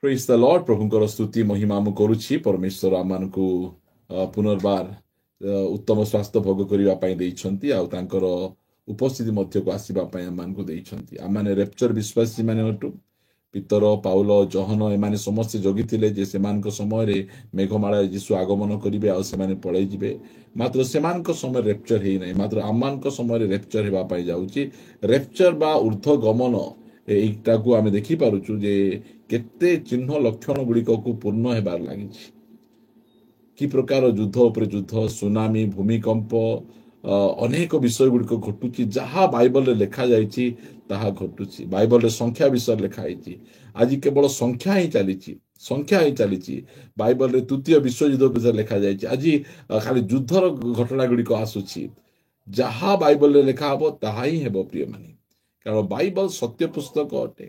Praise the Lord प्रभुଙ୍କର स्तुति महिमा ମୁଁ କରୁଛି ପରମେଶ୍ୱର ଆମମାନଙ୍କୁ ପୁନର୍ବାର ଉତ୍ତମ ସ୍ୱାସ୍ଥ୍ୟ ଭୋଗ କରିବା ପାଇଁ ଦେଇଛନ୍ତି ଆଉ ତାଙ୍କର ଉପସ୍ଥିତି ମଧ୍ୟକୁ ଆସିବା ପାଇଁ ଆମମାନଙ୍କୁ ଦେଇଛନ୍ତି। ଆମମାନେ ରେପ୍ଚର ବିଶ୍ୱାସୀ ମାନେ ଅଟୁ। ପିତର ପାଉଲ ଜହନ ଏମାନେ ସମସ୍ତେ ଜଗିଥିଲେ ଯେ ସେମାନଙ୍କ ସମୟରେ ମେଘମାଳାରେ ଯୀଶୁ ଆଗମନ କରିବେ ଆଉ ସେମାନେ ପଳେଇ ଯିବେ। ମାତ୍ର ସେମାନଙ୍କ ସମୟରେ ରେପ୍ଚର ହେଇନାହିଁ, ମାତ୍ର ଆମମାନଙ୍କ ସମୟରେ ରେପ୍ଚର ହେବା ପାଇଁ ଯାଉଛି। ରେପ୍ଚର ବା ଉର୍ଦ୍ଧ୍ୱ ଗମନ ଏଇଟାକୁ ଆମେ ଦେଖିପାରୁଛୁ ଯେ କେତେ ଚିହ୍ନ ଲକ୍ଷଣ ଗୁଡ଼ିକକୁ ପୂର୍ଣ୍ଣ ହେବାର ଲାଗିଛି। କି ପ୍ରକାର ଯୁଦ୍ଧ ଉପରେ ଯୁଦ୍ଧ, ସୁନାମି, ଭୂମିକମ୍ପ, ଅନେକ ବିଷୟ ଗୁଡ଼ିକ ଘଟୁଛି। ଯାହା ବାଇବଲରେ ଲେଖାଯାଇଛି ତାହା ଘଟୁଛି। ବାଇବଲରେ ସଂଖ୍ୟା ବିଷୟରେ ଲେଖା ହେଇଛି। ଆଜି କେବଳ ସଂଖ୍ୟା ହିଁ ଚାଲିଛି, ସଂଖ୍ୟା ହିଁ ଚାଲିଛି। ବାଇବଲରେ ତୃତୀୟ ବିଶ୍ୱଯୁଦ୍ଧ ବିଷୟରେ ଲେଖାଯାଇଛି। ଆଜି ଖାଲି ଯୁଦ୍ଧର ଘଟଣା ଗୁଡ଼ିକ ଆସୁଛି। ଯାହା ବାଇବଲରେ ଲେଖା ହବ ତାହା ହିଁ ହେବ ପ୍ରିୟମାନେ, କାରଣ ବାଇବଲ ସତ୍ୟ ପୁସ୍ତକ ଅଟେ।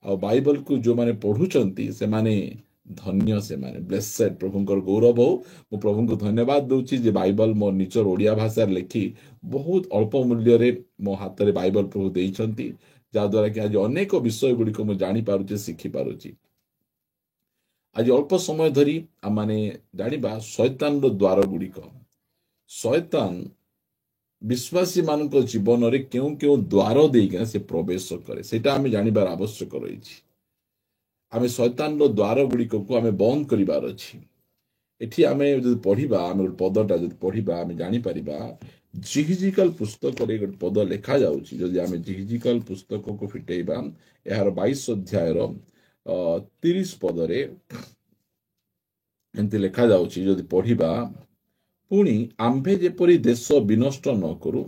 ଆଉ ବାଇବଲକୁ ଯେଉଁମାନେ ପଢୁଛନ୍ତି ସେମାନେ ଧନ୍ୟ, ସେମାନେ ବ୍ଲେସେଡ। ପ୍ରଭୁଙ୍କର ଗୌରବ ହଉ। ମୁଁ ପ୍ରଭୁଙ୍କୁ ଧନ୍ୟବାଦ ଦଉଛି ଯେ ବାଇବଲ ମୋ ନିଜର ଓଡ଼ିଆ ଭାଷାରେ ଲେଖି ବହୁତ ଅଳ୍ପ ମୂଲ୍ୟରେ ମୋ ହାତରେ ବାଇବଲ ପ୍ରଭୁ ଦେଇଛନ୍ତି, ଯାହାଦ୍ୱାରା କି ଆଜି ଅନେକ ବିଷୟ ଗୁଡ଼ିକ ମୁଁ ଜାଣିପାରୁଛି, ଶିଖିପାରୁଛି। ଆଜି ଅଳ୍ପ ସମୟ ଧରି ଆମମାନେ ଜାଣିବା ଶୈତାନର ଦ୍ୱାର ଗୁଡ଼ିକ। ଶୈତାନ ବିଶ୍ୱାସୀ ମାନଙ୍କ ଜୀବନରେ କେଉଁ କେଉଁ ଦ୍ୱାର ଦେଇକିନା ସେ ପ୍ରବେଶ କରେ ସେଇଟା ଆମେ ଜାଣିବାର ଆବଶ୍ୟକ ରହିଛି। ଆମେ ଶୈତାନର ଦ୍ୱାର ଗୁଡ଼ିକକୁ ଆମେ ବନ୍ଦ କରିବାର ଅଛି। ଏଠି ଆମେ ଯଦି ପଢିବା, ଆମେ ଗୋଟେ ପଦଟା ଯଦି ପଢିବା ଆମେ ଜାଣିପାରିବା। ଜିହିଜିକାଲ ପୁସ୍ତକରେ ଗୋଟେ ପଦ ଲେଖାଯାଉଛି। ଯଦି ଆମେ ଜିହିଜିକାଲ ପୁସ୍ତକକୁ ଫିଟେଇବା, ଏହାର 22 ଅଧ୍ୟାୟର 30 ପଦରେ ଏମିତି ଲେଖାଯାଉଛି। ଯଦି ପଢିବା, ପୁଣି ଆମ୍ଭେ ଯେପରି ଦେଶ ବିନଷ୍ଟ ନ କରୁ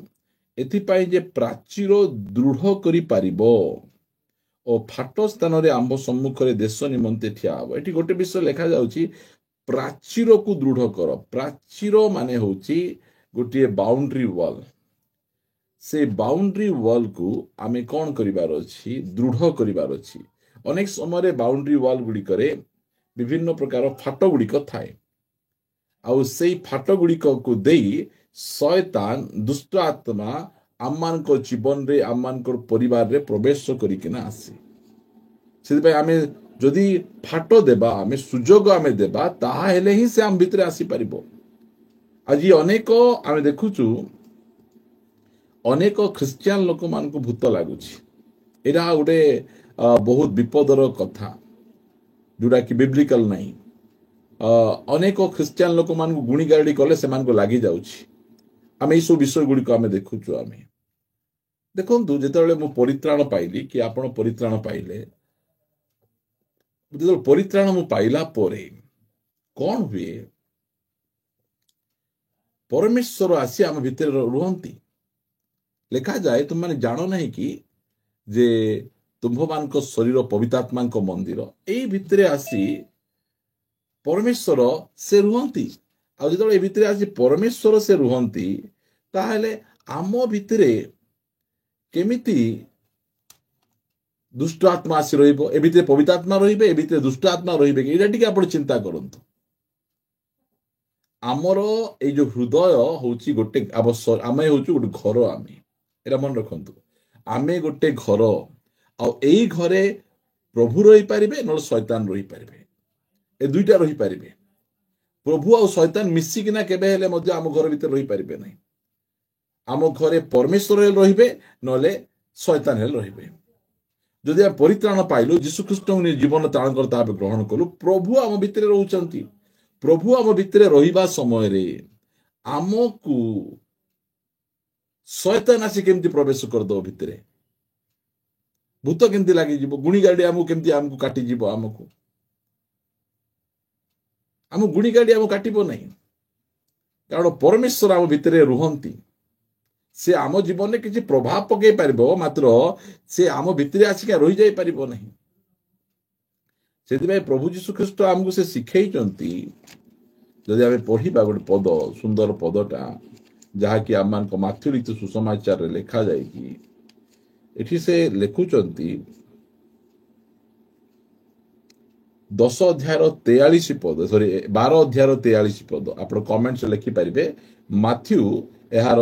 ଏଥିପାଇଁ ଯେ ପ୍ରାଚୀର ଦୃଢ କରିପାରିବ ଓ ଫାଟ ସ୍ଥାନରେ ଆମ୍ଭ ସମ୍ମୁଖରେ ଦେଶ ନିମନ୍ତେ ଠିଆ ହବ। ଏଠି ଗୋଟେ ବିଷୟ ଲେଖାଯାଉଛି, ପ୍ରାଚୀରକୁ ଦୃଢ କର। ପ୍ରାଚୀର ମାନେ ହଉଛି ଗୋଟିଏ ବାଉଣ୍ଡ୍ରି ୱାଲ। ସେ ବାଉଣ୍ଡ୍ରି ୱାଲକୁ ଆମେ କଣ କରିବାର ଅଛି? ଦୃଢ କରିବାର ଅଛି। ଅନେକ ସମୟରେ ବାଉଣ୍ଡ୍ରି ୱାଲ ଗୁଡ଼ିକରେ ବିଭିନ୍ନ ପ୍ରକାର ଫାଟ ଗୁଡ଼ିକ ଥାଏ। ଆଉ ସେଇ ଫାଟ ଗୁଡ଼ିକକୁ ଦେଇ ଶୟତାନ, ଦୁଷ୍ଟ ଆତ୍ମା ଆମମାନଙ୍କ ଜୀବନରେ, ଆମମାନଙ୍କର ପରିବାରରେ ପ୍ରବେଶ କରିକିନା ଆସେ। ସେଥିପାଇଁ ଆମେ ଯଦି ଫାଟ ଦେବା, ଆମେ ସୁଯୋଗ ଆମେ ଦେବା, ତାହା ହେଲେ ହିଁ ସେ ଆମ ଭିତରେ ଆସିପାରିବ। ଆଜି ଅନେକ ଆମେ ଦେଖୁଛୁ, ଅନେକ ଖ୍ରୀଷ୍ଟିଆନ ଲୋକମାନଙ୍କୁ ଭୂତ ଲାଗୁଛି। ଏଇଟା ଗୋଟେ ବହୁତ ବିପଦର କଥା, ଯୋଉଟା କି ବିବ୍ଲିକାଲ ନାହିଁ। ଅନେକ ଖ୍ରୀଷ୍ଟିଆନ ଲୋକମାନଙ୍କୁ ଗୁଣିଗାରେଡ଼ି କଲେ ସେମାନଙ୍କୁ ଲାଗିଯାଉଛି। ଆମେ ଏଇସବୁ ବିଷୟ ଗୁଡ଼ିକ ଆମେ ଦେଖୁଛୁ। ଆମେ ଦେଖନ୍ତୁ, ଯେତେବେଳେ ମୁଁ ପରିତ୍ରାଣ ପାଇଲି, କି ଆପଣ ପରିତ୍ରାଣ ପାଇଲେ, ଯେତେବେଳେ ପରିତ୍ରାଣ ମୁଁ ପାଇଲା ପରେ କଣ ହୁଏ? ପରମେଶ୍ୱର ଆସି ଆମ ଭିତରେ ରୁହନ୍ତି। ଲେଖାଯାଏ, ତୁମମାନେ ଜାଣ ନାହିଁ କି ଯେ ତୁମ୍ଭମାନଙ୍କ ଶରୀର ପବିତ୍ରାତ୍ମାଙ୍କ ମନ୍ଦିର। ଏଇ ଭିତରେ ଆସି ପରମେଶ୍ୱର ସେ ରୁହନ୍ତି। ଆଉ ଯେତେବେଳେ ଏ ଭିତରେ ଆସି ପରମେଶ୍ୱର ସେ ରୁହନ୍ତି, ତାହେଲେ ଆମ ଭିତରେ କେମିତି ଦୁଷ୍ଟ ଆତ୍ମା ଆସି ରହିବ? ଏ ଭିତରେ ପବିତ୍ର ଆତ୍ମା ରହିବେ, ଏ ଭିତରେ ଦୁଷ୍ଟ ଆତ୍ମା ରହିବେ କି? ଏଇଟା ଟିକେ ଆପଣ ଚିନ୍ତା କରନ୍ତୁ। ଆମର ଏଇ ଯୋଉ ହୃଦୟ ହଉଛି ଗୋଟେ ଆମେ ହଉଛୁ ଗୋଟେ ଘର। ଆମେ ଏଇଟା ମନେ ରଖନ୍ତୁ, ଆମେ ଗୋଟେ ଘର। ଆଉ ଏଇ ଘରେ ପ୍ରଭୁ ରହିପାରିବେ, ନହେଲେ ଶୈତାନ ରହିପାରିବେ। ଏ ଦୁଇଟା ରହିପାରିବେ। ପ୍ରଭୁ ଆଉ ଶୈତାନ ମିଶିକିନା କେବେ ହେଲେ ମଧ୍ୟ ଆମ ଘର ଭିତରେ ରହିପାରିବେ ନାହିଁ। ଆମ ଘରେ ପରମେଶ୍ୱର ହେଲେ ରହିବେ, ନହେଲେ ଶୈତାନ ହେଲେ ରହିବେ। ଯଦି ଆମେ ପରିତ୍ରାଣ ପାଇଲୁ, ଯୀଶୁଖ୍ରୀଷ୍ଟଙ୍କୁ ଜୀବନ ତ୍ରାଣକର୍ତ୍ତା ଭାବେ ଗ୍ରହଣ କଲୁ, ପ୍ରଭୁ ଆମ ଭିତରେ ରହୁଛନ୍ତି। ପ୍ରଭୁ ଆମ ଭିତରେ ରହିବା ସମୟରେ ଆମକୁ ଶୈତାନ ଆସି କେମିତି ପ୍ରବେଶ କରିଦେବ ଭିତରେ? ଭୂତ କେମିତି ଲାଗିଯିବ? ଗୁଣିଗାରେଡ଼ି ଆମକୁ କାଟିଯିବ। ଆମକୁ ଗୁଣିଗାରେଡ଼ି ଆମକୁ କାଟିବ ନାହିଁ, କାରଣ ପରମେଶ୍ୱର ଆମ ଭିତରେ ରୁହନ୍ତି। ସେ ଆମ ଜୀବନରେ କିଛି ପ୍ରଭାବ ପକାଇ ପାରିବ, ମାତ୍ର ସେ ଆମ ଭିତରେ ଆସିକି ରହିଯାଇ ପାରିବ ନାହିଁ। ସେଥିପାଇଁ ପ୍ରଭୁ ଯୀଶୁଖ୍ରୀଷ୍ଟ ଆମକୁ ସେ ଶିଖେଇଛନ୍ତି। ଯଦି ଆମେ ପଢିବା ଗୋଟେ ପଦ, ସୁନ୍ଦର ପଦଟା, ଯାହାକି ଆମମାନଙ୍କ ମାଥ୍ୟୁ ଲିଖିତ ସୁସମାଚାରରେ ଲେଖାଯାଇଛି। ଏଠି ସେ ଲେଖୁଛନ୍ତି 10 ଅଧ୍ୟାୟର 43 ପଦ, 12 ଅଧ୍ୟାୟର 43 ପଦ। ଆପଣ କମେଣ୍ଟରେ ଲେଖିପାରିବେ। ମାଥ୍ୟୁ ଏହାର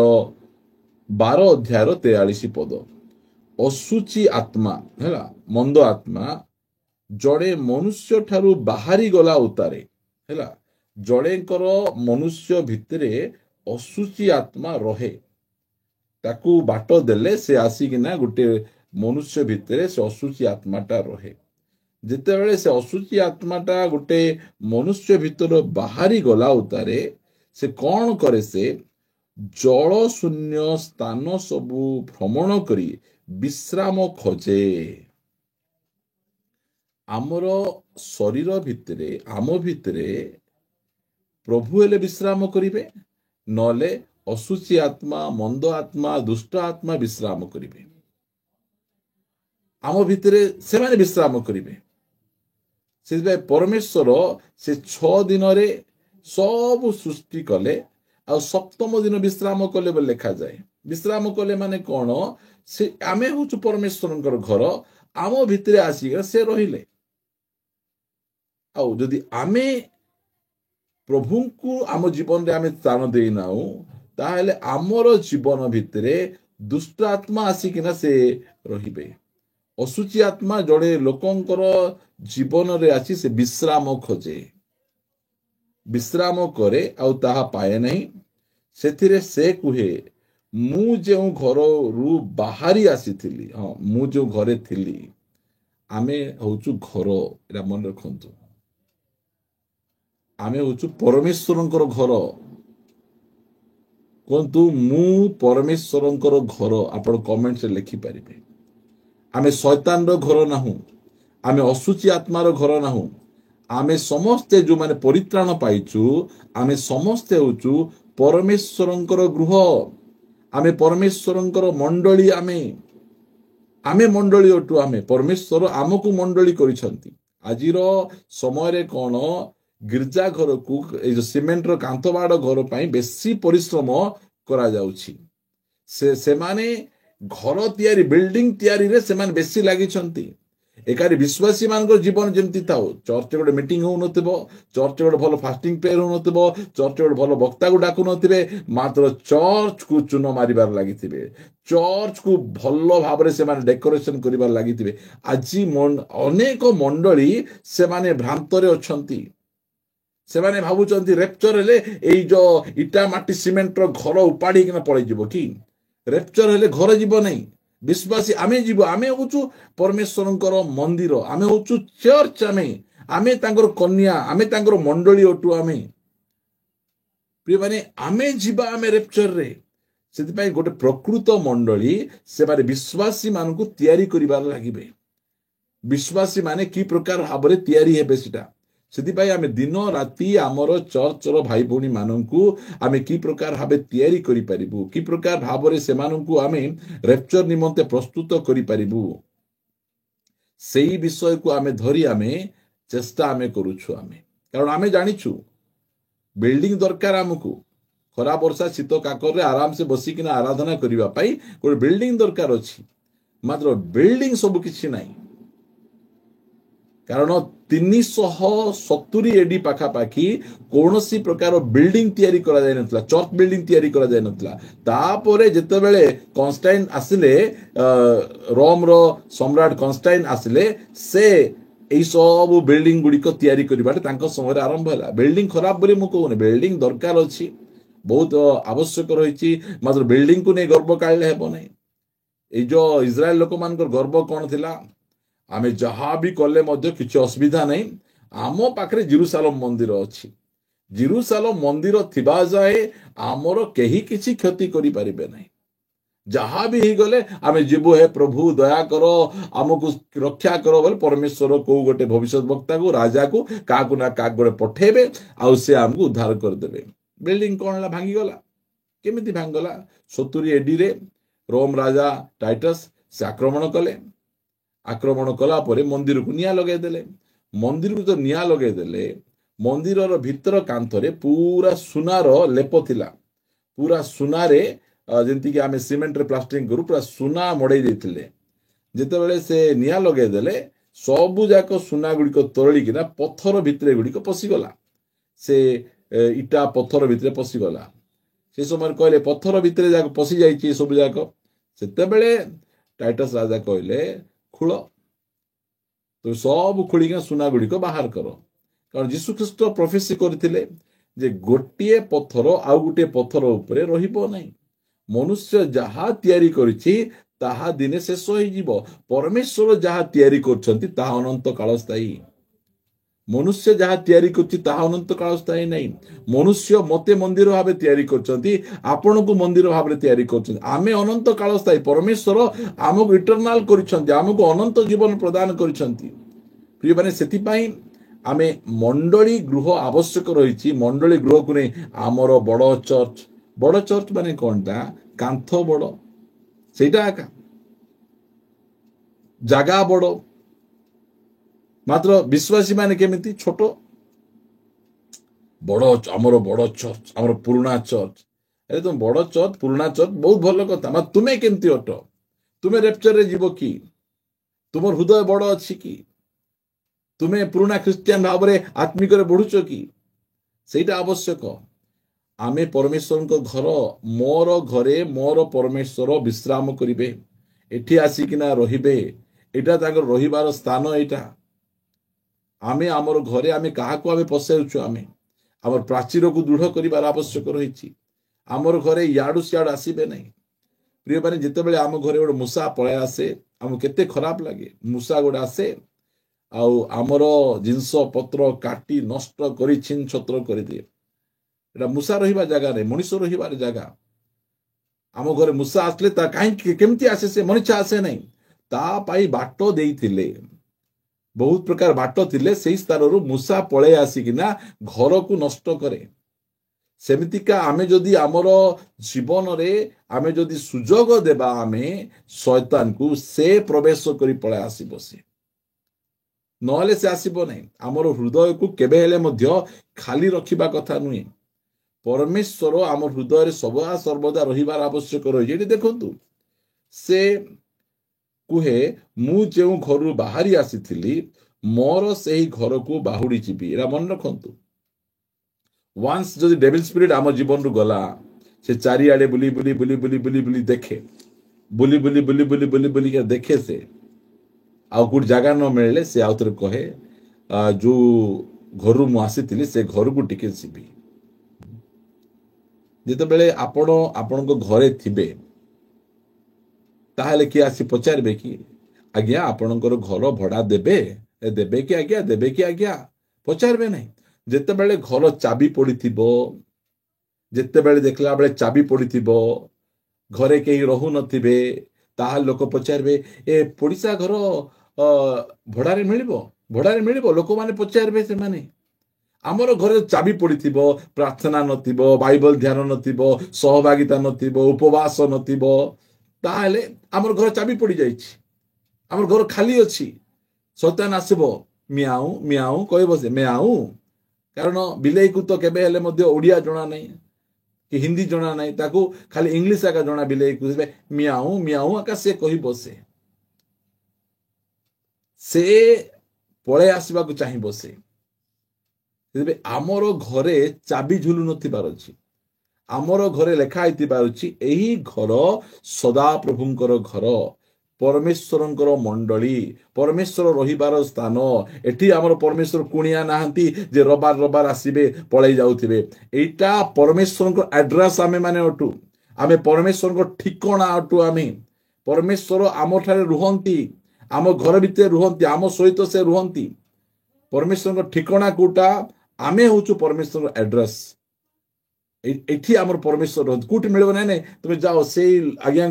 12 ଅଧ୍ୟାୟର 43 ପଦ। ଅଶୁଚି ଆତ୍ମା, ହେଲା, ମନ୍ଦ ଆତ୍ମା ଜଣେ ମନୁଷ୍ୟ ଠାରୁ ବାହାରି ଗଲା ଉତ୍ତାରେ ହେଲା। ଜଣେଙ୍କର ମନୁଷ୍ୟ ଭିତରେ ଅଶୁଚି ଆତ୍ମା ରହେ, ତାକୁ ବାଟ ଦେଲେ ସେ ଆସିକିନା ଗୋଟେ ମନୁଷ୍ୟ ଭିତରେ ସେ ଅଶୁଚି ଆତ୍ମାଟା ରହେ। ଯେତେବେଳେ ସେ ଅଶୁଚି ଆତ୍ମାଟା ଗୋଟେ ମନୁଷ୍ୟ ଭିତର ବାହାରି ଗଲା ଉତ୍ତାରେ ସେ କ'ଣ କରେ? ସେ ଜଳ ଶୂନ୍ୟ ସ୍ଥାନ ସବୁ ଭ୍ରମଣ କରି ବିଶ୍ରାମ ଖୋଜେ। ଆମର ଶରୀର ଭିତରେ, ଆମ ଭିତରେ ପ୍ରଭୁ ହେଲେ ବିଶ୍ରାମ କରିବେ, ନହେଲେ ଅଶୁଚି ଆତ୍ମା, ମନ୍ଦ ଆତ୍ମା, ଦୁଷ୍ଟ ଆତ୍ମା ବିଶ୍ରାମ କରିବେ। ଆମ ଭିତରେ ସେମାନେ ବିଶ୍ରାମ କରିବେ। ସେଥିପାଇଁ ପରମେଶ୍ୱର ସେ 6 ଦିନରେ ସବୁ ସୃଷ୍ଟି କଲେ, ଆଉ ସପ୍ତମ ଦିନ ବିଶ୍ରାମ କଲେ ବୋଲି ଲେଖାଯାଏ। ବିଶ୍ରାମ କଲେ ମାନେ କ'ଣ? ସେ ଆମେ ହଉଛୁ ପରମେଶ୍ୱରଙ୍କର ଘର, ଆମ ଭିତରେ ଆସିକି ସେ ରହିଲେ। ଆଉ ଯଦି ଆମେ ପ୍ରଭୁଙ୍କୁ ଆମ ଜୀବନରେ ଆମେ ସ୍ଥାନ ଦେଇନାଉ, ତାହେଲେ ଆମର ଜୀବନ ଭିତରେ ଦୁଷ୍ଟ ଆତ୍ମା ଆସିକିନା ସେ ରହିବେ। ଅଶୁଚି ଆତ୍ମା ଜଣେ ଲୋକଙ୍କର ଜୀବନରେ ଆସି ସେ ବିଶ୍ରାମ ଖୋଜେ, ବିଶ୍ରାମ କରେ, ଆଉ ତାହା ପାଏ ନାହିଁ। ସେଥିରେ ସେ କୁହେ, ମୁଁ ଯେଉଁ ଘରରୁ ବାହାରି ଆସିଥିଲି, ହଁ, ମୁଁ ଯେଉଁ ଘରେ ଥିଲି, ଆମେ ହଉଛୁ ଘର, ଏଇଟା ମନେ ରଖନ୍ତୁ। ଆମେ ହଉଛୁ ପରମେଶ୍ୱରଙ୍କର ଘର। କୁହନ୍ତୁ, ମୁଁ ପରମେଶ୍ୱରଙ୍କର ଘର। ଆପଣ କମେଣ୍ଟରେ ଲେଖିପାରିବେ। ଆମେ ଶୈତାନର ଘର ନାହୁଁ, ଆମେ ଅଶୁଚି ଆତ୍ମାର ଘର ନାହୁଁ। ଆମେ ସମସ୍ତେ ଯେଉଁମାନେ ପରିତ୍ରାଣ ପାଇଛୁ, ଆମେ ସମସ୍ତେ ହଉଛୁ ପରମେଶ୍ୱରଙ୍କର ଗୃହ। ଆମେ ପରମେଶ୍ୱରଙ୍କର ମଣ୍ଡଳୀ। ଆମେ ମଣ୍ଡଳୀ ଅଟୁ। ଆମେ ପରମେଶ୍ୱର ଆମକୁ ମଣ୍ଡଳୀ କରିଛନ୍ତି। ଆଜିର ସମୟରେ କ'ଣ, ଗିର୍ଜା ଘରକୁ ଏଇ ଯୋଉ ସିମେଣ୍ଟର କାନ୍ଥ ବାଡ଼ ଘର ପାଇଁ ବେଶୀ ପରିଶ୍ରମ କରାଯାଉଛି। ସେମାନେ ଘର ତିଆରି, ବିଲ୍ଡିଂ ତିଆରିରେ ସେମାନେ ବେଶୀ ଲାଗିଛନ୍ତି। ଏକାରି ବିଶ୍ୱାସୀ ମାନଙ୍କର ଜୀବନ ଯେମିତି ଥାଉ, ଚର୍ଚ୍ଚରେ ଗୋଟେ ମିଟିଂ ହଉନଥିବ, ଚର୍ଚ୍ଚରେ ଗୋଟେ ଭଲ ଫାଷ୍ଟିଂ ପ୍ରେୟର ହଉନଥିବ, ଚର୍ଚ୍ଚରେ ଗୋଟେ ଭଲ ବକ୍ତାକୁ ଡାକୁନଥିବେ, ମାତ୍ର ଚର୍ଚ୍ଚକୁ ଚୂନ ମାରିବାର ଲାଗିଥିବେ, ଚର୍ଚ୍ଚକୁ ଭଲ ଭାବରେ ସେମାନେ ଡେକୋରେସନ କରିବାର ଲାଗିଥିବେ। ଆଜି ଅନେକ ମଣ୍ଡଳୀ ସେମାନେ ଭ୍ରାନ୍ତରେ ଅଛନ୍ତି। ସେମାନେ ଭାବୁଛନ୍ତି ରେପଚର ହେଲେ ଏଇ ଯୋଉ ଇଟା ମାଟି ସିମେଣ୍ଟର ଘର ଉପାଡ଼ିକିନା ପଳେଇଯିବ କି? ରେପଚର ହେଲେ ଘର ଯିବ ନାହିଁ। ବିଶ୍ୱାସୀ ଆମେ ଯିବୁ। ଆମେ ହଉଛୁ ପରମେଶ୍ୱରଙ୍କର ମନ୍ଦିର, ଆମେ ହଉଛୁ ଚର୍ଚ୍ଚ। ଆମେ ତାଙ୍କର କନ୍ୟା, ଆମେ ତାଙ୍କର ମଣ୍ଡଳୀ ଅଟୁ। ପ୍ରିୟମାନେ, ଆମେ ଯିବା ଆମେ ରେପଚରରେ। ସେଥିପାଇଁ ଗୋଟେ ପ୍ରକୃତ ମଣ୍ଡଳୀ ସେମାନେ ବିଶ୍ୱାସୀ ମାନଙ୍କୁ ତିଆରି କରିବାର ଲାଗିବେ। ବିଶ୍ୱାସୀ ମାନେ କି ପ୍ରକାର ଭାବରେ ତିଆରି ହେବେ ସେଟା। ସେଥିପାଇଁ ଆମେ ଦିନ ରାତି ଆମର ଚର୍ଚ୍ଚର ଭାଇ ଭଉଣୀ ମାନଙ୍କୁ ଆମେ କି ପ୍ରକାର ଭାବେ ତିଆରି କରିପାରିବୁ, କି ପ୍ରକାର ଭାବରେ ସେମାନଙ୍କୁ ଆମେ ରେପଚର ନିମନ୍ତେ ପ୍ରସ୍ତୁତ କରିପାରିବୁ, ସେଇ ବିଷୟକୁ ଆମେ ଧରି ଆମେ ଚେଷ୍ଟା କରୁଛୁ। କାରଣ ଆମେ ଜାଣିଛୁ ବିଲ୍ଡିଂ ଦରକାର ଆମକୁ। ଖରା ବର୍ଷା ଶୀତ କାକରରେ ଆରାମସେ ବସିକିନା ଆରାଧନା କରିବା ପାଇଁ ଗୋଟେ ବିଲ୍ଡିଂ ଦରକାର ଅଛି। ମାତ୍ର ବିଲ୍ଡିଂ ସବୁ କିଛି ନାହିଁ। କାରଣ 370 AD ପାଖାପାଖି କୌଣସି ପ୍ରକାର ବିଲ୍ଡିଂ ତିଆରି କରାଯାଇନଥିଲା, ଚର୍ଚ୍ଚ ବିଲ୍ଡିଂ ତିଆରି କରାଯାଇନଥିଲା। ତାପରେ ଯେତେବେଳେ କନଷ୍ଟାଇନ ଆସିଲେ, ରୋମର ସମ୍ରାଟ କନଷ୍ଟାଇନ ଆସିଲେ, ସେ এই ସବୁ ବିଲ୍ଡିଂ ଗୁଡ଼ିକ ତିଆରି କରିବାଟା ତାଙ୍କ ସମୟରେ ଆରମ୍ଭ ହେଲା। ବିଲ୍ଡିଂ ଖରାପ ବୋଲି ମୁଁ କହୁନି, ବିଲ୍ଡିଂ ଦରକାର ଅଛି, ବହୁତ ଆବଶ୍ୟକ ରହିଛି। ମାତ୍ର ବିଲ୍ଡିଂକୁ ନେଇ ଗର୍ବ କାଢ଼ିଲେ ହେବ ନାହିଁ। ଏଇ ଯୋଉ ଇସ୍ରାଏଲ ଲୋକମାନଙ୍କର ଗର୍ବ କ'ଣ ଥିଲା? ଆମେ ଯାହା ବି କଲେ ମଧ୍ୟ କିଛି ଅସୁବିଧା ନାହିଁ, ଆମ ପାଖରେ ଜେରୁସାଲେମ ମନ୍ଦିର ଅଛି। ଜେରୁସାଲେମ ମନ୍ଦିର ଥିବା ଯାଏ ଆମର କେହି କିଛି କ୍ଷତି କରିପାରିବେ ନାହିଁ। ଯାହା ବି ହେଇଗଲେ ଆମେ ଯିବୁ, ହେ ପ୍ରଭୁ ଦୟା କର, ଆମକୁ ରକ୍ଷା କର ବୋଲି ପରମେଶ୍ୱର କୋଉ ଗୋଟେ ଭବିଷ୍ୟତ ବକ୍ତାକୁ, ରାଜାକୁ, କାହାକୁ ନା କାହାକୁ ଗୋଟେ ପଠେଇବେ, ଆଉ ସେ ଆମକୁ ଉଦ୍ଧାର କରିଦେବେ। ବିଲ୍ଡିଂ କ'ଣ ହେଲା? ଭାଙ୍ଗିଗଲା। କେମିତି ଭାଙ୍ଗିଗଲା? 70 AD ରେ ରୋମ ରାଜା ଟାଇଟସ୍ ସେ ଆକ୍ରମଣ କଲେ। ଆକ୍ରମଣ କଲା ପରେ ମନ୍ଦିରକୁ ନିଆଁ ଲଗାଇଦେଲେ। ମନ୍ଦିରକୁ ତ ନିଆଁ ଲଗାଇଦେଲେ, ମନ୍ଦିରର ଭିତର କାନ୍ଥରେ ପୁରା ସୁନାର ଲେପ ଥିଲା। ପୁରା ସୁନାରେ, ଯେମିତିକି ଆମେ ସିମେଣ୍ଟରେ ପ୍ଲାଷ୍ଟରିଂ କରୁ, ପୁରା ସୁନା ମଡ଼େଇ ଦେଇଥିଲେ। ଯେତେବେଳେ ସେ ନିଆଁ ଲଗାଇଦେଲେ, ସବୁ ଯାକ ସୁନା ଗୁଡ଼ିକ ତରଳିକିନା ପଥର ଭିତରେ ଗୁଡ଼ିକ ପଶିଗଲା। ସେ ଇଟା ପଥର ଭିତରେ ପଶିଗଲା। ସେ ସମୟରେ କହିଲେ, ପଥର ଭିତରେ ଯାକ ପଶି ଯାଇଛି ସବୁ ଯାକ। ସେତେବେଳେ ଟାଇଟସ୍ ରାଜା କହିଲେ, ଖୋଳ। तो सब खोलिक सुना गुड़िक बाहर कर कारण जीशु ख्रीष्ट प्रोफेसी करथिले जे गोटे पत्थर आउ गोटे पत्थर उपरे रहिबो नहीं मनुष्य जहा तैयारी करिछि ताहा दिने शेष होइजिवो परमेश्वर जहा तैयारी करछंती ताहा अनंत काल स्थायी मनुष्य जहा तैयारी करछि ताहा अनंत काल स्थायी नहीं मनुष्य मते मंदिर भाबे तैयारी करछंती आपनको मंदिर भाबे तैयारी करछंती आमे अनंत काल स्थायी परमेश्वर आमको इटरनाल करछंती आमको अनंत जीवन प्रदान करछंती प्रिय माने सेति पई आमे मंडली गृह आवश्यक रही मंडली गृह को नहीं आमर बड़ चर्च माने कोनटा कांथ बड़ सेटा एका जागा बड़ मात्र विश्वासी माने केमिति छोट बड़ आमर बड़ चर्च आमर पुराना चर्च अरे तुम बड़ चर्च पुराना चर्च बहुत भल कथा मा तुमे केमती अट तुमे रेप्चर रे जीव कि तुमर हृदय बड़ अछि कि तुमे पुराना ख्रिस्टियन भाव में आत्मिक बढ़ुच कि सेटा आवश्यक आमे परमेश्वर को घर मोर घरे मोर परमेश्वर विश्राम करिवे एठी आसिकिना रहिबे एटा ताकर रहिबार स्थान एटा आमे आमर घरे आमे काहाको आमे पसाउछु आमे आमर प्राचीर को दृढ़ करिबार आवश्यक रहिछि आमर घरे याडू सियाड आसीबे नहीं प्रिय माने जेतेबेले आम घरे गोटे मूसा पळय आसे आम केते खराब लागे मूसा गोटे आसे आउ आमर जिनस पत्र काटी नष्ट करी छिन छत्र कर दिए एटा मूसा रहिबा जगह नहीं मनुष्य रहिबार जगह आम घरे मूसा आसले ता काहे केमती आसे से मनुष्य आसे नहीं ता पाई बाट देइथिले बहुत प्रकार बाट थिले सेही स्थानरु मूसा पळे आसिकिना घर को नष्ट करे सेमितिका आमे जदि आमर जीवन रे आमे जदि सुजोग देबा आमे शैतान को से प्रवेश करी पळे आसीबो से नहले से आसीबो नहीं आमर हृदय को केबे हेले मध्य खाली रखिबा कथा नुहे परमेश्वर आम हृदय सबा सर्वदा रहिबार आवश्यक रही देखंतु से कुहे मु जो घर बाहरी आसी मोर से ही घर को बाहुड़ी जीवी एरा मन रखंतु वंस जदि डेविल स्पिरिट आम जीवन रु गला से चारिआडे बुली बुली बुली बुली बुली बुली देखे बुली बुली बुली बुली बुली बुली के देखे से आउ गुड जगह न मिले से आउ थे कहे जो घर मु आसी से घर को टिके जीवी जिते बेले आपण घरे थिबे ताहले कि आसी पचारबे कि आज्ञा आपणकर घर भड़ा देबे देबे कि आज्ञा पचारबे नहीं जिते बेले घर चाबी पड़िथिबो जिते बेले देखला बेले चाबी पड़िथिबो घरे केही रहु नथिबे ताहा लोक पचारबे ए पड़िसा घर भड़ारे मिलिबो लोक माने पचारबे से माने आमर घरे चाबी पड़िथिबो प्रार्थना नथिबो बाइबल ध्यान नथिबो सहभागिता नथिबो उपवास नथिबो ताहले आमर घर चाबी पड़ी जाइछि आमर घर खाली अछि शैतान आसीबो मियाऊ मियाऊ कहबो से मियाऊ कारण बिलेई को तो केबे हेले मध्य ओडिया जणा नहीं कि हिंदी जणा नहीं ताको खाली इंग्लिश आका जणा बिलेई को मियाऊ मियाऊ आका से कहबो से पळे आसीबा को चाहिबो से आमर घरे चाबी झुलु नथिबार अछि आमर घरे लेखा आइतिबार अछि एही घर सदा प्रभुंकर घर परमेश्वरंकर मंडली परमेश्वर रहिबार स्थान एठी आमर परमेश्वर कुणिया नाहंती जे रबार रबार आसीबे पळे जाउथिबे एटा परमेश्वरंकर एड्रेस आमे माने अटु आमे परमेश्वरंकर ठिकाना अटु आमे परमेश्वर आम ठारे रुहंती आम घर भितर रुहंती आम सहित से रुहंती परमेश्वरंकर ठिकाना कोटा आमे होचु परमेश्वर एड्रेस एठी आमर परमेश्वर रहନ୍ତି कोठी मिलबो नै तुम जाओ से आज्ञा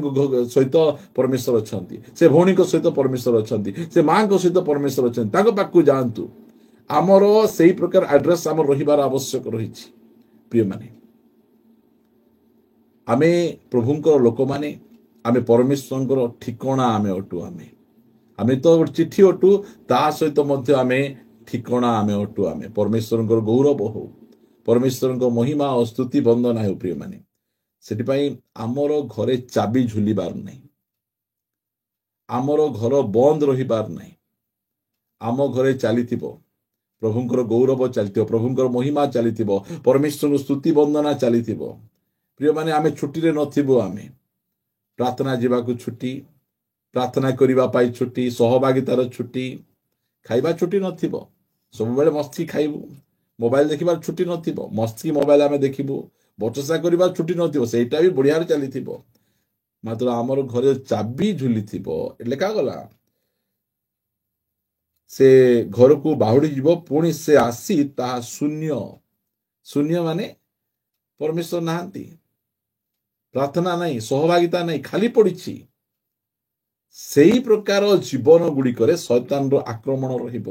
सहित परमेश्वर अछंती से भौणी को सहित परमेश्वर अछंती से मां को सहित परमेश्वर अछंती ताको पाकु जानतु आमर सेही प्रकार एड्रेस आमर रहिबार आवश्यक रहिछि प्रिय माने आमे प्रभुंकर लोक माने आमे परमेश्वरंकर ठिकाना आमे अटु आमे तो चिट्ठी अटु ता सहित मध्य आमे ठिकाना आमे अटु आमे परमेश्वरंकर गौरव हो परमेश्वर महिमा और स्तुति वंदना है प्रिय माने सेटिपाई आमर घरे चाबी झुलिबार नहीं आमर घर बंद रहिबार नहीं आम घरे चलीथिबो प्रभुंकर गौरव चलीथिबो प्रभुंकर महिमा चलीथिबो परमेश्वर स्तुति वंदना चलीथिबो प्रिय माने आमे छुट्टी रे नथिबो आमे प्रार्थना जीवा को छुट्टी प्रार्थना करिबा पाई छुट्टी सहभागितार छुट्टी ଖାଇବା ଛୁଟି ନଥିବ, ସବୁବେଳେ ମସ୍ତି ଖାଇବୁ, ମୋବାଇଲ ଦେଖିବାର ଛୁଟି ନଥିବ, ମସ୍ତି ମୋବାଇଲ ଆମେ ଦେଖିବୁ, ବଚସା କରିବାର ଛୁଟି ନଥିବ, ସେଇଟା ବି ବଢିଆରେ ଚାଲିଥିବ। ମାତ୍ର ଆମର ଘରେ ଚାବି ଝୁଲିଥିବ, ଲେଖାଗଲା ସେ ଘରକୁ ବାହୁଡ଼ି ଯିବ, ପୁଣି ସେ ଆସି ତାହା ଶୂନ୍ୟ। ଶୂନ୍ୟ ମାନେ ପରମେଶ୍ୱର ନାହାନ୍ତି, ପ୍ରାର୍ଥନା ନାହିଁ, ସହଭାଗିତା ନାହିଁ, ଖାଲି ପଡ଼ିଛି। ସେଇ ପ୍ରକାର ଜୀବନ ଗୁଡ଼ିକରେ ଶୈତାନର ଆକ୍ରମଣ ରହିବ।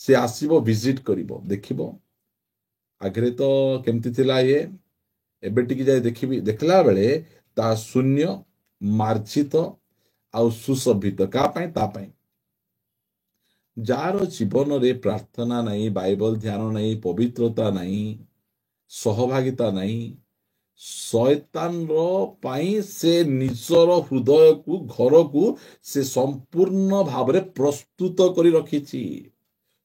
ସେ ଆସିବ, ଭିଜିଟ କରିବ, ଦେଖିବ ଆଗରେ ତ କେମିତି ଥିଲା ଇଏ, ଏବେ ଟିକେ ଯାଇ ଦେଖିବି, ଦେଖିଲା ବେଳେ ତାହା ଶୂନ୍ୟ, ମାର୍ଜିତ ଆଉ ସୁଶୋଭିତ। କାହା ପାଇଁ? ତା ପାଇଁ ଯାହାର ଜୀବନରେ ପ୍ରାର୍ଥନା ନାହିଁ, ବାଇବଲ ଧ୍ୟାନ ନାହିଁ, ପବିତ୍ରତା ନାହିଁ, ସହଭାଗିତା ନାହିଁ, ଶୟତାନର ପାଇଁ ସେ ନିଜର ହୃଦୟକୁ, ଘରକୁ ସେ ସମ୍ପୂର୍ଣ୍ଣ ଭାବରେ ପ୍ରସ୍ତୁତ କରି ରଖିଛି,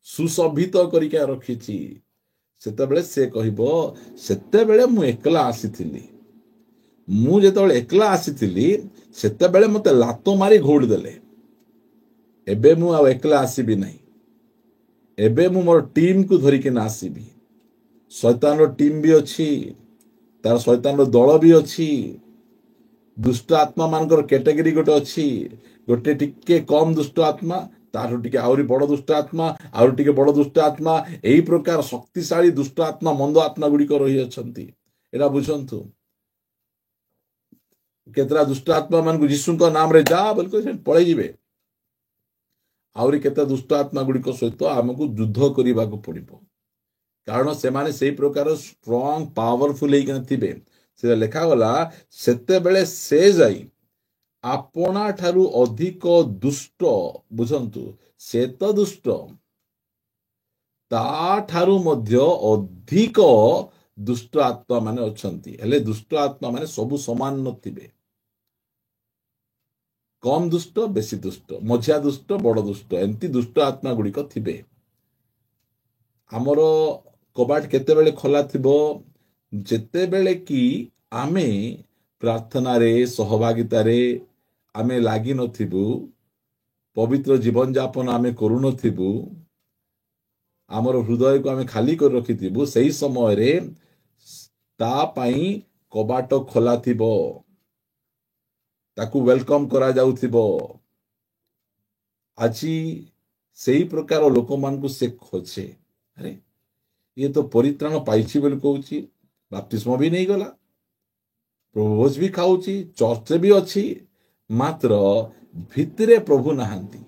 ସୁଶୋଭିତ କରିକି ରଖିଛି। ସେତେବେଳେ ସେ କହିବ, ସେତେବେଳେ ମୁଁ ଏକଲା ଆସିଥିଲି, ମୁଁ ଯେତେବେଳେ ଏକଲା ଆସିଥିଲି ସେତେବେଳେ ମତେ ଲାତ ମାରି ଘଉଡ଼ି ଦେଲେ, ଏବେ ମୁଁ ଆଉ ଏକଲା ଆସିବି ନାହିଁ, ଏବେ ମୁଁ ମୋର ଟିମକୁ ଧରିକିନା ଆସିବି। ଶୈତାନର ଟିମ୍ ବି ଅଛି, ତାର ଶୈତାନର ଦଳ ବି ଅଛି, ଦୁଷ୍ଟ ଆତ୍ମା ମାନଙ୍କର କ୍ୟାଟେଗୋରୀ ଗୋଟେ ଅଛି, ଗୋଟେ ଟିକେ କମ୍ ଦୁଷ୍ଟ ଆତ୍ମା, ତାଠୁ ଟିକେ ଆହୁରି ବଡ ଦୁଷ୍ଟ ଆତ୍ମା, ଆହୁରି ଟିକେ ବଡ ଦୁଷ୍ଟ ଆତ୍ମା, ଏଇ ପ୍ରକାର ଶକ୍ତିଶାଳୀ ଦୁଷ୍ଟ ଆତ୍ମା, ମନ୍ଦ ଆତ୍ମା ଗୁଡ଼ିକ ରହିଅଛନ୍ତି। ଏଇଟା ବୁଝନ୍ତୁ। କେତେଟା ଦୁଷ୍ଟ ଆତ୍ମା ମାନଙ୍କୁ ଯୀଶୁଙ୍କ ନାମରେ ଯା ବୋଲି ସେ ପଳେଇ ଯିବେ, ଆହୁରି କେତେ ଦୁଷ୍ଟ ଆତ୍ମା ଗୁଡ଼ିକ ସହିତ ଆମକୁ ଯୁଦ୍ଧ କରିବାକୁ ପଡିବ, କାରଣ ସେମାନେ ସେଇ ପ୍ରକାର ଷ୍ଟ୍ରଙ୍ଗ ପାୱାରଫୁଲ ହେଇକିନା ଥିବେ। ସେଟା ଲେଖାଗଲା, ସେତେବେଳେ ସେ ଯାଇ ଆପଣା ଠାରୁ ଅଧିକ ଦୁଷ୍ଟ, ବୁଝନ୍ତୁ, ସେ ତ ଦୁଷ୍ଟ, ତା ଠାରୁ ମଧ୍ୟ ଅଧିକ ଦୁଷ୍ଟ ଆତ୍ମା ମାନେ ଅଛନ୍ତି। ହେଲେ ଦୁଷ୍ଟ ଆତ୍ମା ମାନେ ସବୁ ସମାନ ନଥିବେ, କମ୍ ଦୁଷ୍ଟ, ବେଶୀ ଦୁଷ୍ଟ, ମଝିଆ ଦୁଷ୍ଟ, ବଡ ଦୁଷ୍ଟ, ଏମିତି ଦୁଷ୍ଟ ଆତ୍ମା ଗୁଡ଼ିକ ଥିବେ। ଆମର କବାଟ କେତେବେଳେ ଖୋଲା ଥିବ? ଯେତେବେଳେ କି ଆମେ ପ୍ରାର୍ଥନାରେ, ସହଭାଗିତାରେ ଆମେ ଲାଗି ନଥିବୁ, ପବିତ୍ର ଜୀବନଯାପନ ଆମେ କରୁନଥିବୁ, ଆମର ହୃଦୟକୁ ଆମେ ଖାଲି କରି ରଖିଥିବୁ, ସେଇ ସମୟରେ ତା ପାଇଁ କବାଟ ଖୋଲା ଥିବ, ତାକୁ ୱେଲକମ୍ କରାଯାଉଥିବ। ଆଜି ସେଇ ପ୍ରକାର ଲୋକମାନଙ୍କୁ ସେ ଖୋଜେ। ଆରେ ଇଏ ତ ପରିତ୍ରାଣ ପାଇଛି ବୋଲି କହୁଛି, ବାପ୍ତିସ୍ମ ବି ନେଇଗଲା, ପ୍ରଭୁ ଭୋଜ ବି ଖାଉଛି, ଚର୍ଚ୍ଚରେ ବି ଅଛି, ମାତ୍ର ଭିତରେ ପ୍ରଭୁ ନାହାନ୍ତି।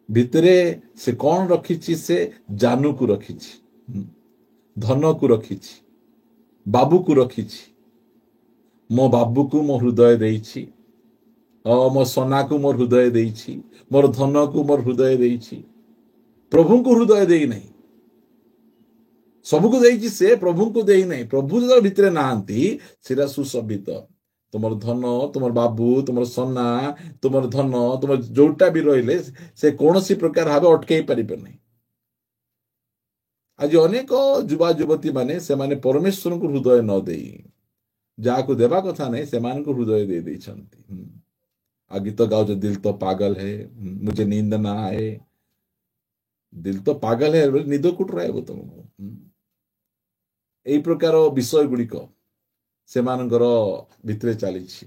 ଭିତରେ ସେ କଣ ରଖିଛି? ସେ ଜାନୁକୁ ରଖିଛି, ଧନକୁ ରଖିଛି, ବାବୁକୁ ରଖିଛି। ମୋ ବାବୁକୁ ମୋ ହୃଦୟ ଦେଇଛି, ମୋ ସୋନାକୁ ମୋର ହୃଦୟ ଦେଇଛି, ମୋର ଧନକୁ ମୋର ହୃଦୟ ଦେଇଛି, ପ୍ରଭୁଙ୍କୁ ହୃଦୟ ଦେଇନାହିଁ। ସବୁକୁ ଦେଇଛି ସେ, ପ୍ରଭୁଙ୍କୁ ଦେଇନାହିଁ। ପ୍ରଭୁ ଯେତେବେଳେ ଭିତରେ ନାହାନ୍ତି, ସେଟା ସୁଶୋଭିତ। ତୁମର ଧନ, ତୁମର ବାବୁ, ତୁମର ସୋନା, ତୁମର ଧନ, ତୁମର ଯୋଉଟା ବି ରହିଲେ ସେ କୌଣସି ପ୍ରକାର ଭାବେ ଅଟକେଇ ପାରିବେ ନାହିଁ। ଆଜି ଅନେକ ଯୁବା ଯୁବତୀ ମାନେ, ସେମାନେ ପରମେଶ୍ୱରଙ୍କୁ ହୃଦୟ ନ ଦେଇ ଯାହାକୁ ଦେବା କଥା ନାହିଁ ସେମାନଙ୍କୁ ହୃଦୟ ଦେଇ ଦେଇଛନ୍ତି। ଆଉ ଗୀତ ଗାଉଛ, ଦିଲ ତ ପାଗଲ ହେ, ମୁझे नींद ना आए। ଦିଲ ତ ପାଗଲ ହେ, ନିଦ କୋଉଠୁ ରହିବ ତମକୁ? ଏଇ ପ୍ରକାର ବିଷୟ ଗୁଡ଼ିକ ସେମାନଙ୍କର ଭିତରେ ଚାଲିଛି।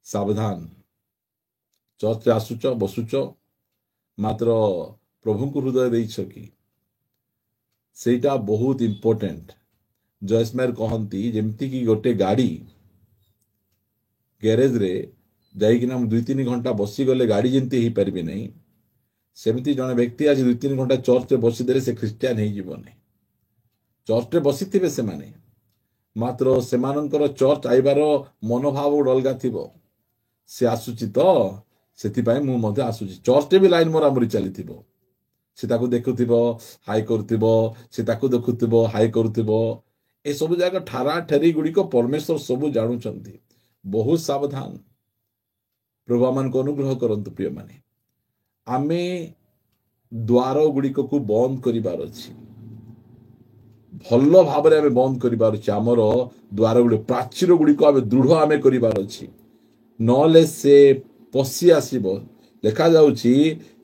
ସାବଧାନ। ଚର୍ଚ୍ଚରେ ଆସୁଛ, ବସୁଛ, ମାତ୍ର ପ୍ରଭୁଙ୍କୁ ହୃଦୟ ଦେଇଛ କି? ସେଇଟା ବହୁତ ଇମ୍ପୋର୍ଟାଣ୍ଟ। ଜୟସ୍ମେର କହନ୍ତି, ଯେମିତିକି ଗୋଟେ ଗାଡ଼ି ଗ୍ୟାରେଜରେ ଯାଇକିନା 2-3 ଘଣ୍ଟା ବସିଗଲେ ଗାଡ଼ି ଯେମିତି ହେଇପାରିବେ ନାହିଁ, ସେମିତି ଜଣେ ବ୍ୟକ୍ତି ଆଜି 2-3 ଘଣ୍ଟା ଚର୍ଚ୍ଚରେ ବସିଦେଲେ ସେ ଖ୍ରୀଷ୍ଟିଆନ ହେଇଯିବ ନାହିଁ। ଚର୍ଚ୍ଚରେ ବସିଥିବେ ସେମାନେ, ମାତ୍ର ସେମାନଙ୍କର ଚର୍ଚ୍ଚ ଆଇବାର ମନୋଭାବ ଗୋଟେ ଅଲଗା ଥିବ। ସେ ଆସୁଛି ତ, ସେଥିପାଇଁ ମୁଁ ମଧ୍ୟ ଆସୁଛି। ଚର୍ଚ୍ଚରେ ବି ଲାଇନ ମରାମରି ଚାଲିଥିବ, ସେ ତାକୁ ଦେଖୁଥିବ, ହାଇ କରୁଥିବ, ସେ ତାକୁ ଦେଖୁଥିବ, ହାଇ କରୁଥିବ। ଏସବୁ ଯାକ ଠାରା ଠେରି ଗୁଡ଼ିକ ପରମେଶ୍ୱର ସବୁ ଜାଣୁଛନ୍ତି। ବହୁତ ସାବଧାନ। ପ୍ରଭୁ ମାନଙ୍କୁ ଅନୁଗ୍ରହ କରନ୍ତୁ। ପ୍ରିୟମାନେ, ଆମେ ଦ୍ୱାର ଗୁଡ଼ିକକୁ ବନ୍ଦ କରିବାର ଅଛି, ଭଲ ଭାବରେ ଆମେ ବନ୍ଦ କରିବାର ଅଛି। ଆମର ଦ୍ୱାର ଗୁଡ଼ିକ, ପ୍ରାଚୀର ଗୁଡ଼ିକ ଆମେ ଦୃଢ ଆମେ କରିବାର ଅଛି, ନହେଲେ ସେ ପଶି ଆସିବ। ଲେଖାଯାଉଛି,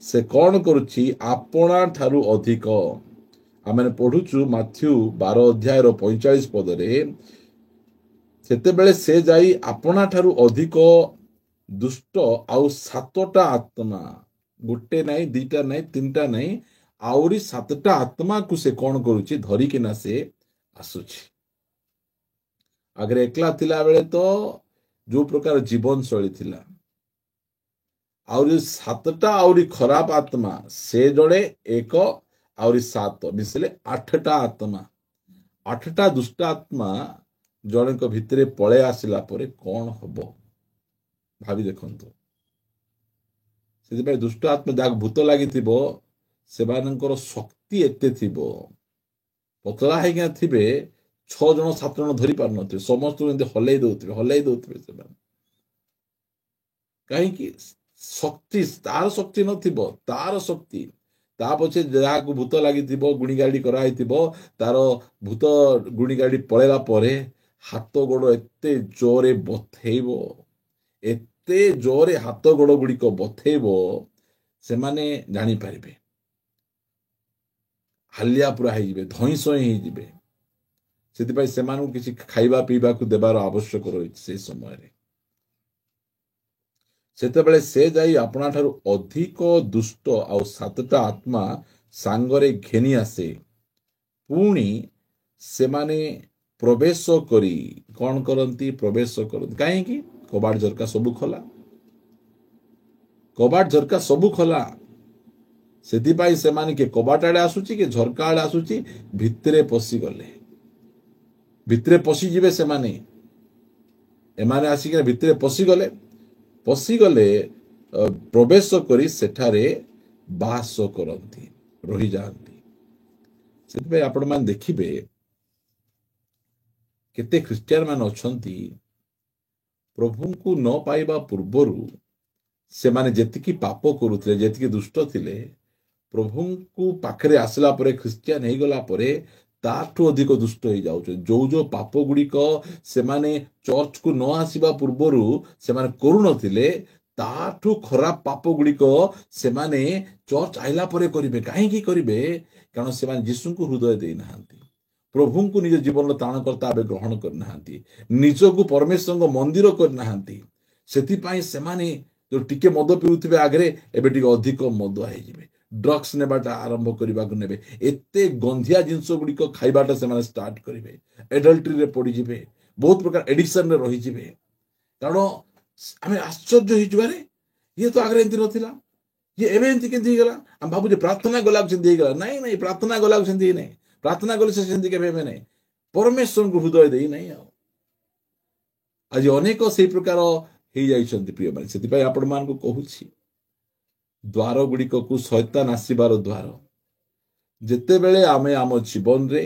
ସେ କ'ଣ କରୁଛି? ଆପଣା ଠାରୁ ଅଧିକ। ଆମେ ପଢୁଛୁ ମାଥ୍ୟୁ 12 ଅଧ୍ୟାୟର 45 ପଦରେ, ସେତେବେଳେ ସେ ଯାଇ ଆପଣା ଠାରୁ ଅଧିକ ଦୁଷ୍ଟ ଆଉ 7ଟା ଆତ୍ମା, ଗୋଟେ ନାହିଁ, 2ଟା ନାହିଁ, 3ଟା ନାହିଁ, ଆହୁରି 7ଟା ଆତ୍ମାକୁ ସେ କ'ଣ କରୁଛି? ଧରିକିନା ସେ ଆସୁଛି। ଆଗରେ ଏକଲା ଥିଲା ବେଳେ ତ ଯୋଉ ପ୍ରକାର ଜୀବନ ଶୈଳୀ ଥିଲା, ଆହୁରି 7ଟା ଆହୁରି ଖରାପ ଆତ୍ମା, ସେ ଜଣେ 1 ଆହୁରି 7 ମିଶିଲେ 8ଟା ଆତ୍ମା। 8ଟା ଦୁଷ୍ଟ ଆତ୍ମା ଜଣଙ୍କ ଭିତରେ ପଳେଇ ଆସିଲା ପରେ କ'ଣ ହବ ଭାବି ଦେଖନ୍ତୁ। ସେଥିପାଇଁ ଦୁଷ୍ଟ ଆତ୍ମା ଯାହାକୁ ଭୂତ ଲାଗିଥିବ ସେମାନଙ୍କର ଶକ୍ତି ଏତେ ଥିବ, ପତଳା ହେଇକିନା ଥିବେ, 6 ଜଣ 7 ଜଣ ଧରି ପାରୁନଥିବେ, ସମସ୍ତଙ୍କୁ ଏମିତି ହଲେଇ ଦଉଥିବେ ସେମାନେ। କାହିଁକି? ଶକ୍ତି, ତାର ଶକ୍ତି ନଥିବ, ତାର ଶକ୍ତି। ତା ପଛେ ଯାହାକୁ ଭୂତ ଲାଗିଥିବ, ଗୁଣିଗାଡ଼ି କରାହେଇଥିବ, ତାର ଭୂତ ଗୁଣିଗାଡ଼ି ପଳେଇଲା ପରେ ହାତ ଗୋଡ଼ ଏତେ ଜୋରେ ବଥେଇବ, ଏତେ ଜୋରେ ହାତ ଗୋଡ଼ ଗୁଡ଼ିକ ବଥେଇବ, ସେମାନେ ଜାଣିପାରିବେ, ହାଲିଆ ପୁରା ହେଇଯିବେ, ଧଇଁସଇଁ ହେଇଯିବେ। ସେଥିପାଇଁ ସେମାନଙ୍କୁ କିଛି ଖାଇବା ପିଇବାକୁ ଦେବାର ଆବଶ୍ୟକ ରହିଛି। ସେ ସମୟରେ ସେତେବେଳେ ସେ ଯାଇ ଆପଣା ଠାରୁ ଅଧିକ ଦୁଷ୍ଟ ଆଉ 7ଟା ଆତ୍ମା ସାଙ୍ଗରେ ଘେନି ଆସେ। ପୁଣି ସେମାନେ ପ୍ରବେଶ କରି କ'ଣ କରନ୍ତି? ପ୍ରବେଶ କରନ୍ତି। କାହିଁକି? କବାଟ ଝରକା ସବୁ ଖୋଲା, କବାଟ ଝରକା ସବୁ ଖୋଲା। ସେଥିପାଇଁ ସେମାନେ କିଏ କବାଟ ଆଡ଼େ ଆସୁଛି, କିଏ ଝରକା ଆଡ଼େ ଆସୁଛି, ଭିତରେ ପଶିଗଲେ, ଭିତରେ ପଶିଯିବେ ସେମାନେ। ଏମାନେ ଆସିକି ଭିତରେ ପଶିଗଲେ, ପ୍ରବେଶ କରି ସେଠାରେ ବାସ କରନ୍ତି, ରହିଯାଆନ୍ତି। ସେଥିପାଇଁ ଆପଣମାନେ ଦେଖିବେ କେତେ ଖ୍ରୀଷ୍ଟିଆନ ମାନେ ଅଛନ୍ତି, ପ୍ରଭୁଙ୍କୁ ନ ପାଇବା ପୂର୍ବରୁ ସେମାନେ ଯେତିକି ପାପ କରୁଥିଲେ, ଯେତିକି ଦୁଷ୍ଟ ଥିଲେ, ପ୍ରଭୁଙ୍କୁ ପାଖରେ ଆସିଲା ପରେ, ଖ୍ରୀଷ୍ଟିଆନ ହେଇଗଲା ପରେ ତାଠୁ ଅଧିକ ଦୁଷ୍ଟ ହେଇଯାଉଛନ୍ତି। ଯୋଉ ପାପ ଗୁଡ଼ିକ ସେମାନେ ଚର୍ଚ୍ଚକୁ ନ ଆସିବା ପୂର୍ବରୁ ସେମାନେ କରୁନଥିଲେ, ତାଠୁ ଖରାପ ପାପ ଗୁଡ଼ିକ ସେମାନେ ଚର୍ଚ୍ଚ ଆଇଲା ପରେ କରିବେ। କାହିଁକି କରିବେ? କାରଣ ସେମାନେ ଯୀଶୁଙ୍କୁ ହୃଦୟ ଦେଇନାହାନ୍ତି, ପ୍ରଭୁଙ୍କୁ ନିଜ ଜୀବନର ତ୍ରାଣକର୍ତ୍ତା ଭାବେ ଗ୍ରହଣ କରିନାହାନ୍ତି, ନିଜକୁ ପରମେଶ୍ୱରଙ୍କ ମନ୍ଦିର କରିନାହାନ୍ତି। ସେଥିପାଇଁ ସେମାନେ ଯୋଉ ଟିକେ ମଦ ପିଉଥିବେ ଆଗରେ, ଏବେ ଟିକେ ଅଧିକ ମଦୁଆ ହେଇଯିବେ, ଡ୍ରଗ୍ସ ନେବାଟା ଆରମ୍ଭ କରିବାକୁ ନେବେ, ଏତେ ଗନ୍ଧିଆ ଜିନିଷ ଗୁଡ଼ିକ ଖାଇବାଟା ସେମାନେ ଷ୍ଟାର୍ଟ କରିବେ, ଏଡଲ୍ଟ୍ରିରେ ପଡ଼ିଯିବେ, ବହୁତ ପ୍ରକାର ଏଡିକ୍ସନରେ ରହିଯିବେ। କାରଣ ଆମେ ଆଶ୍ଚର୍ଯ୍ୟ ହେଇଯିବାରେ, ଇଏ ତ ଆଗରେ ଏମିତି ନଥିଲା, ଇଏ ଏବେ ଏମିତି କେମିତି ହେଇଗଲା? ଆମେ ଭାବୁଛେ ପ୍ରାର୍ଥନା ଗଲାକୁ ସେମିତି ହେଇଗଲା। ନାଇଁ, ପ୍ରାର୍ଥନା ଗଲାକୁ ସେମିତି ହେଇନାହିଁ। ପ୍ରାର୍ଥନା କଲେ ସେ ସେମିତି କେବେ ହେବେ ନାହିଁ, ପରମେଶ୍ୱରଙ୍କୁ ହୃଦୟ ଦେଇନାହିଁ। ଆଉ ଆଜି ଅନେକ ସେଇ ପ୍ରକାର ହେଇଯାଇଛନ୍ତି ପ୍ରିୟମାନେ। ସେଥିପାଇଁ ଆପଣମାନଙ୍କୁ କହୁଛି, ଦ୍ୱାର ଗୁଡ଼ିକକୁ ଶୈତାନ ଆସିବାର ଦ୍ୱାର। ଯେତେବେଳେ ଆମେ ଆମ ଜୀବନରେ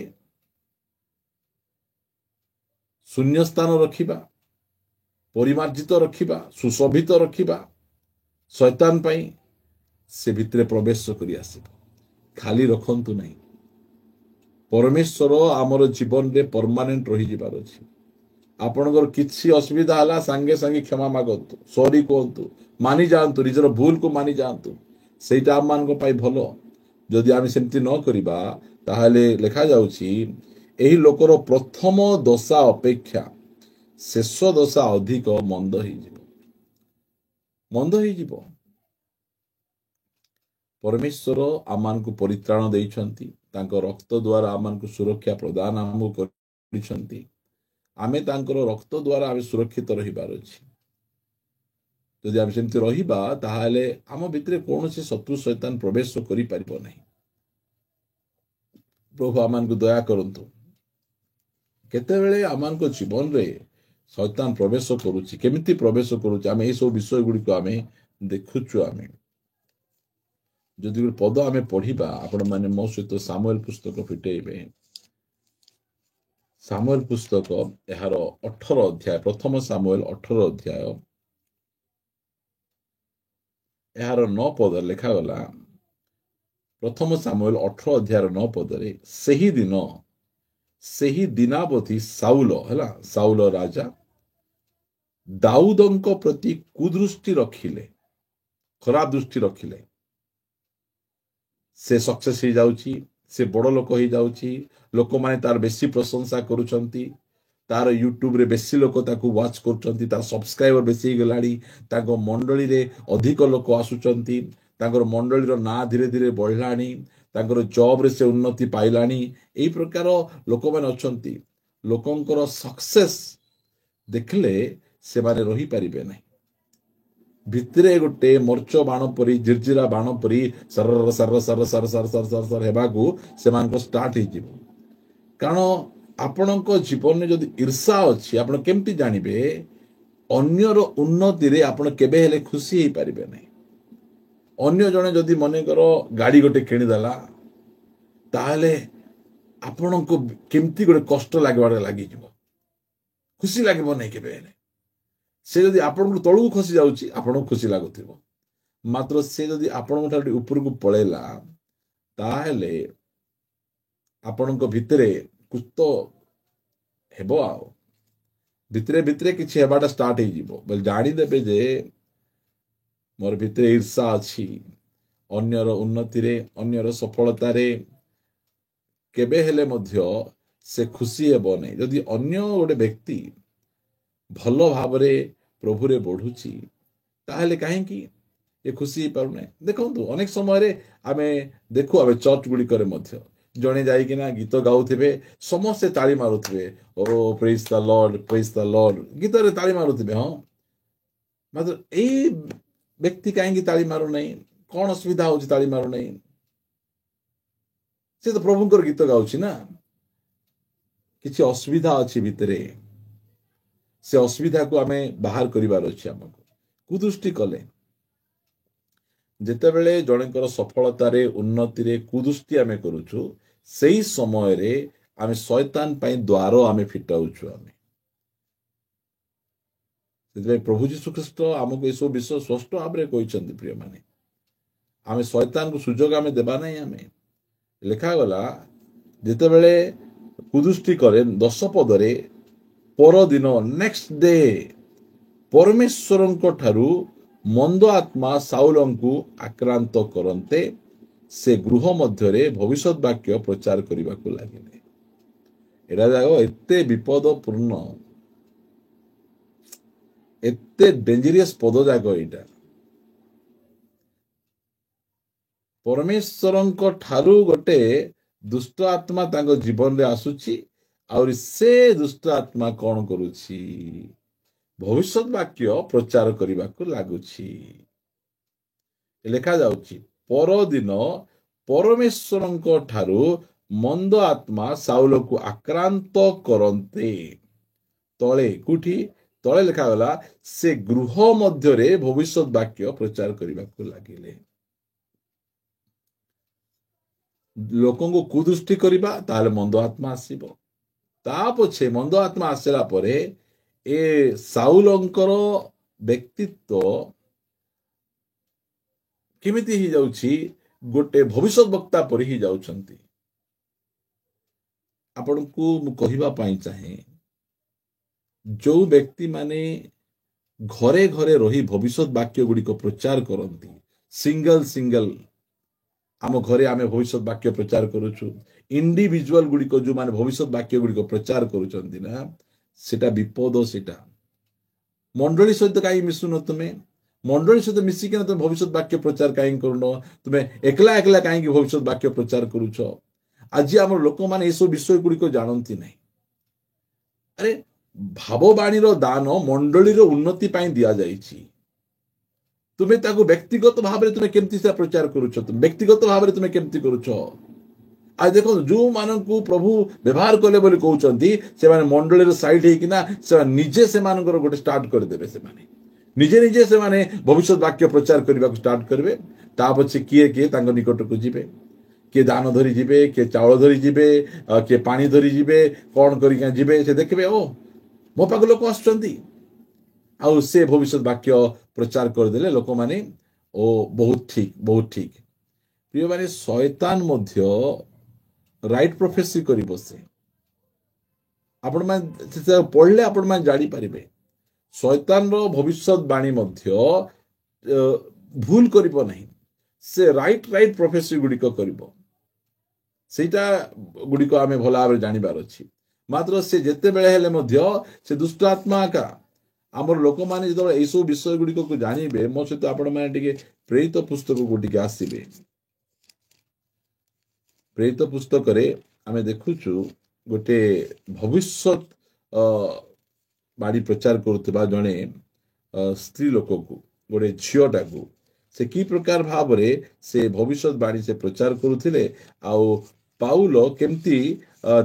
ଶୂନ୍ୟସ୍ଥାନ ରଖିବା, ପରିମାର୍ଜିତ ରଖିବା, ସୁଶୋଭିତ ରଖିବା ଶୈତାନ ପାଇଁ, ସେ ଭିତରେ ପ୍ରବେଶ କରି ଆସିବ। ଖାଲି ରଖନ୍ତୁ ନାହିଁ। ପରମେଶ୍ୱର ଆମର ଜୀବନରେ ପରମାନେଣ୍ଟ ରହିଯିବାର ଅଛି। ଆପଣଙ୍କର କିଛି ଅସୁବିଧା ହେଲା, ସାଙ୍ଗେ ସାଙ୍ଗେ କ୍ଷମା ମାଗନ୍ତୁ, ସରି କୁହନ୍ତୁ, ମାନି ଯାଆନ୍ତୁ, ନିଜର ଭୁଲକୁ ମାନି ଯାଆନ୍ତୁ। ସେଇଟା ଆମମାନଙ୍କ ପାଇଁ ଭଲ। ଯଦି ଆମେ ସେମିତି ନ କରିବା, ତାହେଲେ ଲେଖାଯାଉଛି, ଏହି ଲୋକର ପ୍ରଥମ ଦଶା ଅପେକ୍ଷା ଶେଷ ଦଶା ଅଧିକ ମନ୍ଦ ହେଇଯିବ, ମନ୍ଦ ହେଇଯିବ। ପରମେଶ୍ୱର ଆମମାନଙ୍କୁ ପରିତ୍ରାଣ ଦେଇଛନ୍ତି, ତାଙ୍କ ରକ୍ତ ଦ୍ୱାରା ଆମମାନଙ୍କୁ ସୁରକ୍ଷା ପ୍ରଦାନ ଆମକୁ କରିଛନ୍ତି। ଆମେ ତାଙ୍କର ରକ୍ତ ଦ୍ୱାରା ଆମେ ସୁରକ୍ଷିତ ରହିବାର ଅଛି। ଯଦି ଆମେ ସେମିତି ରହିବା, ତାହେଲେ ଆମ ଭିତରେ କୌଣସି ଶତ୍ରୁ ଶୈତାନ ପ୍ରବେଶ କରିପାରିବ ନାହିଁ। ପ୍ରଭୁ ଆମମାନଙ୍କୁ ଦୟା କରନ୍ତୁ। କେତେବେଳେ ଆମମାନଙ୍କ ଜୀବନରେ ଶୈତାନ ପ୍ରବେଶ କରୁଛି, କେମିତି ପ୍ରବେଶ କରୁଛି, ଆମେ ଏଇସବୁ ବିଷୟ ଗୁଡ଼ିକ ଆମେ ଦେଖୁଛୁ। ଆମେ ଯଦି ଗୋଟେ ପଦ ଆମେ ପଢିବା, ଆପଣମାନେ ମୋ ସହିତ ସାମୁଏଲ ପୁସ୍ତକ ଫିଟେଇବେ। ସାମୁଏଲ ପୁସ୍ତକ ଏହାର 18 ଅଧ୍ୟାୟ, ପ୍ରଥମ ସାମୁଏଲ 18 ଅଧ୍ୟାୟ ଏହାର 9 ପଦ ଲେଖାଗଲା। ପ୍ରଥମ ସାମୁଏଲ 18 ଅଧ୍ୟାୟର 9 ପଦରେ, ସେହି ଦିନାବଧି ସାଉଲ ରାଜା ଦାଉଦଙ୍କ ପ୍ରତି କୁଦୃଷ୍ଟି ରଖିଲେ, ଖରାପ ଦୃଷ୍ଟି ରଖିଲେ। से सक्सेस हो जाउची, से बड़ लोक हो जाउची, लोक माने तार बेसी प्रशंसा करूछंती, तार यूट्यूब रे बेसी लोक ताकू वॉच करूछंती, तार सब्सक्राइबर बेसी गलाडी, ताको मंडली रे अधिक लोक आसुचंती, तांकर मंडली रो ना धीरे धीरे बढ़लानी, तांकर जॉब रे से उन्नति पाइलानी। एई प्रकार लोक माने अछंती, लोकंकर सक्सेस देखले से माने रही परिबे नहीं। भितरे गोटे मर्च बाण परी, झिरझिरा बाण परी sir sir sir sir sir sir sir sir हेबाकू से स्टार्ट हो जिवो। कारण आपणक जीवन में जदि ईर्षा अच्छी, आपण केमती जानिबे अन्यर उन्नति रे आपण केबे हेले खुशी हो पारिबे नहीं। अन्य जने जदि मनेकर गाड़ी गोटे किनिदेला, ताहले आपणको केमती गोटे कष्ट लागबार लागि जिवो, खुशी लागबो नहीं केबे हेले। से जदि आपण तळू खसी जाउची, आपण खुशी लागुथिबो, मात्र से जदि आपण ठाडी ऊपर को पळेला, ताहले आपणको भितरे कुछ तो हेबो, आओ भितरे भितरे किछि हेबाटा स्टार्ट हो जिवो। बोल जानी देबे जे मोर भितरे ईर्षा अछि, अन्यर उन्नति रे, अन्यर सफलता रे केबे हेले मध्य से खुशी हेबो नहीं। जदि अन्य गोटे व्यक्ति भल भाव प्रभु रे बढ़ुची, ताहले कहीं ये खुशी पारु नहीं। देखो अनेक समय आमे देखु, आमे चर्च गुड़िकर मध्य जड़े जाइकिना गीत गाउथिबे, समस्ते ताली मारुथिबे, ओ प्रेज द लॉर्ड गीत रे ताली मारुथिबे। हाँ, मात्र एई व्यक्ति कहीं ताली मारु नहीं, कौन असुविधा होची ताली मारु नहीं? से तो प्रभुंकर गीत गाउची ना, किछि असुविधा अछि भितरे, से असुविधा को आमे बाहर करिवार अछि। हमको कुदृष्टि कले जेतेबेले जणेकर सफलता रे, उन्नति रे कुदृष्टि आमे करूछु, सेही समय रे आमे शैतान पई द्वार आमे फिटाउछु। आमे सेते प्रभु यीशु ख्रीष्ट हमको एसो विषय स्पष्ट भाबरे कहिसंती। प्रिय माने, आमे शैतान को सुजोग आमे देबा नहीं। आमे लिखा गला जेतेबेले कुदृष्टि करे 10 पदरे, परदिन नेक्स्ट डे परमेश्वरंको ठारू मंद आत्मा साउलंकु आक्रांत करन्ते, से गृह मध्यरे भविष्यत वाक्य प्रचार करबाकू लागिले। एटा जागो एते विपदपूर्ण, एते डेंजरियस पद जागो एटा। परमेश्वरंको ठारू गोटे दुष्ट आत्मा तांको जीवन रे आसुची, और से दुष्ट आत्मा कौन करुची? भविष्यत वाक्य प्रचार करने को लगुची। लिखा जाउची, परदिन परमेश्वरंको ठारू मंद आत्मा साउल को आक्रांत करन्ते। तले कुठी तले लिखा गला, से गृह मध्यरे भविष्यत वाक्य प्रचार करने को लगिले। लोकन को कुदृष्टि करिबा, ताले मंद आत्मा आसीबो। ता पछे मंद आत्मा आसला परे ए साउलंकर व्यक्तित्व केमिति ही जाउची, गोटे भविष्यत वक्ता परि ही जाउछंती। आपण को मु कहिबा पाई चाहे, जो व्यक्ति माने घरे घरे रही भविष्यत वाक्य गुडी को प्रचार करंती, सिंगल आम घरे आमे भविष्यत वाक्य प्रचार करूछु, इंडिविजुअल गुडी को जो माने भविष्यत वाक्य गुडी को प्रचार करूछंती ना, सेटा विपद। सेटा मंडली सहित कहीं मिसुन, तुम्हें मंडली सहित मिसिक तुम भविष्यत वाक्य प्रचार कहीं करुन, तुम्हें एकला एकला कहीं भविष्यत वाक्य प्रचार करुछ। आज आम लोक मैंने ये सब विषय गुड़िक जानती नहीं। अरे भाववाणी दान मंडली उन्नति दिया जाइछि, तुम्हें ताको व्यक्तिगत भाव में तुम्हें केमती से प्रचार करुछ, व्यक्तिगत भाव में तुम्हें केमती करुछ। आज देखो जो मानकु प्रभु व्यवहार कले बोली कहउचंती, से माने मंडली रो साइड हेकिना से निजे से मानकर गोटे स्टार्ट कर देबे। से माने निजे निजे से माने भविष्यत वाक्य प्रचार करबा को स्टार्ट करबे। ता पछे किए किए तांको निकट को जिबे, किए दान धरी जिबे, किए चावल धरी जिबे, किए पानी धरी जिबे, कोन करी के जिबे। से देखबे ओ मो पाक लोक आछंती, आ से भविष्यत वाक्य प्रचार कर देले लोक माने ओ बहुत ठीक, बहुत ठीक। प्रिय माने शैतान मध्य राइट प्रोफेसी करी बसे। आपण माने पढ़ले आपण माने जानी पारिबे, शैतान रो भविष्यत बाणी मध्य भूल करिबो नहीं। से राइट राइट प्रोफेसी गुड़िक कर ସେଇଟା ଗୁଡ଼ିକ ଆମେ ଭଲ ଭାବରେ ଜାଣିବାର ଅଛି। ମାତ୍ର ସେ ଯେତେବେଳେ ହେଲେ ମଧ୍ୟ ସେ ଦୁଷ୍ଟ ଆତ୍ମା ଏକା। ଆମର ଲୋକମାନେ ଯେତେବେଳେ ଏଇସବୁ ବିଷୟ ଗୁଡ଼ିକକୁ ଜାଣିବେ, ମୋ ସହିତ ଆପଣମାନେ ଟିକେ ପ୍ରେରିତ ପୁସ୍ତକକୁ ଟିକେ ଆସିବେ। ପ୍ରେରିତ ପୁସ୍ତକରେ ଆମେ ଦେଖୁଛୁ ଗୋଟେ ଭବିଷ୍ୟତ ବାଣୀ ପ୍ରଚାର କରୁଥିବା ଜଣେ ସ୍ତ୍ରୀ ଲୋକକୁ, ଗୋଟେ ଝିଅଟାକୁ ସେ କି ପ୍ରକାର ଭାବରେ ସେ ଭବିଷ୍ୟତ ବାଣୀ ସେ ପ୍ରଚାର କରୁଥିଲେ, ଆଉ ପାଉଲ କେମିତି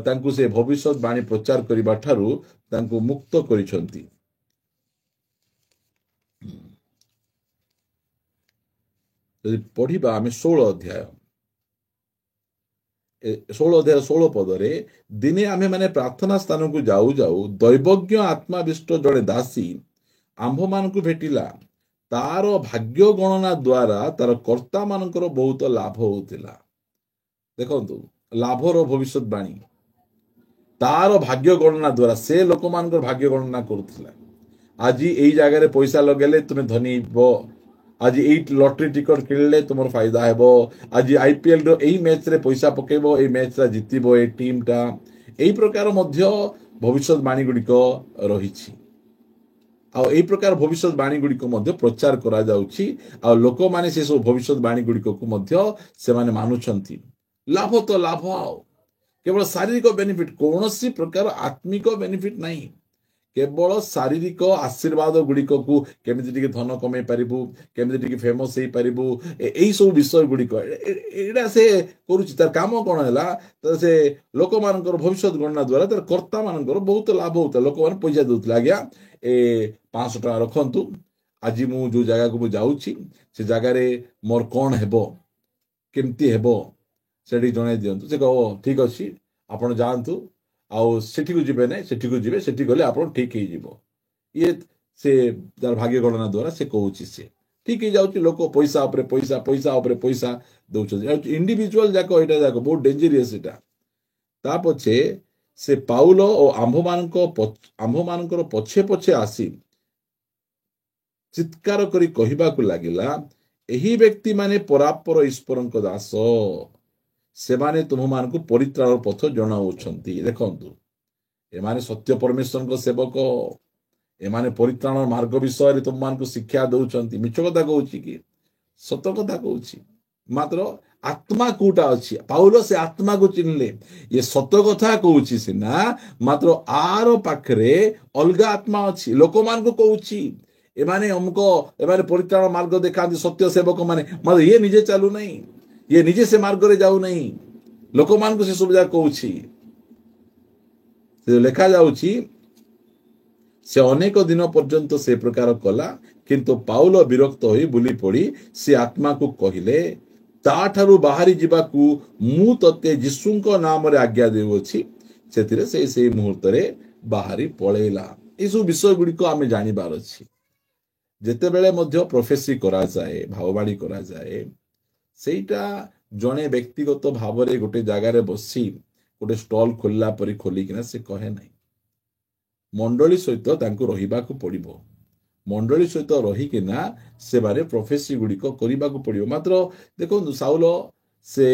ତାଙ୍କୁ ସେ ଭବିଷ୍ୟତ ବାଣୀ ପ୍ରଚାର କରିବା ଠାରୁ ତାଙ୍କୁ ମୁକ୍ତ କରିଛନ୍ତି। ଯଦି ପଢିବା ଆମେ 16 ଅଧ୍ୟାୟ 16 ପଦରେ, ଦିନେ ଆମେ ମାନେ ପ୍ରାର୍ଥନା ସ୍ଥାନକୁ ଯାଉ ଯାଉ ଦୈବଜ୍ଞ ଆତ୍ମାବିଷ୍ଟ ଜଣେ ଦାସୀ ଆମ୍ଭମାନଙ୍କୁ ଭେଟିଲା। ତାର ଭାଗ୍ୟ ଗଣନା ଦ୍ୱାରା ତାର କର୍ତ୍ତା ମାନଙ୍କର ବହୁତ ଲାଭ ହଉଥିଲା। ଦେଖନ୍ତୁ, ଲାଭର ଭବିଷ୍ୟତ ବାଣୀ ତାର ଭାଗ୍ୟ ଗଣନା ଦ୍ୱାରା ସେ ଲୋକମାନଙ୍କର ଭାଗ୍ୟ ଗଣନା କରୁଥିଲା। ଆଜି ଏଇ ଜାଗାରେ ପଇସା ଲଗେଇଲେ ତୁମେ ଧନୀ ହେବ, ଆଜି ଏଇ ଲଟରୀ ଟିକଟ କିଣିଲେ ତୁମର ଫାଇଦା ହେବ, ଆଜି IPL ର ଏଇ ମ୍ୟାଚରେ ପଇସା ପକେଇବ, ଏଇ ମ୍ୟାଚଟା ଜିତିବ ଏଇ ଟିମଟା। ଏଇ ପ୍ରକାର ମଧ୍ୟ ଭବିଷ୍ୟତ ବାଣୀ ଗୁଡ଼ିକ ରହିଛି। ଆଉ ଏଇ ପ୍ରକାର ଭବିଷ୍ୟତ ବାଣୀ ଗୁଡ଼ିକ ମଧ୍ୟ ପ୍ରଚାର କରାଯାଉଛି, ଆଉ ଲୋକମାନେ ସେ ସବୁ ଭବିଷ୍ୟତ ବାଣୀ ଗୁଡ଼ିକକୁ ମଧ୍ୟ ସେମାନେ ମାନୁଛନ୍ତି। ଲାଭ ତ ଲାଭ, ଆଉ କେବଳ ଶାରୀରିକ ବେନିଫିଟ, କୌଣସି ପ୍ରକାର ଆତ୍ମିକ ବେନିଫିଟ ନାହିଁ। କେବଳ ଶାରୀରିକ ଆଶୀର୍ବାଦ ଗୁଡ଼ିକକୁ କେମିତି ଟିକେ ଧନ କମେଇ ପାରିବୁ, କେମିତି ଟିକେ ଫେମସ ହେଇପାରିବୁ, ଏଇ ସବୁ ବିଷୟ ଗୁଡ଼ିକ ଏଇଟା ସେ କରୁଛି। ତାର କାମ କ'ଣ ହେଲା, ସେ ଲୋକମାନଙ୍କର ଭବିଷ୍ୟତ ଗଣନା ଦ୍ୱାରା ତାର କର୍ତ୍ତା ମାନଙ୍କର ବହୁତ ଲାଭ ହଉଥିଲା। ଲୋକମାନେ ପଇସା ଦଉଥିଲେ, ଆଜ୍ଞା 500 ଟଙ୍କା ରଖନ୍ତୁ, ଆଜି ମୁଁ ଯୋଉ ଜାଗାକୁ ମୁଁ ଯାଉଛି ସେ ଜାଗାରେ ମୋର କ'ଣ ହେବ, କେମିତି ହେବ ସେଠି ଜଣାଇ ଦିଅନ୍ତୁ। ସେ କହ ଠିକ ଅଛି, ଆପଣ ଯାଆନ୍ତୁ, ଆଉ ସେଠିକୁ ଯିବେ ନାହିଁ, ସେଠିକୁ ଯିବେ, ସେଠି ଗଲେ ଆପଣ ଠିକ ହେଇଯିବ। ଇଏ ସେ ତାର ଭାଗ୍ୟ ଗଣନା ଦ୍ୱାରା ସେ କହୁଛି, ସେ ଠିକ ହେଇଯାଉଛି। ଲୋକ ପଇସା ଉପରେ ପଇସା, ପଇସା ଉପରେ ପଇସା ଦଉଛନ୍ତି। ଇଣ୍ଡିଭିଜୁଆଲ ଯାକ ଏଇଟା ଯାକ ବହୁତ ଡେଞ୍ଜରିୟସ୍ ଏଟା। ତା ପଛେ ସେ ପାଉଲ ଓ ଆମ୍ଭମାନଙ୍କର ପଛେ ପଛେ ଆସି ଚିତ୍କାର କରି କହିବାକୁ ଲାଗିଲା, ଏହି ବ୍ୟକ୍ତି ମାନେ ପରାପର ଈଶ୍ୱରଙ୍କ ଦାସ, ସେମାନେ ତୁମମାନଙ୍କୁ ପରିତ୍ରାଣ ପଥ ଜଣାଉଛନ୍ତି। ଦେଖନ୍ତୁ, ଏମାନେ ସତ୍ୟ ପରମେଶ୍ୱରଙ୍କ ସେବକ, ଏମାନେ ପରିତ୍ରାଣ ମାର୍ଗ ବିଷୟରେ ତୁମମାନଙ୍କୁ ଶିକ୍ଷା ଦଉଛନ୍ତି। ମିଛ କଥା କହୁଛି କି ସତ କଥା କହୁଛି? ମାତ୍ର ଆତ୍ମା କୋଉଟା ଅଛି? ପାଉଲ ସେ ଆତ୍ମାକୁ ଚିହ୍ନିଲେ। ଇଏ ସତ କଥା କହୁଛି ସିନା, ମାତ୍ର ଆର ପାଖରେ ଅଲଗା ଆତ୍ମା ଅଛି। ଲୋକମାନଙ୍କୁ କହୁଛି ଏମାନେ ପରିତ୍ରାଣ ମାର୍ଗ ଦେଖାନ୍ତି, ସତ୍ୟ ସେବକ ମାନେ, ମାତ୍ର ଇଏ ନିଜେ ଚାଲୁନାହିଁ, ଇଏ ନିଜେ ସେ ମାର୍ଗରେ ଯାଉନାହିଁ, ଲୋକମାନଙ୍କୁ ସେ ସୁବିଧା କହୁଛି। ଲେଖା ଯାଉଛି, ସେ ଅନେକ ଦିନ ପର୍ଯ୍ୟନ୍ତ ସେ ପ୍ରକାର କଲା, କିନ୍ତୁ ପାଉଲ ବିରକ୍ତ ହୋଇ ବୁଲି ପଡ଼ି ସେ ଆତ୍ମାକୁ କହିଲେ, ତାଠାରୁ ବାହାରି ଯିବାକୁ ମୁଁ ତତେ ଯୀଶୁଙ୍କ ନାମରେ ଆଜ୍ଞା ଦେଉଅଛି। ସେଥିରେ ସେଇ ମୁହୂର୍ତ୍ତରେ ବାହାରି ପଳେଇଲା। ଏସବୁ ବିଷୟ ଗୁଡ଼ିକ ଆମେ ଜାଣିବାର ଅଛି। ଯେତେବେଳେ ମଧ୍ୟ ପ୍ରୋଫେସି କରାଯାଏ, ଭାବବାଣୀ କରାଯାଏ, ସେଇଟା ଜଣେ ବ୍ୟକ୍ତିଗତ ଭାବରେ ଗୋଟେ ଜାଗାରେ ବସି ଗୋଟେ ଷ୍ଟଲ ଖୋଲିଲା ପରି ଖୋଲିକିନା ସେ କହେ ନାହିଁ। ମଣ୍ଡଳୀ ସହିତ ତାଙ୍କୁ ରହିବାକୁ ପଡ଼ିବ। ମଣ୍ଡଳୀ ସହିତ ରହିକିନା ସେମାନେ ପ୍ରୋଫେସି ଗୁଡ଼ିକ କରିବାକୁ ପଡ଼ିବ। ମାତ୍ର ଦେଖନ୍ତୁ, ସାଉଲ ସେ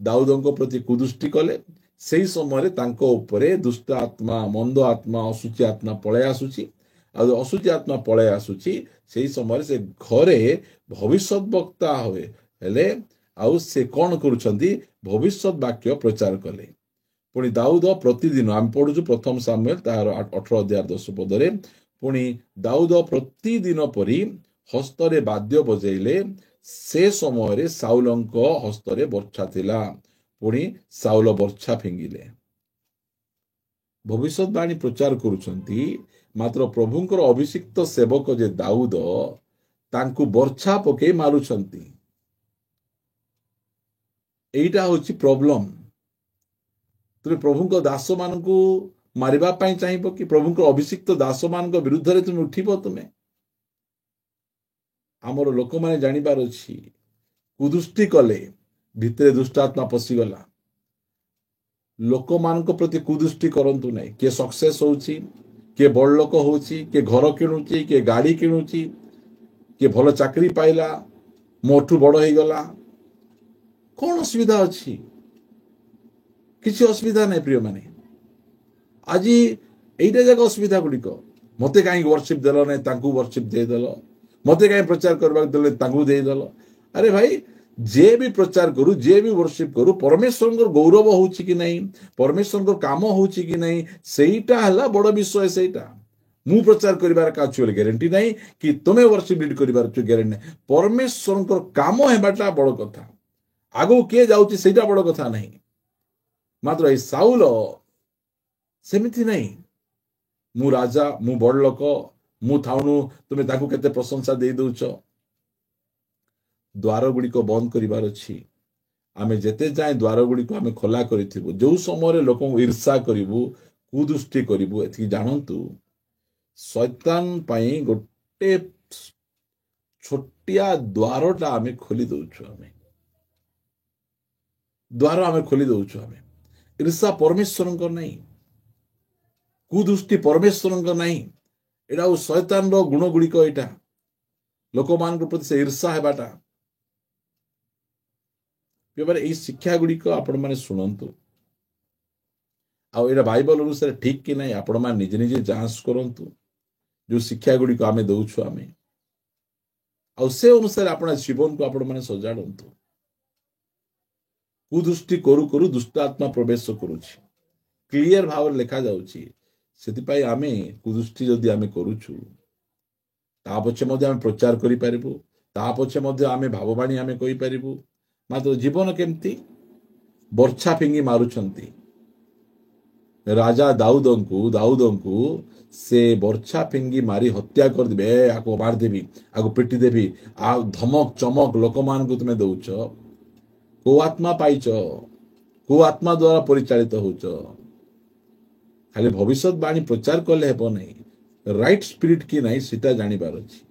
ଦାଉଦଙ୍କ ପ୍ରତି କୁଦୃଷ୍ଟି କଲେ। ସେଇ ସମୟରେ ତାଙ୍କ ଉପରେ ଦୁଷ୍ଟ ଆତ୍ମା, ମନ୍ଦ ଆତ୍ମା, ଅଶୁଚି ଆତ୍ମା ପଳେଇ ଆସୁଛି। ଆଉ ଅଶୁଚି ଆତ୍ମା ପଳେଇ ଆସୁଛି, ସେଇ ସମୟରେ ସେ ଘରେ ଭବିଷ୍ୟତ ବକ୍ତା ହୁଏ ହେଲେ, ଆଉ ସେ କ'ଣ କରୁଛନ୍ତି? ଭବିଷ୍ୟତ ବାକ୍ୟ ପ୍ରଚାର କଲେ। ପୁଣି ଦାଉଦ ପ୍ରତିଦିନ, ଆମେ ପଢୁଛୁ ପ୍ରଥମ ସାମୁଏଲ ତାହାର 18 ଅଧ୍ୟାୟ 10 ପଦରେ, ପୁଣି ଦାଉଦ ପ୍ରତିଦିନ ପରି ହସ୍ତରେ ବାଦ୍ୟ ବଜେଇଲେ। ସେ ସମୟରେ ସାଉଲଙ୍କ ହସ୍ତରେ ବର୍ଚ୍ଛା ଥିଲା। ପୁଣି ସାଉଲ ବର୍ଚ୍ଛା ଫିଙ୍ଗିଲେ। ଭବିଷ୍ୟତ ବାଣୀ ପ୍ରଚାର କରୁଛନ୍ତି, ମାତ୍ର ପ୍ରଭୁଙ୍କର ଅଭିଷିକ୍ତ ସେବକ ଯେ ଦାଉଦ, ତାଙ୍କୁ ବର୍ଚ୍ଛା ପକେଇ ମାରୁଛନ୍ତି। ଏଇଟା ହଉଛି ପ୍ରୋବ୍ଲେମ। ତୁମେ ପ୍ରଭୁଙ୍କ ଦାସ ମାନଙ୍କୁ ମାରିବା ପାଇଁ ଚାହିଁବ କି? ପ୍ରଭୁଙ୍କ ଅଭିଷିକ୍ତ ଦାସ ମାନଙ୍କ ବିରୁଦ୍ଧରେ ତୁମେ ଉଠିବ? ତୁମେ ଆମର ଲୋକମାନେ ଜାଣିବାର ଅଛି, କୁଦୃଷ୍ଟି କଲେ ଭିତରେ ଦୁଷ୍ଟାତ୍ମା ପଶିଗଲା। ଲୋକମାନଙ୍କ ପ୍ରତି କୁଦୃଷ୍ଟି କରନ୍ତୁ ନାହିଁ। କିଏ ସକ୍ସେସ୍ ହଉଛି, କିଏ ବଡ଼ ଲୋକ ହଉଛି, କିଏ ଘର କିଣୁଛି, କିଏ ଗାଡ଼ି କିଣୁଛି, କିଏ ଭଲ ଚାକିରି ପାଇଲା, ମୋଠୁ ବଡ଼ ହେଇଗଲା, କଣ ଅସୁବିଧା ଅଛି? କିଛି ଅସୁବିଧା ନାହିଁ ପ୍ରିୟମାନେ। ଆଜି ଏଇଟା ଯାକ ଅସୁବିଧା ଗୁଡ଼ିକ, ମତେ କାହିଁକି ୱର୍ସିପ୍ ଦେଲ ନାହିଁ, ତାଙ୍କୁ ୱର୍ସିପ୍ ଦେଇଦେଲ, ମତେ କାହିଁକି ପ୍ରଚାର କରିବାକୁ ଦେଲେ, ତାଙ୍କୁ ଦେଇଦେଲ। ଆରେ ଭାଇ, ଯିଏ ବି ପ୍ରଚାର କରୁ, ଯିଏ ବି ୱର୍ସିପ୍ କରୁ, ପରମେଶ୍ୱରଙ୍କର ଗୌରବ ହଉଛି କି ନାହିଁ, ପରମେଶ୍ୱରଙ୍କର କାମ ହଉଛି କି ନାହିଁ, ସେଇଟା ହେଲା ବଡ଼ ବିଷୟ। ସେଇଟା ମୁଁ ପ୍ରଚାର କରିବାର ଅଛି ବୋଲି ଗ୍ୟାରେଣ୍ଟି ନାହିଁ, କି ତୁମେ ୱର୍ସିପ୍ ଲିଡ୍ କରିବାର ଗ୍ୟାରେଣ୍ଟି ନାହିଁ। ପରମେଶ୍ୱରଙ୍କର କାମ ହେବାଟା ବଡ଼ କଥା, ଆଗକୁ କିଏ ଯାଉଛି ସେଇଟା ବଡ଼ କଥା ନାହିଁ। ମାତ୍ର ଏଇ ସାଉଲ ସେମିତି ନାହିଁ। ମୁଁ ରାଜା, ମୁଁ ବଡ଼ ଲୋକ, ମୁଁ ଥାଉଣୁ ତୁମେ ତାକୁ କେତେ ପ୍ରଶଂସା ଦେଇ ଦଉଛ। ଦ୍ୱାର ଗୁଡ଼ିକ ବନ୍ଦ କରିବାର ଅଛି। ଆମେ ଯେତେ ଯାଏଁ ଦ୍ୱାର ଗୁଡ଼ିକୁ ଆମେ ଖୋଲା କରିଥିବୁ, ଯୋଉ ସମୟରେ ଲୋକଙ୍କୁ ଈର୍ଷା କରିବୁ, କୁଦୃଷ୍ଟି କରିବୁ, ଏତିକି ଜାଣନ୍ତୁ ଶୈତାନ ପାଇଁ ଗୋଟେ ଛୋଟିଆ ଦ୍ୱାରଟା ଆମେ ଖୋଲି ଦଉଛୁ। ଦ୍ୱାର ଆମେ ଖୋଲି ଦଉଛୁ। ଈର୍ଷା ପରମେଶ୍ୱରଙ୍କ ନାହିଁ, କୁଦୃଷ୍ଟି ପରମେଶ୍ୱରଙ୍କ ନାହିଁ। ଏଇଟା ଆଉ ଶୈତାନର ଗୁଣ ଗୁଡ଼ିକ। ଏଇଟା ଲୋକମାନଙ୍କ ପ୍ରତି ସେ ଈର୍ଷା ହେବାଟା। ଏଇ ଶିକ୍ଷା ଗୁଡ଼ିକ ଆପଣମାନେ ଶୁଣନ୍ତୁ, ଆଉ ଏଇଟା ବାଇବଲ ଅନୁସାରେ ଠିକ କି ନାହିଁ ଆପଣମାନେ ନିଜେ ନିଜେ ଯାଞ୍ଚ କରନ୍ତୁ। ଯୋଉ ଶିକ୍ଷା ଗୁଡ଼ିକ ଆମେ ଦଉଛୁ, ଆଉ ସେ ଅନୁସାରେ ଆପଣ ଜୀବନକୁ ଆପଣମାନେ ସଜାଡ଼ନ୍ତୁ। କୁଦୃଷ୍ଟି କରୁ କରୁ ଦୁଷ୍ଟ ଆତ୍ମା ପ୍ରବେଶ କରୁଛି, କ୍ଲିୟର ଭାବରେ ଲେଖାଯାଉଛି। ସେଥିପାଇଁ ଆମେ କୁଦୃଷ୍ଟି ଯଦି ଆମେ କରୁଛୁ, ତା ପଛେ ମଧ୍ୟ ଆମେ ପ୍ରଚାର କରିପାରିବୁ, ତା ପଛେ ମଧ୍ୟ ଆମେ ଭାବବାଣୀ ଆମେ କହିପାରିବୁ। ମାତ୍ର ଜୀବନ କେମିତି ବର୍ଚ୍ଛା ଫିଙ୍ଗି ମାରୁଛନ୍ତି। ରାଜା ଦାଉଦଙ୍କୁ ସେ ବର୍ଚ୍ଛା ଫିଙ୍ଗି ମାରି ହତ୍ୟା କରିଦେବେ, ଆକୁ ମାରିଦେବି, ଆକୁ ପିଟିଦେବି, ଆଉ ଧମକ ଚମକ ଲୋକମାନଙ୍କୁ ତୁମେ ଦଉଛ। କୋଉ ଆତ୍ମା ପାଇଛ? କୋଉ ଆତ୍ମା ଦ୍ୱାରା ପରିଚାଳିତ ହଉଛ? ଖାଲି ଭବିଷ୍ୟତବାଣୀ ପ୍ରଚାର କଲେ ହେବ ନାହିଁ, ରାଇଟ୍ ସ୍ପିରିଟ କି ନାହିଁ ସେଟା ଜାଣିବାର ଅଛି।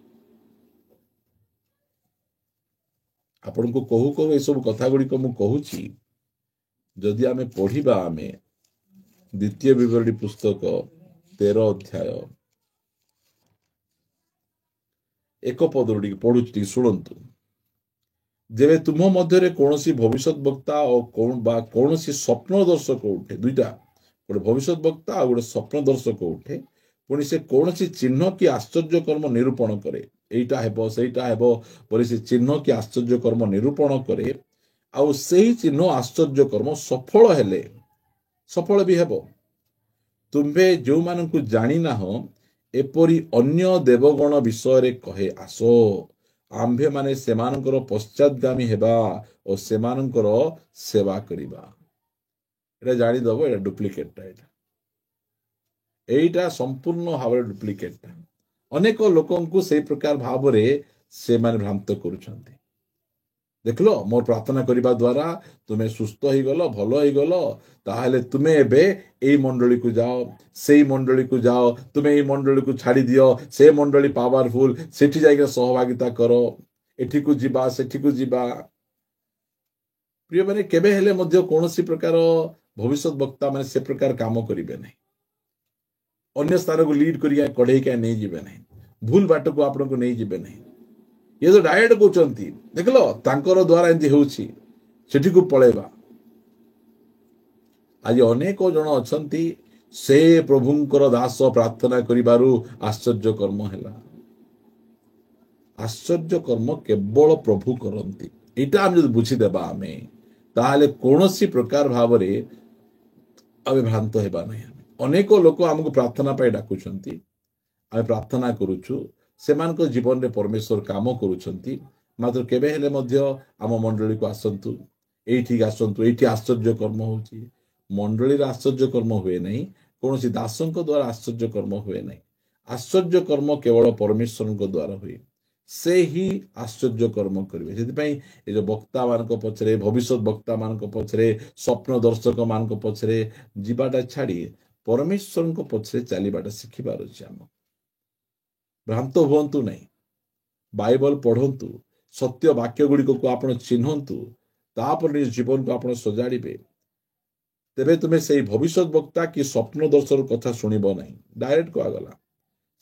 ଆପଣଙ୍କୁ କହୁ କହୁ ଏସବୁ କଥା ଗୁଡ଼ିକ ମୁଁ କହୁଛି। ଯଦି ଆମେ ପଢିବା, ଆମେ ଦ୍ୱିତୀୟ ବିବରଣୀ ପୁସ୍ତକ 13 ଅଧ୍ୟାୟ 1 ପଦରୁ ଟିକେ ପଢୁଛି, ଟିକେ ଶୁଣନ୍ତୁ। ଯେବେ ତୁମ ମଧ୍ୟରେ କୌଣସି ଭବିଷ୍ୟତ ବକ୍ତା ବା କୌଣସି ସ୍ୱପ୍ନ ଦର୍ଶକ ଉଠେ, ଦୁଇଟା, ଗୋଟେ ଭବିଷ୍ୟତ ବକ୍ତା ଆଉ ଗୋଟେ ସ୍ୱପ୍ନ ଦର୍ଶକ ଉଠେ, ପୁଣି ସେ କୌଣସି ଚିହ୍ନ କି ଆଶ୍ଚର୍ଯ୍ୟ କର୍ମ ନିରୂପଣ କରେ, ଏଇଟା ହେବ ସେଇଟା ହେବ ବୋଲି ସେ ଚିହ୍ନ କି ଆଶ୍ଚର୍ଯ୍ୟ କର୍ମ ନିରୂପଣ କରେ, ଆଉ ସେହି ଚିହ୍ନ ଆଶ୍ଚର୍ଯ୍ୟ କର୍ମ ସଫଳ ହେଲେ, ସଫଳ ବି ହେବ, ତୁମ୍ଭେ ଯେଉଁମାନଙ୍କୁ ଜାଣିନାହଁ ଏପରି ଅନ୍ୟ ଦେବଗଣ ବିଷୟରେ କହେ, ଆସ ଆମ୍ଭେମାନେ ସେମାନଙ୍କର ପଶ୍ଚାତଗାମୀ ହେବା ଓ ସେମାନଙ୍କର ସେବା କରିବା। ଏଇଟା ଜାଣିଦବ, ଏଇଟା ଡୁପ୍ଲିକେଟଟା। ଏଇଟା ସମ୍ପୂର୍ଣ୍ଣ ଭାବରେ ଡୁପ୍ଲିକେଟଟା। ଅନେକ ଲୋକଙ୍କୁ ସେଇ ପ୍ରକାର ଭାବରେ ସେମାନେ ଭ୍ରାନ୍ତ କରୁଛନ୍ତି। ଦେଖିଲ, ମୋର ପ୍ରାର୍ଥନା କରିବା ଦ୍ୱାରା ତୁମେ ସୁସ୍ଥ ହେଇଗଲ, ଭଲ ହେଇଗଲ, ତାହେଲେ ତୁମେ ଏବେ ଏଇ ମଣ୍ଡଳୀକୁ ଯାଅ, ସେଇ ମଣ୍ଡଳୀକୁ ଯାଅ, ତୁମେ ଏଇ ମଣ୍ଡଳୀକୁ ଛାଡ଼ି ଦିଅ, ସେ ମଣ୍ଡଳୀ ପାୱାରଫୁଲ, ସେଠି ଯାଇକି ସହଭାଗିତା କର, ଏଠିକୁ ଯିବା ସେଠିକୁ ଯିବା। ପ୍ରିୟମାନେ, କେବେ ହେଲେ ମଧ୍ୟ କୌଣସି ପ୍ରକାର ଭବିଷ୍ୟତ ବକ୍ତା ମାନେ ସେ ପ୍ରକାର କାମ କରିବେ ନାହିଁ। ଅନ୍ୟ ସ୍ଥାନକୁ ଲିଡ୍ କରିକି କଢେଇକି ନେଇଯିବେ ନାହିଁ, ଭୁଲ ବାଟକୁ ଆପଣଙ୍କୁ ନେଇଯିବେ ନାହିଁ। ଇଏ ତ ଡାଇରେକ୍ଟ କହୁଛନ୍ତି, ଦେଖିଲ ତାଙ୍କର ଦ୍ୱାରା ଏମିତି ହେଉଛି, ସେଠିକୁ ପଳେଇବା। ଆଜି ଅନେକ ଜଣ ଅଛନ୍ତି, ସେ ପ୍ରଭୁଙ୍କର ଦାସ ପ୍ରାର୍ଥନା କରିବାରୁ ଆଶ୍ଚର୍ଯ୍ୟ କର୍ମ ହେଲା। ଆଶ୍ଚର୍ଯ୍ୟ କର୍ମ କେବଳ ପ୍ରଭୁ କରନ୍ତି। ଏଇଟା ଆମେ ଯଦି ବୁଝିଦେବା, ଆମେ ତାହେଲେ କୌଣସି ପ୍ରକାର ଭାବରେ ଆମେ ଭ୍ରାନ୍ତ ହେବା ନାହିଁ। ଅନେକ ଲୋକ ଆମକୁ ପ୍ରାର୍ଥନା ପାଇଁ ଡାକୁଛନ୍ତି, ଆମେ ପ୍ରାର୍ଥନା କରୁଛୁ, ସେମାନଙ୍କ ଜୀବନରେ ପରମେଶ୍ୱର କାମ କରୁଛନ୍ତି। ମାତ୍ର କେବେ ହେଲେ ମଧ୍ୟ ଆମ ମଣ୍ଡଳୀକୁ ଆସନ୍ତୁ, ଏଇଠିକି ଆସନ୍ତୁ, ଏଇଠି ଆଶ୍ଚର୍ଯ୍ୟ କର୍ମ ହଉଛି। ମଣ୍ଡଳୀର ଆଶ୍ଚର୍ଯ୍ୟ କର୍ମ ହୁଏ ନାହିଁ, କୌଣସି ଦାସଙ୍କ ଦ୍ୱାରା ଆଶ୍ଚର୍ଯ୍ୟ କର୍ମ ହୁଏ ନାହିଁ। ଆଶ୍ଚର୍ଯ୍ୟ କର୍ମ କେବଳ ପରମେଶ୍ୱରଙ୍କ ଦ୍ୱାରା ହୁଏ, ସେ ହିଁ ଆଶ୍ଚର୍ଯ୍ୟ କର୍ମ କରିବେ। ସେଥିପାଇଁ ଏ ଯୋଉ ବକ୍ତା ମାନଙ୍କ ପଛରେ, ଭବିଷ୍ୟତ ବକ୍ତା ମାନଙ୍କ ପଛରେ, ସ୍ୱପ୍ନ ଦର୍ଶକ ମାନଙ୍କ ପଛରେ ଯିବାଟା ଛାଡ଼ି ପରମେଶ୍ୱରଙ୍କ ପଛରେ ଚାଲିବାଟା ଶିଖିବାର ଅଛି। ଆମକୁ ଭ୍ରାନ୍ତ ହୁଅନ୍ତୁ ନାହିଁ, ବାଇବଲ ପଢନ୍ତୁ, ସତ୍ୟ ବାକ୍ୟ ଗୁଡ଼ିକକୁ ଆପଣ ଚିହ୍ନନ୍ତୁ, ତାପରେ ନିଜ ଜୀବନକୁ ଆପଣ ସଜାଡ଼ିବେ। ତେବେ ତୁମେ ସେଇ ଭବିଷ୍ୟତ ବକ୍ତା କି ସ୍ୱପ୍ନ ଦର୍ଶକ କଥା ଶୁଣିବ ନାହିଁ। ଡାଇରେକ୍ଟ କୁହାଗଲା,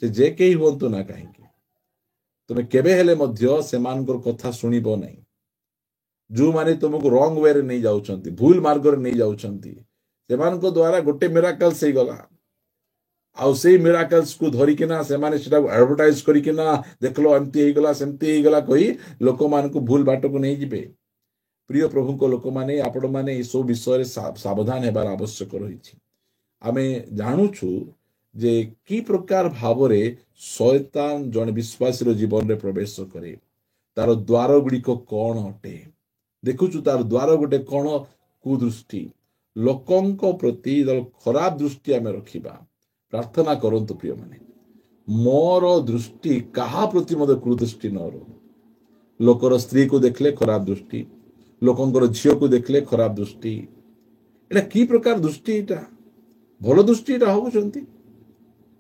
ସେ ଯେ କେହି ହୁଅନ୍ତୁ ନା କାହିଁକି। ତୁମେ କେବେ ହେଲେ ମଧ୍ୟ ସେମାନଙ୍କର କଥା ଶୁଣିବ ନାହିଁ। ଯେଉଁମାନେ ତୁମକୁ ରଙ୍ଗ ୱେରେ ନେଇ ଯାଉଛନ୍ତି, ଭୁଲ ମାର୍ଗରେ ନେଇ ଯାଉଛନ୍ତି, ସେମାନଙ୍କ ଦ୍ୱାରା ଗୋଟେ ମିରାକଲ୍ସ ହେଇଗଲା, ଆଉ ସେଇ ମିରାକଲ୍ସକୁ ଧରିକିନା ସେମାନେ ସେଟାକୁ ଆଡଭର୍ଟାଇଜ କରିକିନା ଦେଖିଲ ଏମିତି ହେଇଗଲା ସେମିତି ହେଇଗଲା କହି ଲୋକମାନଙ୍କୁ ଭୁଲ ବାଟକୁ ନେଇଯିବେ। ପ୍ରିୟ ପ୍ରଭୁଙ୍କ ଲୋକମାନେ, ଆପଣମାନେ ଏସବୁ ବିଷୟରେ ସାବଧାନ ହେବାର ଆବଶ୍ୟକ ରହିଛି। ଆମେ ଜାଣୁଛୁ ଯେ କି ପ୍ରକାର ଭାବରେ ଶୟତାନ ଜଣେ ବିଶ୍ୱାସୀର ଜୀବନରେ ପ୍ରବେଶ କରେ, ତାର ଦ୍ୱାର ଗୁଡ଼ିକ କ'ଣ ଅଟେ। ଦେଖୁଛୁ ତାର ଦ୍ୱାର ଗୋଟେ କ'ଣ? କୁଦୃଷ୍ଟି, ଲୋକଙ୍କ ପ୍ରତି ଖରାପ ଦୃଷ୍ଟି ଆମେ ରଖିବା। ପ୍ରାର୍ଥନା କରନ୍ତୁ ପ୍ରିୟମାନେ, ମୋର ଦୃଷ୍ଟି କାହା ପ୍ରତି ମଧ୍ୟ କୁଦୃଷ୍ଟି ନ ରହୁ। ଲୋକର ସ୍ତ୍ରୀକୁ ଦେଖିଲେ ଖରାପ ଦୃଷ୍ଟି, ଲୋକଙ୍କର ଝିଅକୁ ଦେଖିଲେ ଖରାପ ଦୃଷ୍ଟି। ଏଇଟା କି ପ୍ରକାର ଦୃଷ୍ଟି? ଏଇଟା ଭଲ ଦୃଷ୍ଟି ଏଇଟା ଭାବୁଛନ୍ତି?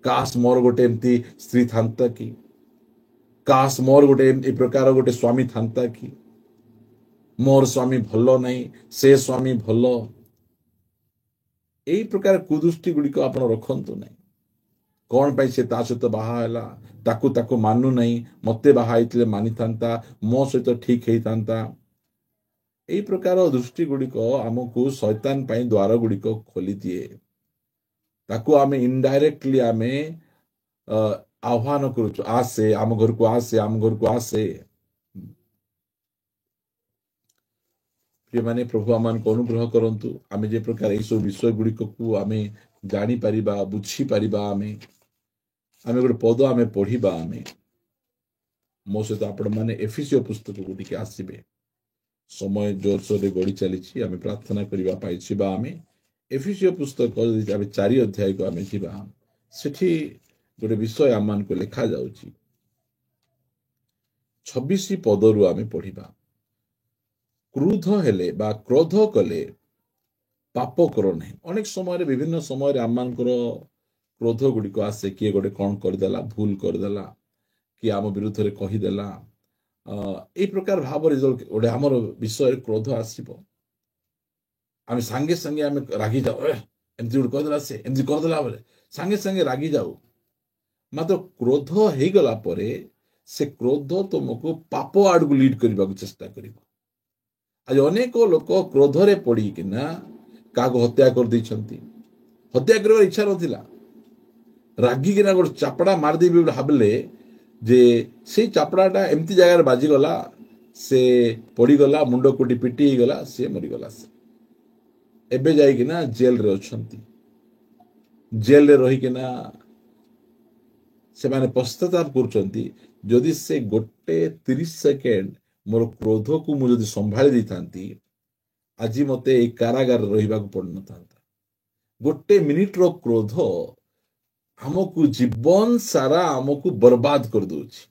କାଶ ମୋର ଗୋଟେ ଏମିତି ସ୍ତ୍ରୀ ଥାନ୍ତା କି, କାଶ ମୋର ଗୋଟେ ଏ ପ୍ରକାର ଗୋଟେ ସ୍ୱାମୀ ଥାନ୍ତା କି, ମୋର ସ୍ୱାମୀ ଭଲ ନାହିଁ, ସେ ସ୍ୱାମୀ ଭଲ। ଏଇ ପ୍ରକାର କୁଦୃଷ୍ଟି ଗୁଡ଼ିକ ଆପଣ ରଖନ୍ତୁ ନାହିଁ। କ'ଣ ପାଇଁ ସେ ତା ସହିତ ବାହା ହେଲା, ତାକୁ ମାନୁ ନାହିଁ, ମତେ ବାହା ହେଇଥିଲେ ମାନିଥାନ୍ତା, ମୋ ସହିତ ଠିକ ହେଇଥାନ୍ତା। ଏଇ ପ୍ରକାର ଦୃଷ୍ଟି ଗୁଡ଼ିକ ଆମକୁ ଶୈତାନ ପାଇଁ ଦ୍ୱାର ଗୁଡ଼ିକ ଖୋଲିଦିଏ। ତାକୁ ଆମେ ଇନଡାଇରେକ୍ଟଲି ଆମେ ଆହ୍ୱାନ କରୁଛୁ, ଆସେ ଆମ ଘରକୁ, ଆସେ ଆମ ଘରକୁ ଆସେ। ପ୍ରିୟମାନେ, ପ୍ରଭୁ ଆମମାନଙ୍କୁ ଅନୁଗ୍ରହ କରନ୍ତୁ। ଆମେ ଯେ ପ୍ରକାର ଏଇସବୁ ବିଷୟ ଗୁଡ଼ିକକୁ ଆମେ ଜାଣିପାରିବା, ବୁଝିପାରିବା, ଆମେ ଗୋଟେ ପଦ ଆମେ ପଢିବା। ମୋ ସହିତ ଆପଣମାନେ ଏଫେସୀୟ ପୁସ୍ତକକୁ ଟିକେ ଆସିବେ। ସମୟ ଜୋରସୋରରେ ଗଡ଼ି ଚାଲିଛି, ଆମେ ପ୍ରାର୍ଥନା କରିବା ପାଇଁ ଯିବା। ଆମେ ଏଫେସୀୟ ପୁସ୍ତକ ଆମେ 4 ଅଧ୍ୟାୟକୁ ଆମେ ଯିବା। ସେଠି ଗୋଟେ ବିଷୟ ଆମମାନଙ୍କୁ ଲେଖାଯାଉଛି। 26 ପଦରୁ ଆମେ ପଢିବା। କ୍ରୋଧ ହେଲେ ବା କ୍ରୋଧ କଲେ ପାପ କର ନାହିଁ। ଅନେକ ସମୟରେ, ବିଭିନ୍ନ ସମୟରେ ଆମମାନଙ୍କର କ୍ରୋଧ ଗୁଡ଼ିକ ଆସେ। କିଏ ଗୋଟେ କ'ଣ କରିଦେଲା, ଭୁଲ କରିଦେଲା, କିଏ ଆମ ବିରୁଦ୍ଧରେ କହିଦେଲା, ଏଇ ପ୍ରକାର ଭାବରେ ଗୋଟେ ଆମର ବିଷୟରେ କ୍ରୋଧ ଆସିବ, ଆମେ ସାଙ୍ଗେ ସାଙ୍ଗେ ଆମେ ରାଗି ଯାଉ। ଏମିତି ଗୋଟେ କରିଦେଲା, ସେ ଏମିତି କରିଦେଲା ବୋଲେ ସାଙ୍ଗେ ସାଙ୍ଗେ ରାଗି ଯାଉ। ମାତ୍ର କ୍ରୋଧ ହେଇଗଲା ପରେ ସେ କ୍ରୋଧ ତୁମକୁ ପାପ ଆଡକୁ ଲିଡ୍ କରିବାକୁ ଚେଷ୍ଟା କରିବ। ଆଜି ଅନେକ ଲୋକ କ୍ରୋଧରେ ପଡିକିନା କାହାକୁ ହତ୍ୟା କରିଦେଇଛନ୍ତି। ହତ୍ୟା କରିବାର ଇଚ୍ଛା ନଥିଲା, ରାଗିକିନା ଗୋଟେ ଚାପଡ଼ା ମାରିଦେବି ବୋଲି ଭାବିଲେ ଯେ ସେଇ ଚାପଡ଼ାଟା ଏମିତି ଜାଗାରେ ବାଜିଗଲା, ସେ ପଡ଼ିଗଲା, ମୁଣ୍ଡ କୋଟି ପିଟି ହେଇଗଲା, ସେ ମରିଗଲା। ଏବେ ଯାଇକିନା ଜେଲରେ ଅଛନ୍ତି। ଜେଲରେ ରହିକିନା ସେମାନେ ପଶ୍ଚାତାପ କରୁଛନ୍ତି, ଯଦି ସେ ଗୋଟେ 30 ସେକେଣ୍ଡ ମୋର କ୍ରୋଧକୁ ମୁଁ ଯଦି ସମ୍ଭାଳି ଦେଇଥାନ୍ତି, ଆଜି ମତେ ଏଇ କାରାଗାରରେ ରହିବାକୁ ପଡିନଥାନ୍ତା। ଗୋଟେ ମିନିଟର କ୍ରୋଧ ଆମକୁ ଜୀବନ ସାରା ଆମକୁ ବର୍ବାଦ କରିଦଉଛି,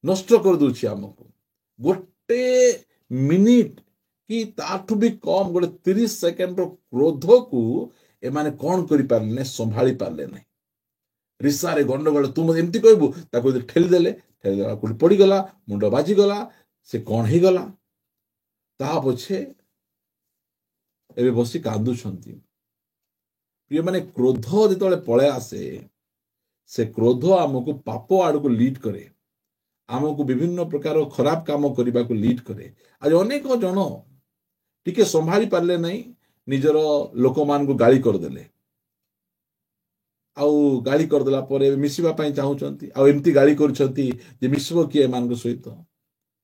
ନଷ୍ଟ କରିଦଉଛି ଆମକୁ। ଗୋଟେ ମିନିଟ କି ତାଠୁ ବି କମ, ଗୋଟେ 30 ସେକେଣ୍ଡର କ୍ରୋଧକୁ ଏମାନେ କ'ଣ କରିପାରିଲେ ନାହିଁ, ସମ୍ଭାଳି ପାରିଲେ ନାହିଁ। ରିସାରେ ଗଣ୍ଡଗୋଳ ତୁ ମତେ ଏମିତି କହିବୁ, ତାକୁ ଠେଲିଦେଲେ, କୋଉଠି ପଡିଗଲା, ମୁଣ୍ଡ ବାଜିଗଲା, ସେ କ'ଣ ହେଇଗଲା। ତାହା ପଛେ ଏବେ ବସି କାନ୍ଦୁଛନ୍ତି। ପ୍ରିୟମାନେ, କ୍ରୋଧ ଯେତେବେଳେ ପଳେଇ ଆସେ, ସେ କ୍ରୋଧ ଆମକୁ ପାପ ଆଡକୁ ଲିଡ୍ କରେ, ଆମକୁ ବିଭିନ୍ନ ପ୍ରକାର ଖରାପ କାମ କରିବାକୁ ଲିଡ୍ କରେ। ଆଜି ଅନେକ ଜଣ ଟିକେ ସମ୍ଭାଳି ପାରିଲେ ନାହିଁ, ନିଜର ଲୋକମାନଙ୍କୁ ଗାଳି କରିଦେଲେ, ଆଉ ଗାଳି କରିଦେଲା ପରେ ମିଶିବା ପାଇଁ ଚାହୁଁଛନ୍ତି, ଆଉ ଏମିତି ଗାଳି କରୁଛନ୍ତି ଯେ ମିଶିବ କିଏ ଏମାନଙ୍କ ସହିତ।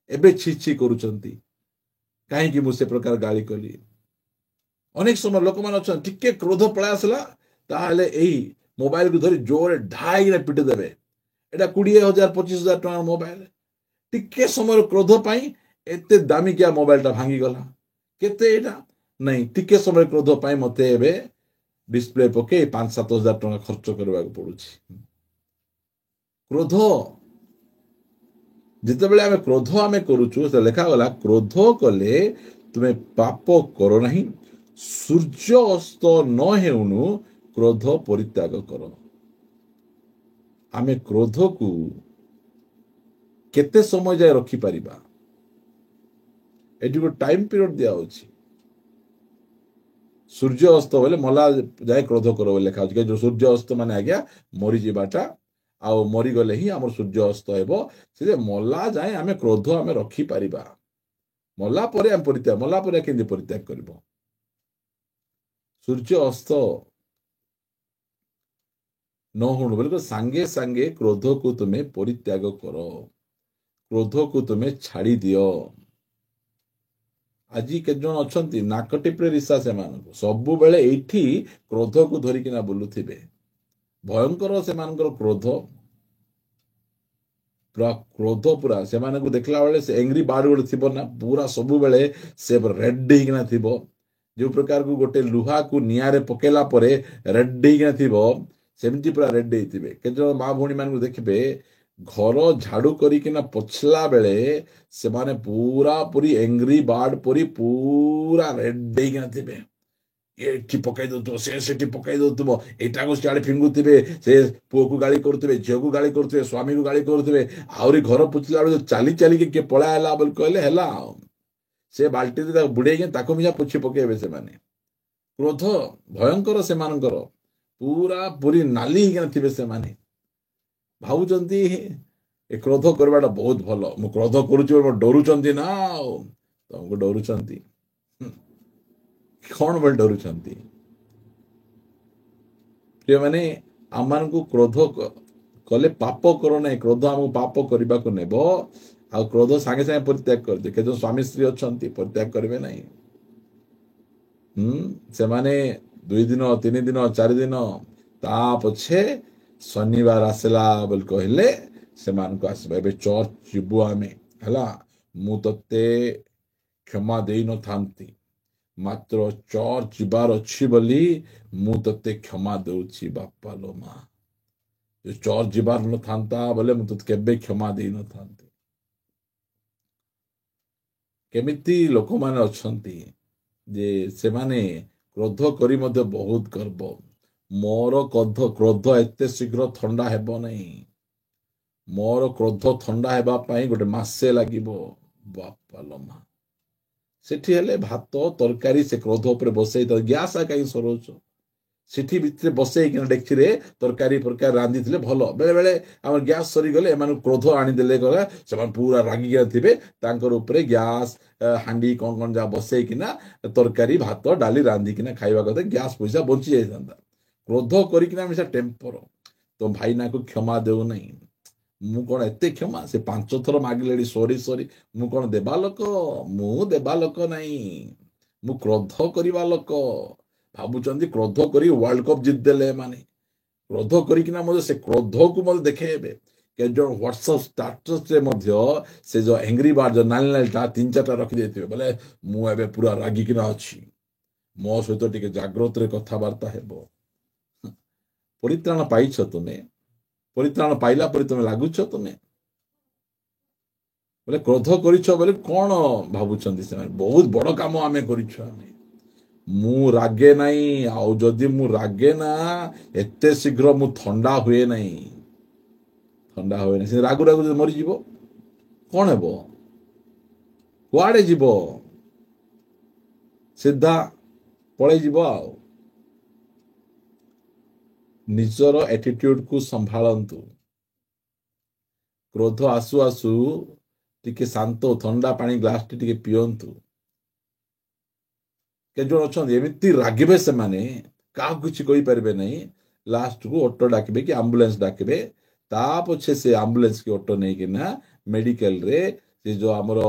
ଏବେ ଛି ଛି କରୁଛନ୍ତି, କାହିଁକି ମୁଁ ସେ ପ୍ରକାର ଗାଳି କଲି। ଅନେକ ସମୟ ଲୋକମାନେ ଅଛନ୍ତି, ଟିକେ କ୍ରୋଧ ପଳେଇ ଆସିଲା, ତାହେଲେ ଏଇ ମୋବାଇଲକୁ ଧରି ଜୋରରେ ଢାଇକିନା ପିଟି ଦେବେ। ଏଇଟା 20,000 25,000 ଟଙ୍କାର ମୋବାଇଲ, ଟିକେ ସମୟର କ୍ରୋଧ ପାଇଁ ଏତେ ଦାମିକିଆ ମୋବାଇଲଟା ଭାଙ୍ଗିଗଲା। କେତେ ଏଇଟା ନାଇଁ, ଟିକେ ସମୟ କ୍ରୋଧ ପାଇଁ ମତେ ଏବେ ଡିସପ୍ଲେ ପକେଇ 5-7 ହଜାର ଟଙ୍କା ଖର୍ଚ୍ଚ କରିବାକୁ ପଡୁଛି। କ୍ରୋଧ, ଯେତେବେଳେ ଆମେ କ୍ରୋଧ ଆମେ କରୁଛୁ, ସେ ଲେଖାଗଲା, କ୍ରୋଧ କଲେ ତୁମେ ପାପ କର ନାହିଁ, ସୂର୍ଯ୍ୟ ଅସ୍ତ ନ ହେଉଣୁ କ୍ରୋଧ ପରିତ୍ୟାଗ କର। ଆମେ କ୍ରୋଧକୁ କେତେ ସମୟ ଯାଏ ରଖିପାରିବା? ଏଠି ଗୋଟେ ଟାଇମ ପିରିୟଡ ଦିଆହଉଛି। ସୂର୍ଯ୍ୟ ଅସ୍ତ ବୋଲେ ମଲା ଯାଏ କ୍ରୋଧ କର ବୋଲି ଲେଖା ହଉଛି। ସୂର୍ଯ୍ୟ ଅସ୍ତ ମାନେ ଆଜ୍ଞା ମରିଯିବାଟା, ଆଉ ମରିଗଲେ ହିଁ ଆମର ସୂର୍ଯ୍ୟ ଅସ୍ତ ହେବ। ସେ ମଲା ଯାଏ ଆମେ କ୍ରୋଧ ଆମେ ରଖିପାରିବା, ମଲା ପରେ ଆମେ ପରିତ୍ୟାଗ, ମଲା ପରେ କେମିତି ପରିତ୍ୟାଗ କରିବ? ସୂର୍ଯ୍ୟ ଅସ୍ତ ନ ହଉଣୁ ବୋଲି ସାଙ୍ଗେ ସାଙ୍ଗେ କ୍ରୋଧକୁ ତୁମେ ପରିତ୍ୟାଗ କର, କ୍ରୋଧକୁ ତୁମେ ଛାଡ଼ି ଦିଅ। ଆଜି କେତେ ଜଣ ଅଛନ୍ତି ନାକ ଟିପରେ ରିସା, ସେମାନଙ୍କୁ ସବୁବେଳେ ଏଇଠି କ୍ରୋଧକୁ ଧରିକିନା ବୁଲୁଥିବେ। ଭୟଙ୍କର ସେମାନଙ୍କର କ୍ରୋଧ, ପୁରା କ୍ରୋଧ, ପୁରା ସେମାନଙ୍କୁ ଦେଖିଲା ବେଳେ ସେ ଏଙ୍ଗ୍ରି ବାର୍ଡ ଗୋଟେ ଥିବ ନା, ପୁରା ସବୁବେଳେ ସେ ରେଡ୍ ହେଇକିନା ଥିବ। ଯେଉଁ ପ୍ରକାରକୁ ଗୋଟେ ଲୁହାକୁ ନିଆଁରେ ପକେଇଲା ପରେ ରେଡ୍ ହେଇକିନା ଥିବ, ସେମିତି ପୁରା ରେଡ୍ ହେଇଥିବେ। କେତେ ଜଣ ମା ଭଉଣୀ ମାନଙ୍କୁ ଦେଖିବେ ଘର ଝାଡୁ କରିକିନା ପୋଛିଲା ବେଳେ ସେମାନେ ପୁରା ପୁରି ଏଙ୍ଗ୍ରି ବାର୍ଡ ପରି ପୁରା ରେଡ୍ ହେଇକିନା ଥିବେ। ଏଠି ପକାଇ ଦଉଥିବ, ସେ ସେଠି ପକାଇ ଦଉଥିବ, ଏଇଟାକୁ ସିଆଡେ ଫିଙ୍ଗୁଥିବେ, ସେ ପୁଅକୁ ଗାଳି କରୁଥିବେ, ଝିଅକୁ ଗାଳି କରୁଥିବେ, ସ୍ୱାମୀକୁ ଗାଳି କରୁଥିବେ। ଆହୁରି ଘର ପୋଛିଲା ବେଳେ ଚାଲି ଚାଲିକି କିଏ ପଳା ହେଲା ବୋଲି କହିଲେ ହେଲା ଆଉ, ସେ ବାଲ୍ଟିରେ ତାକୁ ବୁଡେଇକି ତାକୁ ମିଶା ପୋଛି ପକେଇବେ ସେମାନେ। କ୍ରୋଧ ଭୟଙ୍କର ସେମାନଙ୍କର, ପୁରା ପୁରି ନାଲି ହେଇକିନା ଥିବେ ସେମାନେ। ଭାବୁଛନ୍ତି ଏ କ୍ରୋଧ କରିବାଟା ବହୁତ ଭଲ, ମୁଁ କ୍ରୋଧ କରୁଛି ବୋଲି ଡରୁଛନ୍ତି ନା, ଆଉ ତମକୁ ଡରୁଛନ୍ତି କଣ ବୋଲି ଡରୁଛନ୍ତି? ପ୍ରିୟମାନେ, ଆମମାନଙ୍କୁ କ୍ରୋଧ କଲେ ପାପ କର ନାହିଁ, କ୍ରୋଧ ଆମକୁ ପାପ କରିବାକୁ ନେବ। ଆଉ କ୍ରୋଧ ସାଙ୍ଗେ ସାଙ୍ଗେ ପରିତ୍ୟାଗ କରିଦିଏ। କେତେ ସ୍ୱାମୀ ସ୍ତ୍ରୀ ଅଛନ୍ତି ପରିତ୍ୟାଗ କରିବେ ନାହିଁ। ସେମାନେ 2 ଦିନ 3 ଦିନ 4 ଦିନ, ତା ପଛେ ଶନିବାର ଆସିଲା ବୋଲି କହିଲେ ସେମାନଙ୍କୁ ଆସିବା। ଏବେ ଚର୍ଚ୍ଚ ଯିବୁ ଆମେ, ହେଲା, ମୁଁ ତତେ କ୍ଷମା ଦେଇନଥାନ୍ତି, ମାତ୍ର ଚର୍ଚ୍ଚ ଯିବାର ଅଛି ବୋଲି ମୁଁ ତତେ କ୍ଷମା ଦଉଛି ବାପା ଲୋ ମା। ଚର୍ଚ୍ଚ ଯିବାର ନଥାନ୍ତା ବୋଲେ ମୁଁ ତତେ କେବେ କ୍ଷମା ଦେଇନଥାନ୍ତି। କେମିତି ଲୋକମାନେ ଅଛନ୍ତି ଯେ ସେମାନେ କ୍ରୋଧ କରି ମଧ୍ୟ ବହୁତ ଗର୍ବ। ମୋର କ୍ରୋଧ ଏତେ ଶୀଘ୍ର ଥଣ୍ଡା ହେବ ନାହିଁ, ମୋର କ୍ରୋଧ ଥଣ୍ଡା ହେବା ପାଇଁ ଗୋଟେ ମାସେ ଲାଗିବ ବାପା ଲୋ ମା। ସେଠି ହେଲେ ଭାତ ତରକାରୀ ସେ କ୍ରୋଧ ଉପରେ ବସେଇ ଗ୍ୟାସ୍ କାହିଁ ସରଉଛ? ସେଠି ଭିତରେ ବସେଇକିନା ଡେକ୍ଚିରେ ତରକାରୀ ଫରକାରୀ ରାନ୍ଧିଥିଲେ ଭଲ। ବେଳେ ବେଳେ ଆମର ଗ୍ୟାସ୍ ସରିଗଲେ ଏମାନଙ୍କୁ କ୍ରୋଧ ଆଣିଦେଲେ ଗଲା, ସେମାନେ ପୁରା ରାଗିକିନା ଥିବେ, ତାଙ୍କର ଉପରେ ଗ୍ୟାସ୍ ହାଣ୍ଡି କଣ କଣ ଯାହା ବସେଇକିନା ତରକାରୀ ଭାତ ଡାଲି ରାନ୍ଧିକିନା ଖାଇବା କଥା, ଗ୍ୟାସ୍ ପଇସା ବଞ୍ଚି ଯାଇଥାନ୍ତା। କ୍ରୋଧ କରିକିନା ଆମେ ସେ ଟେମ୍ପର, ତ ଭାଇନାକୁ କ୍ଷମା ଦେଉନାହିଁ। ମୁଁ କଣ ଏତେ କ୍ଷମା? ସେ 5 ଥର ମାଗିଲେଣି ସରି ସରି। ମୁଁ କଣ ଦେବା ଲୋକ? ମୁଁ ଦେବା ଲୋକ ନାହିଁ, ମୁଁ କ୍ରୋଧ କରିବା ଲୋକ। ଭାବୁଛନ୍ତି କ୍ରୋଧ କରି ୱାର୍ଲଡ କପ୍ ଜିତିଦେଲେ ଏମାନେ। କ୍ରୋଧ କରିକିନା ମଧ୍ୟ ସେ କ୍ରୋଧକୁ ମଧ୍ୟ ଦେଖେଇବେ। କେତେ ଜଣ ହ୍ୱାଟ୍ସଆପ୍ ଷ୍ଟାଟସରେ ମଧ୍ୟ ସେ ଯୋଉ ଏଙ୍ଗ୍ରି ବାର୍ଡ ଯୋଉ ନାଲି ନାଲିଟା 3-4ଟା ରଖିଦେଇଥିବେ, ବୋଲେ ମୁଁ ଏବେ ପୁରା ରାଗିକିନା ଅଛି, ମୋ ସହିତ ଟିକେ ଜାଗ୍ରତରେ କଥାବାର୍ତ୍ତା ହେବ। ପରିତ୍ରାଣ ପାଇଛ ତୁମେ? ପରିତ୍ରାଣ ପାଇଲା ପରେ ତୁମେ ଲାଗୁଛ ତୁମେ? ବୋଲେ କ୍ରୋଧ କରିଛ ବୋଲେ କଣ ଭାବୁଛନ୍ତି ସେମାନେ? ବହୁତ ବଡ କାମ ଆମେ କରିଛୁ ଆମେ। ମୁଁ ରାଗେ ନାହିଁ, ଆଉ ଯଦି ମୁଁ ରାଗେ ନା ଏତେ ଶୀଘ୍ର ମୁଁ ଥଣ୍ଡା ହୁଏ ନାହିଁ, ଥଣ୍ଡା ହୁଏ ନାହିଁ। ସେ ରାଗୁ ରାଗୁ ଯଦି ମରିଯିବ କଣ ହେବ? କୁଆଡେ ଯିବ? ସିଧା ପଳେଇ ଯିବ। ଆଉ ନିଜର ଆଟିଟ୍ୟୁଡକୁ ସମ୍ଭାଳନ୍ତୁ। କ୍ରୋଧ ଆସୁ ଆସୁ ଟିକେ ଶାନ୍ତ, ଥଣ୍ଡା ପାଣି ଗ୍ଲାସଟି ଟିକେ ପିଅନ୍ତୁ। କେତେ ଜଣ ଅଛନ୍ତି ଏମିତି ରାଗିବେ, ସେମାନେ କାହାକୁ କିଛି କହିପାରିବେ ନାହିଁ। ଲାଷ୍ଟକୁ ଅଟୋ ଡାକିବେ କି ଆମ୍ବୁଲାନ୍ସ ଡାକିବେ, ତା ପଛେ ସେ ଆମ୍ବୁଲାନ୍ସ କି ଅଟୋ ନେଇକିନା ମେଡିକାଲରେ ସେ ଯୋଉ ଆମର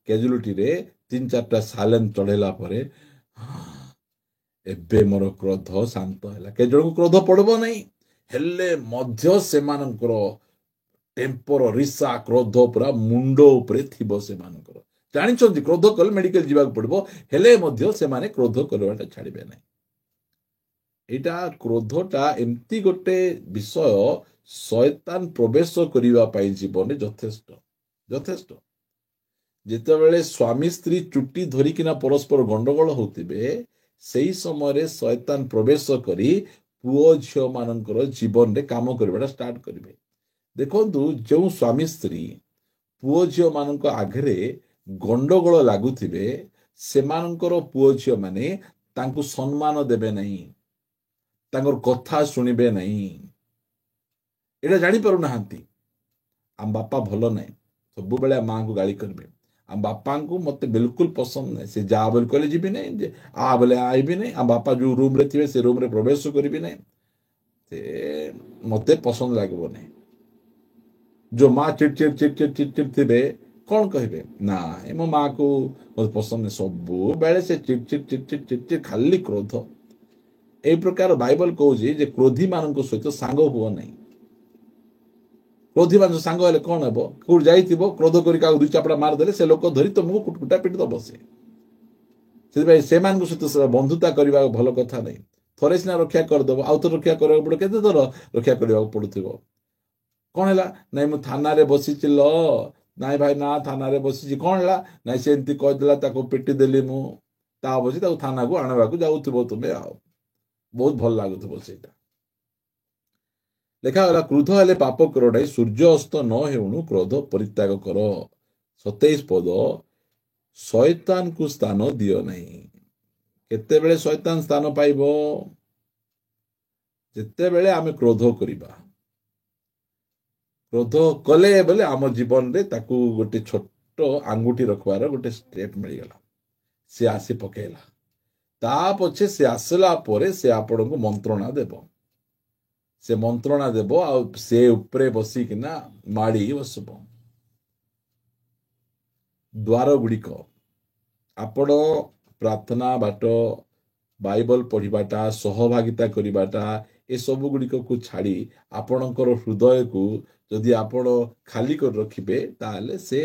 କ୍ୟାଜୁଆଲିଟିରେ 3-4ଟା ସାଲାଇନ୍ ଚଢେଇଲା ପରେ ଏବେ ମୋର କ୍ରୋଧ ଶାନ୍ତ ହେଲା। କେତେ ଜଣଙ୍କୁ କ୍ରୋଧ ପଡିବ ନାହିଁ, ହେଲେ ମଧ୍ୟ ସେମାନଙ୍କର ଟେମ୍ପର ରିସା କ୍ରୋଧ ପୁରା ମୁଣ୍ଡ ଉପରେ ଥିବ ସେମାନଙ୍କର। ଜାଣିଛନ୍ତି କ୍ରୋଧ କଲେ ମେଡିକାଲ ଯିବାକୁ ପଡିବ, ହେଲେ ମଧ୍ୟ ସେମାନେ କ୍ରୋଧ କରିବାଟା ଛାଡିବେ ନାହିଁ। ଏଇଟା କ୍ରୋଧଟା ଏମିତି ଗୋଟେ ବିଷୟ, ଶୟତାନ ପ୍ରବେଶ କରିବା ପାଇଁ ଜୀବନରେ ଯଥେଷ୍ଟ ଯଥେଷ୍ଟ। ଯେତେବେଳେ ସ୍ୱାମୀ ସ୍ତ୍ରୀ ଚୁଟି ଧରିକିନା ପରସ୍ପର ଗଣ୍ଡଗୋଳ ହଉଥିବେ, ସେଇ ସମୟରେ ଶୟତାନ ପ୍ରବେଶ କରି ପୁଅ ଝିଅ ମାନଙ୍କର ଜୀବନରେ କାମ କରିବାଟା ଷ୍ଟାର୍ଟ କରିବେ। ଦେଖନ୍ତୁ, ଯେଉଁ ସ୍ୱାମୀ ସ୍ତ୍ରୀ ପୁଅ ଝିଅ ମାନଙ୍କ ଆଗରେ ଗଣ୍ଡଗୋଳ ଲାଗୁଥିବେ, ସେମାନଙ୍କର ପୁଅ ଝିଅ ମାନେ ତାଙ୍କୁ ସମ୍ମାନ ଦେବେ ନାହିଁ, ତାଙ୍କର କଥା ଶୁଣିବେ ନାହିଁ। ଏଇଟା ଜାଣିପାରୁନାହାନ୍ତି। ଆମ ବାପା ଭଲ ନାହିଁ, ସବୁବେଳେ ମାଆଙ୍କୁ ଗାଳି କରିବେ। ଆମ ବାପାଙ୍କୁ ମୋତେ ବିଲକୁଲ ପସନ୍ଦ ନାହିଁ, ସେ ଯା ବୋଲି କହିଲେ ଯିବି ନାହିଁ, ଯେ ଆ ବୋଲେ ଆଇବି ନାହିଁ। ଆମ ବାପା ଯେଉଁ ରୁମ୍ରେ ଥିବେ ସେ ରୁମ୍ରେ ପ୍ରବେଶ କରିବି ନାହିଁ, ସେ ମୋତେ ପସନ୍ଦ ଲାଗିବ ନାହିଁ। ଯେଉଁ ମା ଚିଡ୍ ଥିବେ, କ'ଣ କହିବେ? ନା ମୋ ମାଆକୁ ମୋତେ ପସନ୍ଦ ନାହିଁ, ସବୁବେଳେ ସେ ଚିଡ୍ ଖାଲି କ୍ରୋଧ। এই ପ୍ରକାର ବାଇବଲ କହୁଛି ଯେ କ୍ରୋଧୀ ମାନଙ୍କ ସହିତ ସାଙ୍ଗ ହୁଅ ନାହିଁ। କ୍ରୋଧୀ ମାନଙ୍କ ସାଙ୍ଗ ହେଲେ କ'ଣ ହେବ? କୋଉଠି ଯାଇଥିବ, କ୍ରୋଧ କରି କାହାକୁ ଦୁଇ ଚାପଡ଼ା ମାରିଦେଲେ ସେ ଲୋକ ଧରି ତମକୁ କୁଟକୁଟା ପିଟି ଦବ। ସେଥିପାଇଁ ସେମାନଙ୍କ ସହିତ ବନ୍ଧୁତା କରିବା ଭଲ କଥା ନାହିଁ। ଥରେ ସିନା ରକ୍ଷା କରିଦେବ, ଆଉ ଥରେ ରକ୍ଷା କରିବାକୁ ପଡ଼ିବ। କେତେ ଥର ରକ୍ଷା କରିବାକୁ ପଡୁଥିବ? କ'ଣ ହେଲା? ନାଇଁ ମୁଁ ଥାନାରେ ବସିଛି ଲ, ନାଇଁ ଭାଇ ନା ଥାନାରେ ବସିଛି। କ'ଣ ହେଲା? ନାଇଁ ସେ ଏମିତି କହିଦେଲା, ତାକୁ ପିଟି ଦେଲି ମୁଁ। ତା ବସି ତାକୁ ଥାନାକୁ ଆଣିବାକୁ ଯାଉଥିବ ତୁମେ, ଆଉ ବହୁତ ଭଲ ଲାଗୁଥିବ ସେଇଟା। ଲେଖାଗଲା, କ୍ରୋଧ ହେଲେ ପାପ କର ନାହିଁ, ସୂର୍ଯ୍ୟ ଅସ୍ତ ନ ହେଉଣୁ କ୍ରୋଧ ପରିତ୍ୟାଗ କର। 27 ପଦ, ଶୟତାନକୁ ସ୍ଥାନ ଦିଅ ନାହିଁ। କେତେବେଳେ ଶୟତାନ ସ୍ଥାନ ପାଇବ? ଯେତେବେଳେ ଆମେ କ୍ରୋଧ କରିବା। କ୍ରୋଧ କଲେ ବୋଲେ ଆମ ଜୀବନରେ ତାକୁ ଗୋଟେ ଛୋଟ ଆଙ୍ଗୁଠି ରଖିବାର ଗୋଟେ ଷ୍ଟେପ୍ ମିଳିଗଲା। ସେ ଆସି ପକେଇଲା। ତା ପଛେ ସେ ଆସିଲା ପରେ ସେ ଆପଣଙ୍କୁ ମନ୍ତ୍ରଣା ଦେବ। ସେ ମନ୍ତ୍ରଣା ଦେବ ଆଉ ସେ ଉପରେ ବସିକିନା ମାଡ଼ି ବସିବ। ଦ୍ୱାର ଗୁଡ଼ିକ ଆପଣ ପ୍ରାର୍ଥନା ବାଟ, ବାଇବଲ ପଢ଼ିବାଟା, ସହଭାଗିତା କରିବାଟା, ଏସବୁ ଗୁଡ଼ିକକୁ ଛାଡ଼ି ଆପଣଙ୍କର ହୃଦୟକୁ ଯଦି ଆପଣ ଖାଲି କରି ରଖିବେ, ତାହେଲେ ସେ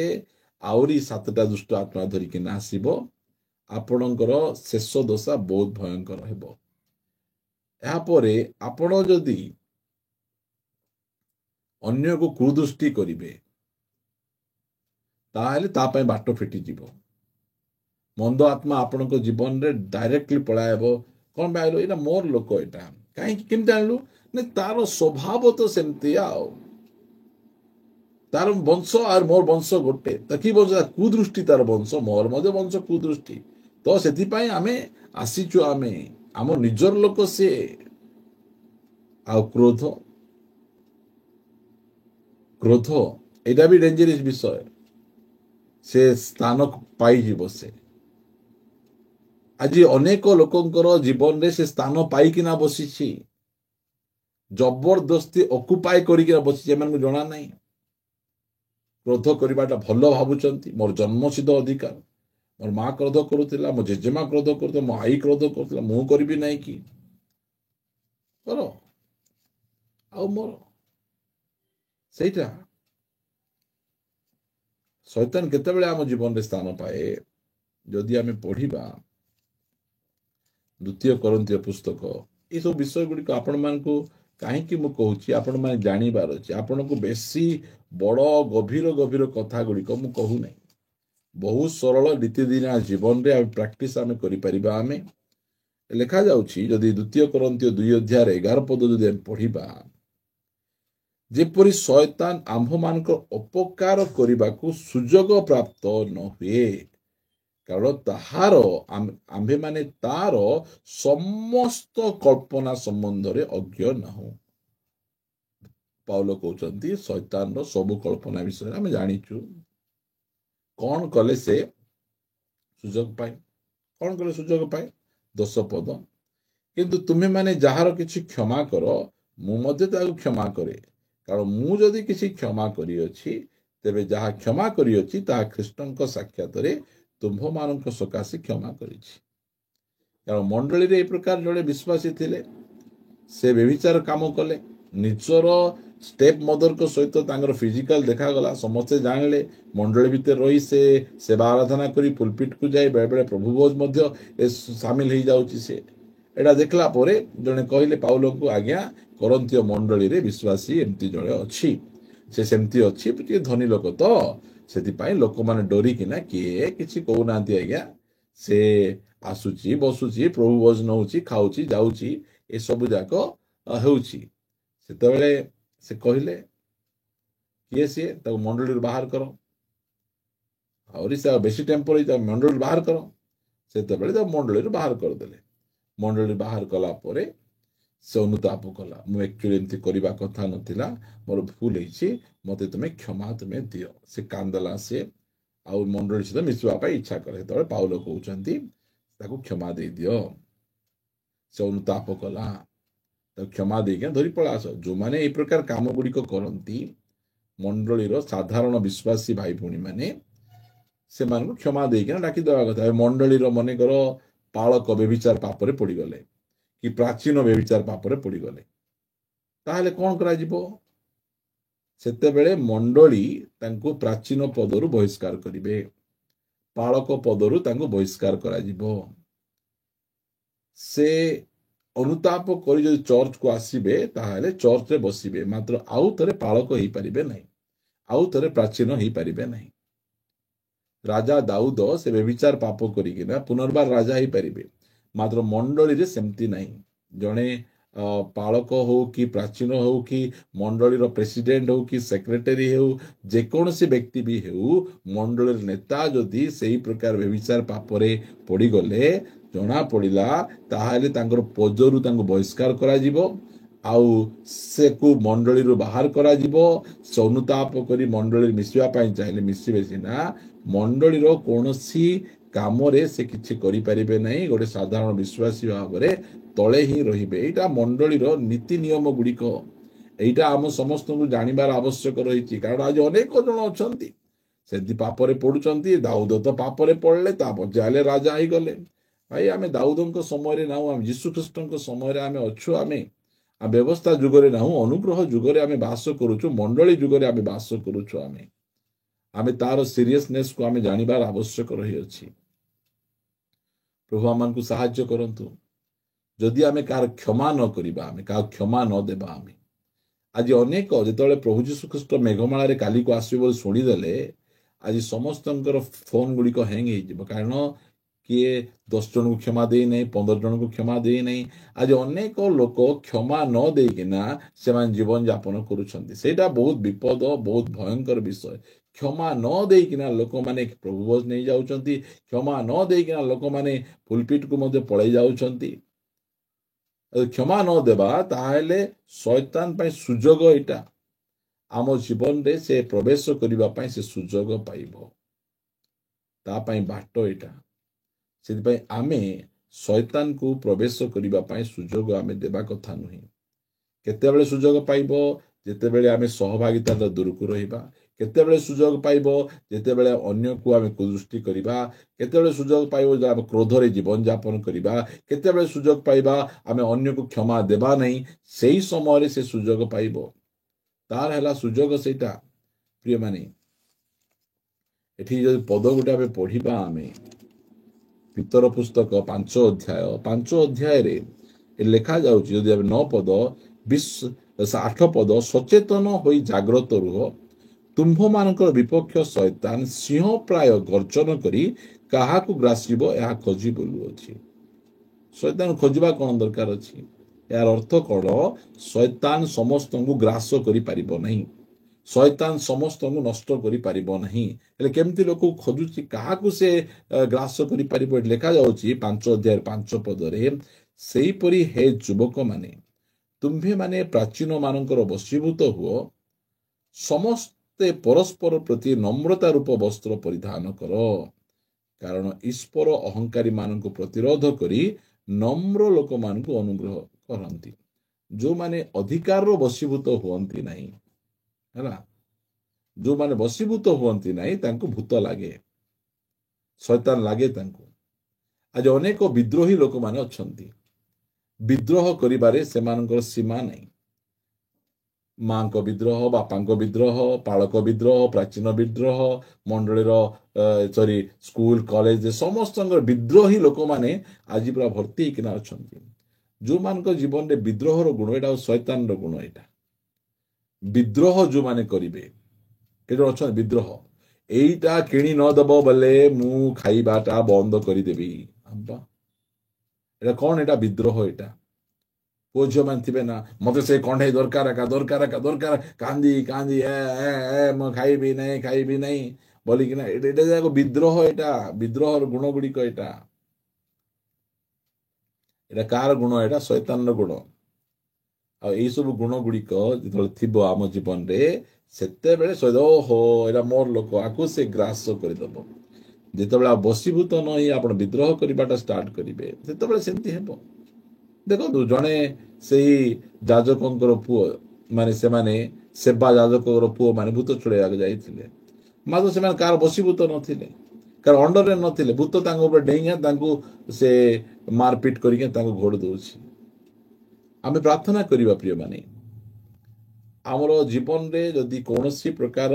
ଆହୁରି 7ଟା ଦୁଷ୍ଟ ଆତ୍ମା ଧରିକିନା ଆସିବ। ଆପଣଙ୍କର ଶେଷ ଦଶା ବହୁତ ଭୟଙ୍କର ହେବ। ଏହାପରେ ଆପଣ ଯଦି ଅନ୍ୟକୁ କୁଦୃଷ୍ଟି କରିବେ, ତାହେଲେ ତା ପାଇଁ ବାଟ ଫିଟିଯିବ। ମନ୍ଦ ଆତ୍ମା ଆପଣଙ୍କ ଜୀବନରେ ଡାଇରେକ୍ଟଲି ପଳାଇବ। କ'ଣ ପାଇଁ ଆଇଲ? ଏଇଟା ମୋର ଲୋକ, ଏଇଟା କାହିଁକି କେମିତି ଆଣିଲୁ? ନା ତାର ସ୍ୱଭାବ ତ ସେମିତି, ଆଉ ତାର ବଂଶ ଆଉ ମୋର ବଂଶ ଗୋଟେ। ତା କି ବଂଶ? କୁଦୃଷ୍ଟି ତାର ବଂଶ, ମୋର ମଧ୍ୟ ବଂଶ କୁଦୃଷ୍ଟି। ତ ସେଥିପାଇଁ ଆମେ ଆସିଛୁ, ଆମେ ଆମ ନିଜର ଲୋକ ସିଏ। ଆଉ କ୍ରୋଧ, କ୍ରୋଧ ଏଇଟା ବି ଡେଞ୍ଜରିୟସ୍ ବିଷୟ। ସେ ସ୍ଥାନ ପାଇଯିବ। ସେ ଆଜି ଅନେକ ଲୋକଙ୍କର ଜୀବନରେ ସେ ସ୍ଥାନ ପାଇକିନା ବସିଛି, ଜବରଦସ୍ତି ଅକୁପାଏ କରିକିନା ବସିଛି, ଏମାନଙ୍କୁ ଜଣା ନାହିଁ। କ୍ରୋଧ କରିବାଟା ଭଲ ଭାବୁଛନ୍ତି, ମୋର ଜନ୍ମସିଦ୍ଧ ଅଧିକାର। ମୋର ମା କ୍ରୋଧ କରୁଥିଲା, ମୋ ଜେଜେମା କ୍ରୋଧ କରୁଥିଲା, ମୋ ଆଈ କ୍ରୋଧ କରୁଥିଲା, ମୁଁ କରିବି ନାହିଁ କି? କର ଆଉ ମୋର ସେଇଟା। ଶୈତାନ କେତେବେଳେ ଆମ ଜୀବନରେ ସ୍ଥାନ ପାଏ? ଯଦି ଆମେ ପଢିବା 2 କରନ୍ଥୀୟ ପୁସ୍ତକ, ଏସବୁ ବିଷୟ ଗୁଡ଼ିକ ଆପଣମାନଙ୍କୁ କାହିଁକି ମୁଁ କହୁଛି, ଆପଣମାନେ ଜାଣିବାର ଅଛି। ଆପଣଙ୍କୁ ବେଶୀ ବଡ଼ ଗଭୀର କଥା ଗୁଡ଼ିକ ମୁଁ କହୁନାହିଁ। ବହୁତ ସରଳ ନୀତିଦିନିଆ ଜୀବନରେ ଆମେ ପ୍ରାକ୍ଟିସ୍ ଆମେ କରିପାରିବା। ଆମେ ଲେଖାଯାଉଛି, ଯଦି 2 କରନ୍ଥୀୟ 2 ଅଧ୍ୟାୟରେ 11 ପଦ ଯଦି ଆମେ ପଢିବା, ଯେପରି ଶୟତାନ ଆମ୍ଭମାନଙ୍କ ଅପକାର କରିବାକୁ ସୁଯୋଗ ପ୍ରାପ୍ତ ନ ହୁଏ, କାରଣ ତାହାର ଆମ୍ଭେମାନେ ତାର ସମସ୍ତ କଳ୍ପନା ସମ୍ବନ୍ଧରେ ଅଜ୍ଞ ନାହୁଁ। ପାଉଲ କହୁଛନ୍ତି ଶୈତାନର ସବୁ କଳ୍ପନା ବିଷୟରେ ଆମେ ଜାଣିଛୁ। କ'ଣ କଲେ ସେ ସୁଯୋଗ ପାଏ? କ'ଣ କଲେ ସୁଯୋଗ ପାଏ? 10 ପଦ, କିନ୍ତୁ ତୁମେମାନେ ଯାହାର କିଛି କ୍ଷମା କର, ମୁଁ ମଧ୍ୟ ତାକୁ କ୍ଷମା କରେ। କାରଣ ମୁଁ ଯଦି କିଛି କ୍ଷମା କରିଅଛି, ତେବେ ଯାହା କ୍ଷମା କରିଅଛି ତାହା ଖ୍ରୀଷ୍ଟଙ୍କ ସାକ୍ଷାତରେ ତୁମ୍ଭମାନଙ୍କ ସକାଶେ କ୍ଷମା କରିଛି। କାରଣ ମଣ୍ଡଳୀରେ ଏ ପ୍ରକାର ଜଣେ ବିଶ୍ୱାସୀ ଥିଲେ, ସେ ବ୍ୟଭିଚାର କାମ କଲେ, ନିଜର ଷ୍ଟେପ୍ ମଦରଙ୍କ ସହିତ ତାଙ୍କର ଫିଜିକାଲ ଦେଖାଗଲା, ସମସ୍ତେ ଜାଣିଲେ। ମଣ୍ଡଳୀ ଭିତରେ ରହି ସେ ସେବା ଆରାଧନା କରି ପୁଲପିଟକୁ ଯାଇ ବେଳେବେଳେ ପ୍ରଭୁ ଭୋଜ ମଧ୍ୟ ସାମିଲ ହେଇଯାଉଛି। ସେ ଏଇଟା ଦେଖିଲା ପରେ ଜଣେ କହିଲେ ପାଉଲଙ୍କୁ, ଆଜ୍ଞା କରନ୍ଥୀୟ ମଣ୍ଡଳୀରେ ବିଶ୍ୱାସୀ ଏମିତି ଜଣେ ଅଛି, ସେ ସେମିତି ଅଛି, ଟିକେ ଧନୀ ଲୋକ ତ, ସେଥିପାଇଁ ଲୋକମାନେ ଡରିକିନା କିଏ କିଛି କହୁନାହାନ୍ତି। ଆଜ୍ଞା ସେ ଆସୁଛି, ବସୁଛି, ପ୍ରଭୁ ଭୋଜ ନଉଛି, ଖାଉଛି, ଯାଉଛି, ଏସବୁ ଯାକ ହେଉଛି। ସେତେବେଳେ ସେ କହିଲେ, କିଏ ସିଏ? ତାକୁ ମଣ୍ଡଳୀରୁ ବାହାର କର। ଆହୁରି ସେ ବେଶୀ ଟେମ୍ପର ହେଇ ତାକୁ ମଣ୍ଡଳୀରୁ ବାହାର କର। ସେତେବେଳେ ତାକୁ ମଣ୍ଡଳୀରୁ ବାହାର କରିଦେଲେ। ମଣ୍ଡଳୀ ବାହାର କଲା ପରେ ସେ ଅନୁତାପ କଲା, ମୁଁ ଆକ୍ଚୁଆଲି ଏମିତି କରିବା କଥା ନଥିଲା, ମୋର ଭୁଲ ହେଇଛି, ମତେ କ୍ଷମା ଦିଅ। ସେ କାନ୍ଦଲା, ସେ ଆଉ ମଣ୍ଡଳୀ ସହିତ ମିଶିବା ପାଇଁ ଇଚ୍ଛା କରେ। ସେତେବେଳେ ପାଉଲ କହୁଛନ୍ତି ତାକୁ କ୍ଷମା ଦେଇଦିଅ। ସେ ଅନୁତାପ କଲା, ତାକୁ କ୍ଷମା ଦେଇକି ଧରି ପଳା ଆସ। ଯୋଉମାନେ ଏଇ ପ୍ରକାର କାମ ଗୁଡ଼ିକ କରନ୍ତି, ମଣ୍ଡଳୀର ସାଧାରଣ ବିଶ୍ୱାସୀ ଭାଇ ଭଉଣୀ ମାନେ ସେମାନଙ୍କୁ କ୍ଷମା ଦେଇକିନା ଡାକିଦେବା କଥା। ମଣ୍ଡଳୀର ମନେକର ପାଳକ ବ୍ୟଭିଚାର ପାପରେ ପଡ଼ିଗଲେ କି ପ୍ରାଚୀନ ବ୍ୟଭିଚାର ପାପରେ ପଡ଼ିଗଲେ, ତାହେଲେ କଣ କରାଯିବ? ସେତେବେଳେ ମଣ୍ଡଳୀ ତାଙ୍କୁ ପ୍ରାଚୀନ ପଦରୁ ବହିଷ୍କାର କରିବେ, ପାଳକ ପଦରୁ ତାଙ୍କୁ ବହିଷ୍କାର କରାଯିବ। ସେ ଅନୁତାପ କରି ଯଦି ଚର୍ଚ୍ଚକୁ ଆସିବେ ତାହେଲେ ଚର୍ଚ୍ଚରେ ବସିବେ, ମାତ୍ର ଆଉ ଥରେ ପାଳକ ହେଇପାରିବେ ନାହିଁ, ଆଉ ଥରେ ପ୍ରାଚୀନ ହେଇପାରିବେ ନାହିଁ। ରାଜା ଦାଉଦ ସେ ବ୍ୟଭିଚାର ପାପ କରିକିନା ପୁନର୍ବାର ରାଜା ହେଇପାରିବେ, ମାତ୍ର ମଣ୍ଡଳୀରେ ସେମିତି ନାହିଁ। ଜଣେ ପାଳକ ହଉ କି ପ୍ରାଚୀନ ହଉ କି ମଣ୍ଡଳୀର ପ୍ରେସିଡେଣ୍ଟ ହଉ କି ସେକ୍ରେଟାରୀ ହେଉ, ଯେକୌଣସି ବ୍ୟକ୍ତି ବି ହେଉ, ମଣ୍ଡଳୀର ନେତା ଯଦି ସେଇ ପ୍ରକାର ବ୍ୟଭିଚାର ପାପରେ ପଡ଼ିଗଲେ, ଜଣା ପଡ଼ିଲା, ତାହେଲେ ତାଙ୍କର ପଦରୁ ତାଙ୍କୁ ବହିଷ୍କାର କରାଯିବ, ଆଉ ସେକୁ ମଣ୍ଡଳୀରୁ ବାହାର କରାଯିବ। ସେ ଅନୁତାପ କରି ମଣ୍ଡଳୀରେ ମିଶିବା ପାଇଁ ଚାହିଁଲେ ମିଶିବେ ସିନା, ମଣ୍ଡଳୀର କୌଣସି କାମରେ ସେ କିଛି କରିପାରିବେ ନାହିଁ। ଗୋଟେ ସାଧାରଣ ବିଶ୍ୱାସୀ ଭାବରେ ତଳେ ହିଁ ରହିବେ। ଏଇଟା ମଣ୍ଡଳୀର ନୀତି ନିୟମ ଗୁଡ଼ିକ। ଏଇଟା ଆମ ସମସ୍ତଙ୍କୁ ଜାଣିବାର ଆବଶ୍ୟକ ରହିଛି, କାରଣ ଆଜି ଅନେକ ଜଣ ଅଛନ୍ତି ସେମିତି ପାପରେ ପଡୁଛନ୍ତି। ଦାଉଦ ତ ପାପରେ ପଡ଼ିଲେ, ତା ବଜାୟରେ ରାଜା ହେଇଗଲେ। ଭାଇ, ଆମେ ଦାଉଦଙ୍କ ସମୟରେ ନାହୁଁ, ଆମେ ଯୀଶୁ ଖ୍ରୀଷ୍ଟଙ୍କ ସମୟରେ ଆମେ ଅଛୁ। ଆମେ ବ୍ୟବସ୍ଥା ଯୁଗରେ ନାହୁଁ, ଅନୁଗ୍ରହ ଯୁଗରେ ଆମେ ବାସ କରୁଛୁ, ମଣ୍ଡଳୀ ଯୁଗରେ ଆମେ ବାସ କରୁଛୁ। ଆମେ ତାର ସିରିୟସନେସକୁ ଆମେ ଜାଣିବାର ଆବଶ୍ୟକ ରହିଅଛି। ପ୍ରଭୁ ଆମମାନଙ୍କୁ ସାହାଯ୍ୟ କରନ୍ତୁ। ଯଦି ଆମେ କାହାର କ୍ଷମା ନ କରିବା, ଆମେ କାହାକୁ କ୍ଷମା ନ ଦେବା, ଆମେ ଆଜି ଅନେକ ଯେତେବେଳେ ପ୍ରଭୁ ଯୀଶୁ ଖ୍ରୀଷ୍ଟ ମେଘମାଳାରେ କାଲିକୁ ଆସିବେ ବୋଲି ଶୁଣିଦେଲେ, ଆଜି ସମସ୍ତଙ୍କର ଫୋନ ଗୁଡ଼ିକ ହ୍ୟାଙ୍ଗ ହେଇଯିବ। କାରଣ କିଏ 10 ଜଣଙ୍କୁ କ୍ଷମା ଦେଇନାହିଁ, 15 ଜଣଙ୍କୁ କ୍ଷମା ଦେଇନାହିଁ। ଆଜି ଅନେକ ଲୋକ କ୍ଷମା ନ ଦେଇକିନା ସେମାନେ ଜୀବନ ଯାପନ କରୁଛନ୍ତି। ସେଇଟା ବହୁତ ବିପଦ, ବହୁତ ଭୟଙ୍କର ବିଷୟ। କ୍ଷମା ନ ଦେଇକିନା ଲୋକମାନେ ପ୍ରଭୁ ଭୋଜ ନେଇଯାଉଛନ୍ତି, କ୍ଷମା ନ ଦେଇକିନା ଲୋକମାନେ ପୁଲପିଟକୁ ମଧ୍ୟ ପଳେଇ ଯାଉଛନ୍ତି। କ୍ଷମା ନ ଦେବା, ତାହେଲେ ଶୈତାନ ପାଇଁ ସୁଯୋଗ ଏଇଟା। ଆମ ଜୀବନରେ ସେ ପ୍ରବେଶ କରିବା ପାଇଁ ସେ ସୁଯୋଗ ପାଇବ, ତା ପାଇଁ ବାଟ ଏଇଟା। ସେଥିପାଇଁ ଆମେ ଶୈତାନକୁ ପ୍ରବେଶ କରିବା ପାଇଁ ସୁଯୋଗ ଆମେ ଦେବା କଥା ନୁହେଁ। କେତେବେଳେ ସୁଯୋଗ ପାଇବ? ଯେତେବେଳେ ଆମେ ସହଭାଗିତାର ଦୂରକୁ ରହିବା। କେତେବେଳେ ସୁଯୋଗ ପାଇବ? ଯେତେବେଳେ ଅନ୍ୟକୁ ଆମେ କୁଦୃଷ୍ଟି କରିବା। କେତେବେଳେ ସୁଯୋଗ ପାଇବ? ଯେ ଆମେ କ୍ରୋଧରେ ଜୀବନଯାପନ କରିବା। କେତେବେଳେ ସୁଯୋଗ ପାଇବା? ଆମେ ଅନ୍ୟକୁ କ୍ଷମା ଦେବା ନାହିଁ, ସେଇ ସମୟରେ ସେ ସୁଯୋଗ ପାଇବ। ତାର ହେଲା ସୁଯୋଗ ସେଇଟା। ପ୍ରିୟମାନେ, ଏଠି ଯଦି ପଦ ଗୋଟେ ଆମେ ପଢିବା, ଆମେ ପିତର ପୁସ୍ତକ 5 ଅଧ୍ୟାୟରେ ଲେଖାଯାଉଛି, ଯଦି ଆମେ 9 ପଦ 8 ପଦ, ସଚେତନ ହୋଇ ଜାଗ୍ରତ ରୁହ, ତୁମ୍ଭମାନଙ୍କର ବିପକ୍ଷ ଶୈତାନ ସିଂହ ପ୍ରାୟ ଗର୍ଜନ କରି କାହାକୁ ଗ୍ରାସିବ ଏହା ଖୋଜି ବୁଲୁଅଛି। ଶୈତାନ ଖୋଜିବା କଣ ଦରକାର ଅଛି? ଏହାର ଅର୍ଥ କଣ? ଶୈତାନ ସମସ୍ତଙ୍କୁ ଗ୍ରାସ କରିପାରିବ ନାହିଁ, ଶୈତାନ ସମସ୍ତଙ୍କୁ ନଷ୍ଟ କରିପାରିବ ନାହିଁ। ହେଲେ କେମିତି ଲୋକକୁ ଖୋଜୁଛି, କାହାକୁ ସେ ଗ୍ରାସ କରିପାରିବ? ଏଠି ଲେଖାଯାଉଛି 5 ଅଧ୍ୟାୟ 5 ପଦରେ, ସେହିପରି ହେ ଯୁବକମାନେ, ତୁମ୍ଭେମାନେ ପ୍ରାଚୀନ ମାନଙ୍କର ବଶୀଭୂତ ହୁଅ, ସମସ୍ତେ ପରସ୍ପର ପ୍ରତି ନମ୍ରତା ରୂପ ବସ୍ତ୍ର ପରିଧାନ କର, କାରଣ ଈଶ୍ୱର ଅହଙ୍କାରୀ ମାନଙ୍କୁ ପ୍ରତିରୋଧ କରି ନମ୍ର ଲୋକମାନଙ୍କୁ ଅନୁଗ୍ରହ କରନ୍ତି। ଯୋଉମାନେ ଅଧିକାରର ବଶୀଭୂତ ହୁଅନ୍ତି ନାହିଁ, ହେଲା, ଯୋଉମାନେ ବଶୀଭୂତ ହୁଅନ୍ତି ନାହିଁ, ତାଙ୍କୁ ଭୂତ ଲାଗେ, ଶୈତାନ ଲାଗେ ତାଙ୍କୁ। ଆଜି ଅନେକ ବିଦ୍ରୋହୀ ଲୋକମାନେ ଅଛନ୍ତି। ବିଦ୍ରୋହ କରିବାରେ ସେମାନଙ୍କର ସୀମା ନାହିଁ। ମାଙ୍କ ବିଦ୍ରୋହ, ବାପାଙ୍କ ବିଦ୍ରୋହ, ପାଳକ ବିଦ୍ରୋହ, ପ୍ରାଚୀନ ବିଦ୍ରୋହ, ମଣ୍ଡଳୀର ସ୍କୁଲ କଲେଜ, ସମସ୍ତଙ୍କର ବିଦ୍ରୋହୀ ଲୋକମାନେ ଆଜି ପୁରା ଭର୍ତ୍ତି ହେଇକିନା ଅଛନ୍ତି। ଯୋଉମାନଙ୍କ ଜୀବନରେ ବିଦ୍ରୋହର ଗୁଣ, ଏଇଟା ଶୈତାନର ଗୁଣ। ଏଇଟା ବିଦ୍ରୋହ ଯୋଉମାନେ କରିବେ, ଏଇଟା ଅଛନ୍ତି ବିଦ୍ରୋହ। ଏଇଟା କିଣି ନଦେବ ବୋଲେ ମୁଁ ଖାଇବାଟା ବନ୍ଦ କରିଦେବି। ଏଇଟା କଣ? ଏଇଟା ବିଦ୍ରୋହ। ଏଇଟା ପୁଅ ଝିଅ ମାନେ ଥିବେ ନା, ମତେ ସେ କଣ୍ଢେଇ ଦରକାର, ଦରକାର, କାନ୍ଦି କାନ୍ଦି ମୁଁ ଖାଇବି ନାହିଁ ବୋଲିକିନା, ଏଇଟା ଯାକ ବିଦ୍ରୋହ। ଏଇଟା ବିଦ୍ରୋହର ଗୁଣ ଗୁଡ଼ିକ। ଏଇଟା କାହାର ଗୁଣ? ଏଇଟା ଶୈତାନର ଗୁଣ। ଆଉ ଏଇ ସବୁ ଗୁଣ ଗୁଡ଼ିକ ଯେତେବେଳେ ଥିବ ଆମ ଜୀବନରେ ସେତେବେଳେ ଓହୋ ଏଇଟା ମୋର ଲୋକ, ଆକୁ ସେ ଗ୍ରାସ କରିଦବ। ଯେତେବେଳେ ଆଉ ବଶୀଭୂତ ନ ହେଇ ଆପଣ ବିଦ୍ରୋହ କରିବାଟା ଷ୍ଟାର୍ଟ କରିବେ, ସେତେବେଳେ ସେମିତି ହେବ। ଦେଖନ୍ତୁ, ଜଣେ ସେଇ ଯାଜକଙ୍କର ପୁଅ ମାନେ ସେମାନେ ସେବା ଯାଜକର ପୁଅ ମାନେ ଭୂତ ଛୁଡ଼େଇବାକୁ ଯାଇଥିଲେ, ମାତ୍ର ସେମାନେ କାହାର ବଶୀଭୂତ ନଥିଲେ, କାହାର ଅଣ୍ଡରରେ ନଥିଲେ। ଭୂତ ତାଙ୍କ ଉପରେ ଡେଇଁଆ ତାଙ୍କୁ ସେ ମାରପିଟ କରିକି ତାଙ୍କୁ ଘୋଡ଼ି ଦଉଛି। ଆମେ ପ୍ରାର୍ଥନା କରିବା ପ୍ରିୟମାନେ, ଆମର ଜୀବନରେ ଯଦି କୌଣସି ପ୍ରକାର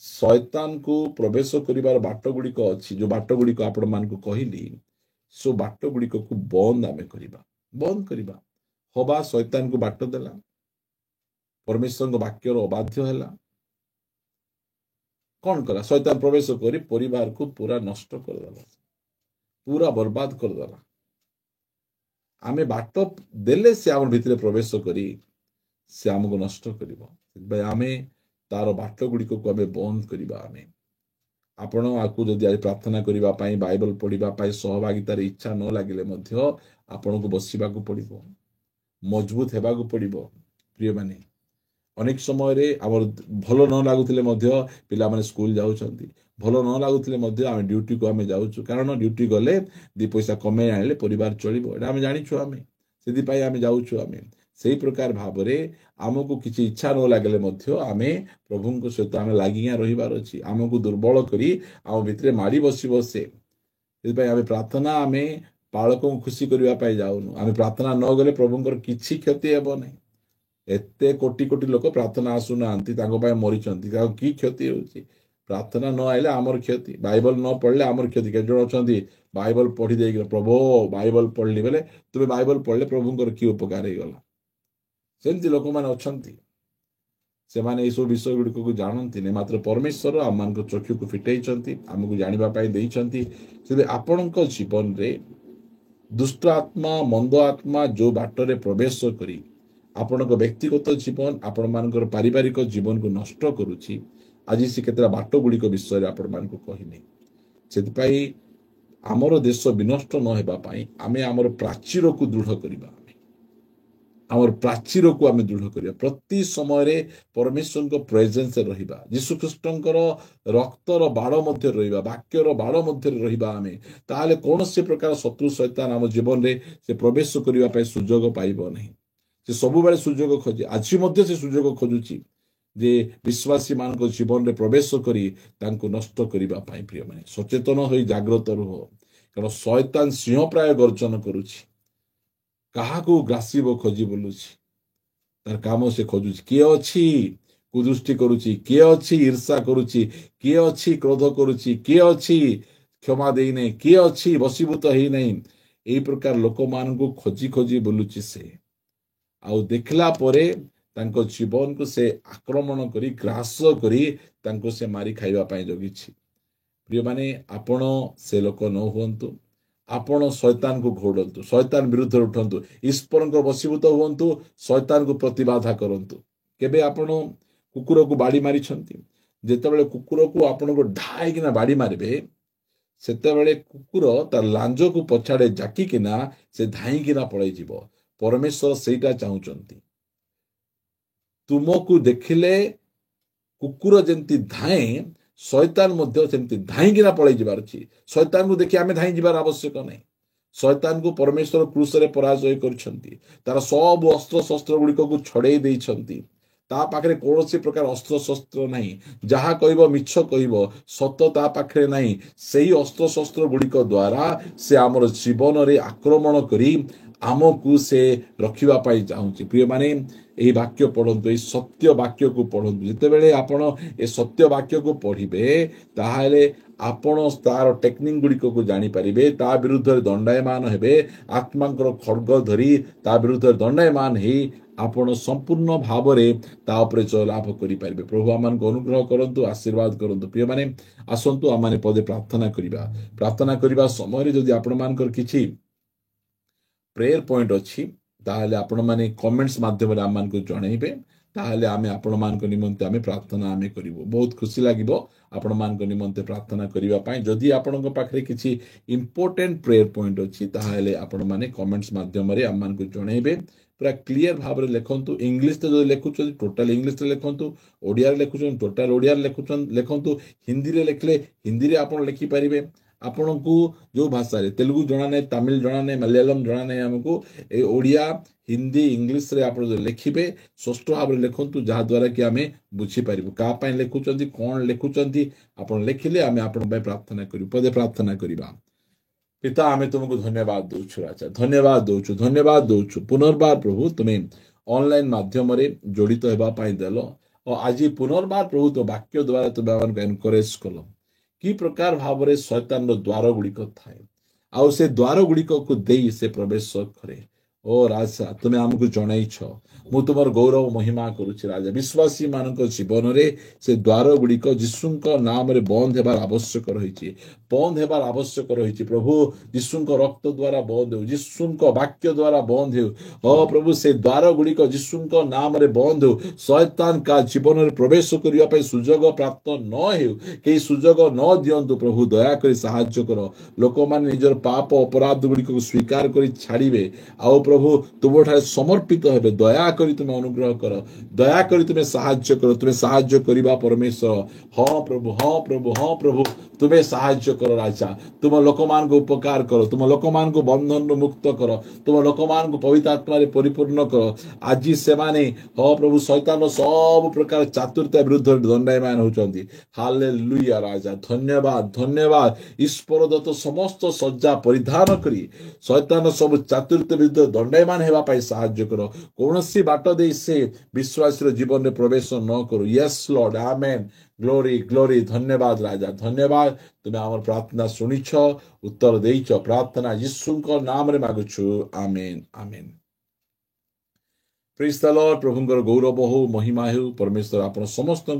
ଶୈତାନକୁ ପ୍ରବେଶ କରିବାର ବାଟ ଗୁଡ଼ିକ ଅଛି, ଯୋଉ ବାଟ ଗୁଡ଼ିକ ଆପଣମାନଙ୍କୁ କହିଲି, ସୋ ବାଟ ଗୁଡ଼ିକକୁ ବନ୍ଦ ଆମେ କରିବା, ବନ୍ଦ କରିବା। ହବା ଶୈତାନକୁ ବାଟ ଦେଲା, ପରମେଶ୍ୱରଙ୍କ ବାକ୍ୟର ଅବାଧ୍ୟ ହେଲା, କଣ କଲା? ଶୈତାନ ପ୍ରବେଶ କରି ପରିବାରକୁ ପୁରା ନଷ୍ଟ କରିଦେଲା, ପୁରା ବର୍ବାଦ କରିଦେଲା। ଆମେ ବାଟ ଦେଲେ ସେ ଆମ ଭିତରେ ପ୍ରବେଶ କରି ସେ ଆମକୁ ନଷ୍ଟ କରିବ। ସେଥିପାଇଁ ଆମେ ତାର ବାଟ ଗୁଡ଼ିକକୁ ଆମେ ବନ୍ଦ କରିବା। ଆପଣ ଆକୁ ଯଦି ଆଜି ପ୍ରାର୍ଥନା କରିବା ପାଇଁ, ବାଇବଲ ପଢିବା ପାଇଁ ସହଭାଗିତାରେ ଇଚ୍ଛା ନ ଲାଗିଲେ ମଧ୍ୟ ଆପଣଙ୍କୁ ବସିବାକୁ ପଡିବ, ମଜବୁତ ହେବାକୁ ପଡିବ। ପ୍ରିୟମାନେ, ଅନେକ ସମୟରେ ଆମର ଭଲ ନ ଲାଗୁଥିଲେ ମଧ୍ୟ ପିଲାମାନେ ସ୍କୁଲ ଯାଉଛନ୍ତି, ଭଲ ନ ଲାଗୁଥିଲେ ମଧ୍ୟ ଆମେ ଡ୍ୟୁଟିକୁ ଆମେ ଯାଉଛୁ, କାରଣ ଡ୍ୟୁଟି ଗଲେ ଦି ପଇସା କମେଇ ଆଣିଲେ ପରିବାର ଚଳିବ, ଏଇଟା ଆମେ ଜାଣିଛୁ। ସେଥିପାଇଁ ଆମେ ଯାଉଛୁ। ସେଇ ପ୍ରକାର ଭାବରେ ଆମକୁ କିଛି ଇଚ୍ଛା ନ ଲାଗିଲେ ମଧ୍ୟ ଆମେ ପ୍ରଭୁଙ୍କ ସହିତ ଆମେ ଲାଗିଆ ରହିବାର ଅଛି। ଆମକୁ ଦୁର୍ବଳ କରି ଆମ ଭିତରେ ମାଡ଼ି ବସିବ ସେ। ସେଥିପାଇଁ ଆମେ ପ୍ରାର୍ଥନା, ଆମେ ବାଳକଙ୍କୁ ଖୁସି କରିବା ପାଇଁ ଯାଉନୁ। ଆମେ ପ୍ରାର୍ଥନା ନ ଗଲେ ପ୍ରଭୁଙ୍କର କିଛି କ୍ଷତି ହେବ ନାହିଁ। ଏତେ କୋଟି କୋଟି ଲୋକ ପ୍ରାର୍ଥନା ଆସୁନାହାନ୍ତି, ତାଙ୍କ ପାଇଁ ମରିଛନ୍ତି, ତାଙ୍କୁ କି କ୍ଷତି ହେଉଛି? ପ୍ରାର୍ଥନା ନ ଆଇଲେ ଆମର କ୍ଷତି, ବାଇବଲ ନ ପଢିଲେ ଆମର କ୍ଷତି। କେତେ ଜଣ ଅଛନ୍ତି ବାଇବଲ ପଢି ଦେଇକି, ପ୍ରଭୁ ବାଇବଲ ପଢିଲି ବେଲେ, ତୁମେ ବାଇବଲ ପଢିଲେ ପ୍ରଭୁଙ୍କର କି ଉପକାର ହେଇଗଲା? ସେମିତି ଲୋକମାନେ ଅଛନ୍ତି, ସେମାନେ ଏଇସବୁ ବିଷୟ ଗୁଡ଼ିକୁ ଜାଣନ୍ତିନି। ମାତ୍ର ପରମେଶ୍ୱର ଆମମାନଙ୍କ ଚକ୍ଷୁକୁ ଫିଟେଇଛନ୍ତି, ଆମକୁ ଜାଣିବା ପାଇଁ ଦେଇଛନ୍ତି। ସେଥିପାଇଁ ଆପଣଙ୍କ ଜୀବନରେ ଦୁଷ୍ଟ ଆତ୍ମା, ମନ୍ଦ ଆତ୍ମା ଯୋଉ ବାଟରେ ପ୍ରବେଶ କରି ଆପଣଙ୍କ ବ୍ୟକ୍ତିଗତ ଜୀବନ, ଆପଣମାନଙ୍କର ପାରିବାରିକ ଜୀବନକୁ ନଷ୍ଟ କରୁଛି, ଆଜି ସେ କେତେଟା ବାଟ ଗୁଡ଼ିକ ବିଷୟରେ ଆପଣମାନଙ୍କୁ କହିଲି। ସେଥିପାଇଁ ଆମର ଦେଶ ବିନଷ୍ଟ ନ ହେବା ପାଇଁ ଆମେ ଆମର ପ୍ରାଚୀରକୁ ଦୃଢ଼ କରିବା, ଆମର ପ୍ରାଚୀରକୁ ଆମେ ଦୃଢ଼ କରିବା। ପ୍ରତି ସମୟରେ ପରମେଶ୍ୱରଙ୍କ ପ୍ରେଜେନ୍ସରେ ରହିବା, ଯୀଶୁଖ୍ରୀଷ୍ଟଙ୍କର ରକ୍ତର ବାଡ଼ ମଧ୍ୟରେ ରହିବା, ବାକ୍ୟର ବାଡ଼ ମଧ୍ୟରେ ରହିବା ଆମେ, ତାହେଲେ କୌଣସି ପ୍ରକାର ଶତ୍ରୁ ଶୈତାନ ଆମ ଜୀବନରେ ସେ ପ୍ରବେଶ କରିବା ପାଇଁ ସୁଯୋଗ ପାଇବ ନାହିଁ। ସେ ସବୁବେଳେ ସୁଯୋଗ ଖୋଜେ, ଆଜି ମଧ୍ୟ ସେ ସୁଯୋଗ ଖୋଜୁଛି ଯେ ବିଶ୍ୱାସୀ ମାନଙ୍କ ଜୀବନରେ ପ୍ରବେଶ କରି ତାଙ୍କୁ ନଷ୍ଟ କରିବା ପାଇଁ। ପ୍ରିୟମାନେ, ସଚେତନ ହୋଇ ଜାଗ୍ରତ ରୁହ, କାରଣ ଶୈତାନ ସିଂହ ପ୍ରାୟ ଗର୍ଜନ କରୁଛି, କାହାକୁ ଗ୍ରାସିବ ଖୋଜି ବୁଲୁଛି। ତାର କାମ ସେ ଖୋଜୁଛି, କିଏ ଅଛି କୁଦୃଷ୍ଟି କରୁଛି, କିଏ ଅଛି ଈର୍ଷା କରୁଛି, କିଏ ଅଛି କ୍ରୋଧ କରୁଛି, କିଏ ଅଛି କ୍ଷମା ଦେଇନାହିଁ, କିଏ ଅଛି ବଶୀଭୂତ ହେଇନାହିଁ। ଏଇ ପ୍ରକାର ଲୋକମାନଙ୍କୁ ଖୋଜି ଖୋଜି ବୁଲୁଛି ସେ, ଆଉ ଦେଖିଲା ପରେ ତାଙ୍କ ଜୀବନକୁ ସେ ଆକ୍ରମଣ କରି ଗ୍ରାସ କରି ତାଙ୍କୁ ସେ ମାରି ଖାଇବା ପାଇଁ ଜଗିଛି। ପ୍ରିୟମାନେ, ଆପଣ ସେ ଲୋକ ନ ହୁଅନ୍ତୁ। ଆପଣ ଶୈତାନକୁ ଘୋଡ଼ନ୍ତୁ, ଶୈତାନ ବିରୁଦ୍ଧରେ ଉଠନ୍ତୁ, ଈଶ୍ୱରଙ୍କ ବଶୀଭୂତ ହୁଅନ୍ତୁ, ଶୈତାନକୁ ପ୍ରତିବାଧା କରନ୍ତୁ। କେବେ ଆପଣ କୁକୁରକୁ ବାଡ଼ି ମାରିଛନ୍ତି? ଯେତେବେଳେ କୁକୁରକୁ ଆପଣଙ୍କୁ ଢାଇକିନା ବାଡ଼ି ମାରିବେ, ସେତେବେଳେ କୁକୁର ତା ଲାଞ୍ଜକୁ ପଛାଡ଼େ ଜାକିକିନା ସେ ଧାଇଁକିନା ପଳେଇଯିବ। ପରମେଶ୍ୱର ସେଇଟା ଚାହୁଁଛନ୍ତି। ତୁମକୁ ଦେଖିଲେ କୁକୁର ଯେମିତି ଧାଏଁ, ଶୈତାନ ମଧ୍ୟ ସେମିତି ଧାଇଁକିନା ପଳେଇ ଯିବାର ଅଛି। ଶୈତାନକୁ ଦେଖି ଆମେ ଧାଇଁ ଯିବାର ଆବଶ୍ୟକ ନାହିଁ। ଶୈତାନକୁ ପରମେଶ୍ୱର କ୍ରୁଶରେ ପରାଜୟ କରିଛନ୍ତି, ତାର ସବୁ ଅସ୍ତ୍ରଶସ୍ତ୍ର ଗୁଡ଼ିକକୁ ଛଡ଼େଇ ଦେଇଛନ୍ତି। ତା ପାଖରେ କୌଣସି ପ୍ରକାର ଅସ୍ତ୍ରଶସ୍ତ୍ର ନାହିଁ। ଯାହା କହିବ ମିଛ କହିବ, ସତ ତା ପାଖରେ ନାହିଁ। ସେଇ ଅସ୍ତ୍ରଶସ୍ତ୍ର ଗୁଡ଼ିକ ଦ୍ୱାରା ସେ ଆମର ଜୀବନରେ ଆକ୍ରମଣ କରି ଆମକୁ ସେ ରଖିବା ପାଇଁ ଚାହୁଁଛି। ପ୍ରିୟମାନେ, ଏହି ବାକ୍ୟ ପଢ଼ନ୍ତୁ, ଏହି ସତ୍ୟ ବାକ୍ୟକୁ ପଢ଼ନ୍ତୁ। ଯେତେବେଳେ ଆପଣ ଏ ସତ୍ୟ ବାକ୍ୟକୁ ପଢ଼ିବେ, ତାହେଲେ ଆପଣ ତାର ଟେକ୍ନିକ ଗୁଡ଼ିକକୁ ଜାଣିପାରିବେ, ତା ବିରୁଦ୍ଧରେ ଦଣ୍ଡାୟମାନ ହେବେ। ଆତ୍ମାଙ୍କର ଖଡ୍ଗ ଧରି ତା ବିରୁଦ୍ଧରେ ଦଣ୍ଡାୟମାନ ହେଇ ଆପଣ ସମ୍ପୂର୍ଣ୍ଣ ଭାବରେ ତା ଉପରେ ଜୟଲାଭ କରିପାରିବେ। ପ୍ରଭୁ ଆମମାନଙ୍କୁ ଅନୁଗ୍ରହ କରନ୍ତୁ, ଆଶୀର୍ବାଦ କରନ୍ତୁ। ପ୍ରିୟମାନେ, ଆସନ୍ତୁ ଆମମାନେ ପଦେ ପ୍ରାର୍ଥନା କରିବା। ପ୍ରାର୍ଥନା କରିବା ସମୟରେ ଯଦି ଆପଣମାନଙ୍କର କିଛି ପ୍ରେୟର ପଏଣ୍ଟ ଅଛି, ତାହେଲେ ଆପଣମାନେ କମେଣ୍ଟସ୍ ମାଧ୍ୟମରେ ଆମମାନଙ୍କୁ ଜଣାଇବେ। ତାହେଲେ ଆମେ ଆପଣମାନଙ୍କ ନିମନ୍ତେ ଆମେ ପ୍ରାର୍ଥନା ଆମେ କରିବୁ। ବହୁତ ଖୁସି ଲାଗିବ ଆପଣମାନଙ୍କ ନିମନ୍ତେ ପ୍ରାର୍ଥନା କରିବା ପାଇଁ। ଯଦି ଆପଣଙ୍କ ପାଖରେ କିଛି ଇମ୍ପୋର୍ଟାଣ୍ଟ ପ୍ରେୟର ପଏଣ୍ଟ ଅଛି, ତାହେଲେ ଆପଣମାନେ କମେଣ୍ଟସ୍ ମାଧ୍ୟମରେ ଆମମାନଙ୍କୁ ଜଣାଇବେ। पूरा क्लीयर भाव में लिखंतु इंग्लिश जो लिखुं टोटाल इंग्लिश लिखंतु ओडिया लिखुं टोटाल ओडिया लिखंतु हिंदी रे लिखले हिंदी रे आपण लिखिपारे आपण को जो भाषा रे तेलुगु जना नहीं तमिल जना नहीं मलयालम जना नहीं आमको ए ओडिया हिंदी इंग्लिश रे आपण जो लिखिबे स्पष्ट भाव में लिखंतु जहा द्वारा कि आमे बुझी पारिबु का पय लिखुचंती कोन लिखुचंती आपण लिखिले आमे आपण पय प्रार्थना करिबु पदे प्रार्थना करिबा पिता आमे तुमको धन्यवाद दउछु राजा धन्यवाद दउछु पुनर्बार प्रभु तुम्हें ऑनलाइन माध्यम रे जड़ित हेबा पय देलो और आज पुनर्बार प्रभु तो वाक्य द्वारा तुम आमको एनकरेज कलो कि प्रकार भाव में शैतान द्वार गुड़िक थाए आउ से द्वार गुड़िक को दे से प्रवेश करे ओ राजा तुम्हें आमको जनईछ मु तुम गौरव महिमा करुछि राजा विश्वासी मान जीवन में से द्वार गुड़िक जीशु नाम रे बंद हेबार आवश्यक रही बंद हेबार आवश्यक रही प्रभु जीशु रक्त द्वारा बंद हो जीशु वाक्य द्वारा बंद हो प्रभु से द्वार गुड़िक जीशु नाम रे बंद हो शैतान का जीवन में प्रवेश करने सुजोग प्राप्त न हो कई सुजोग न दिंतु प्रभु दयाक साहाय्य कर लोक मैंने निजर पाप अपराध गुड़िक स्वीकार कर छाड़े आओ प्रभु तुम ठारे समर्पित हेबे दया करी तुम्हें अनुग्रह कर दया करी तुम्हें साहाय्य कर तुम्हें साहाय्य करिबा परमेश्वर हाँ प्रभु तुम्हें साहाय्य कर राजा तुम लोक मान को उपकार कर तुम लोक मान को बंधन मुक्त कर तुम लोक मान को पवित्र आत्मा रे परिपूर्ण कर आज से माने हाँ प्रभु शैतान सब प्रकार चातुर्य विरुद्ध दंडायमान होचंती हालेलुया राजा धन्यवाद ईश्वर दत्त समस्त सज्जा परिधान करी शैतान सब चातुर्य विरुद्ध दंडायमान हेबा पाई साहाय्य कर कौनसी बाट दे से विश्वासी जीवन में प्रवेश न करो यस लॉर्ड आमेन ग्लोरी धन्यवाद राजा धन्यवाद तुम्हें आम प्रार्थना शुणिछ उत्तर देइछ प्रार्थना यीशु नाम रे मागुछु आमेन प्रेज द लॉर्ड प्रभुंकर गौरव हो महिमा हो परमेश्वर आपण समस्त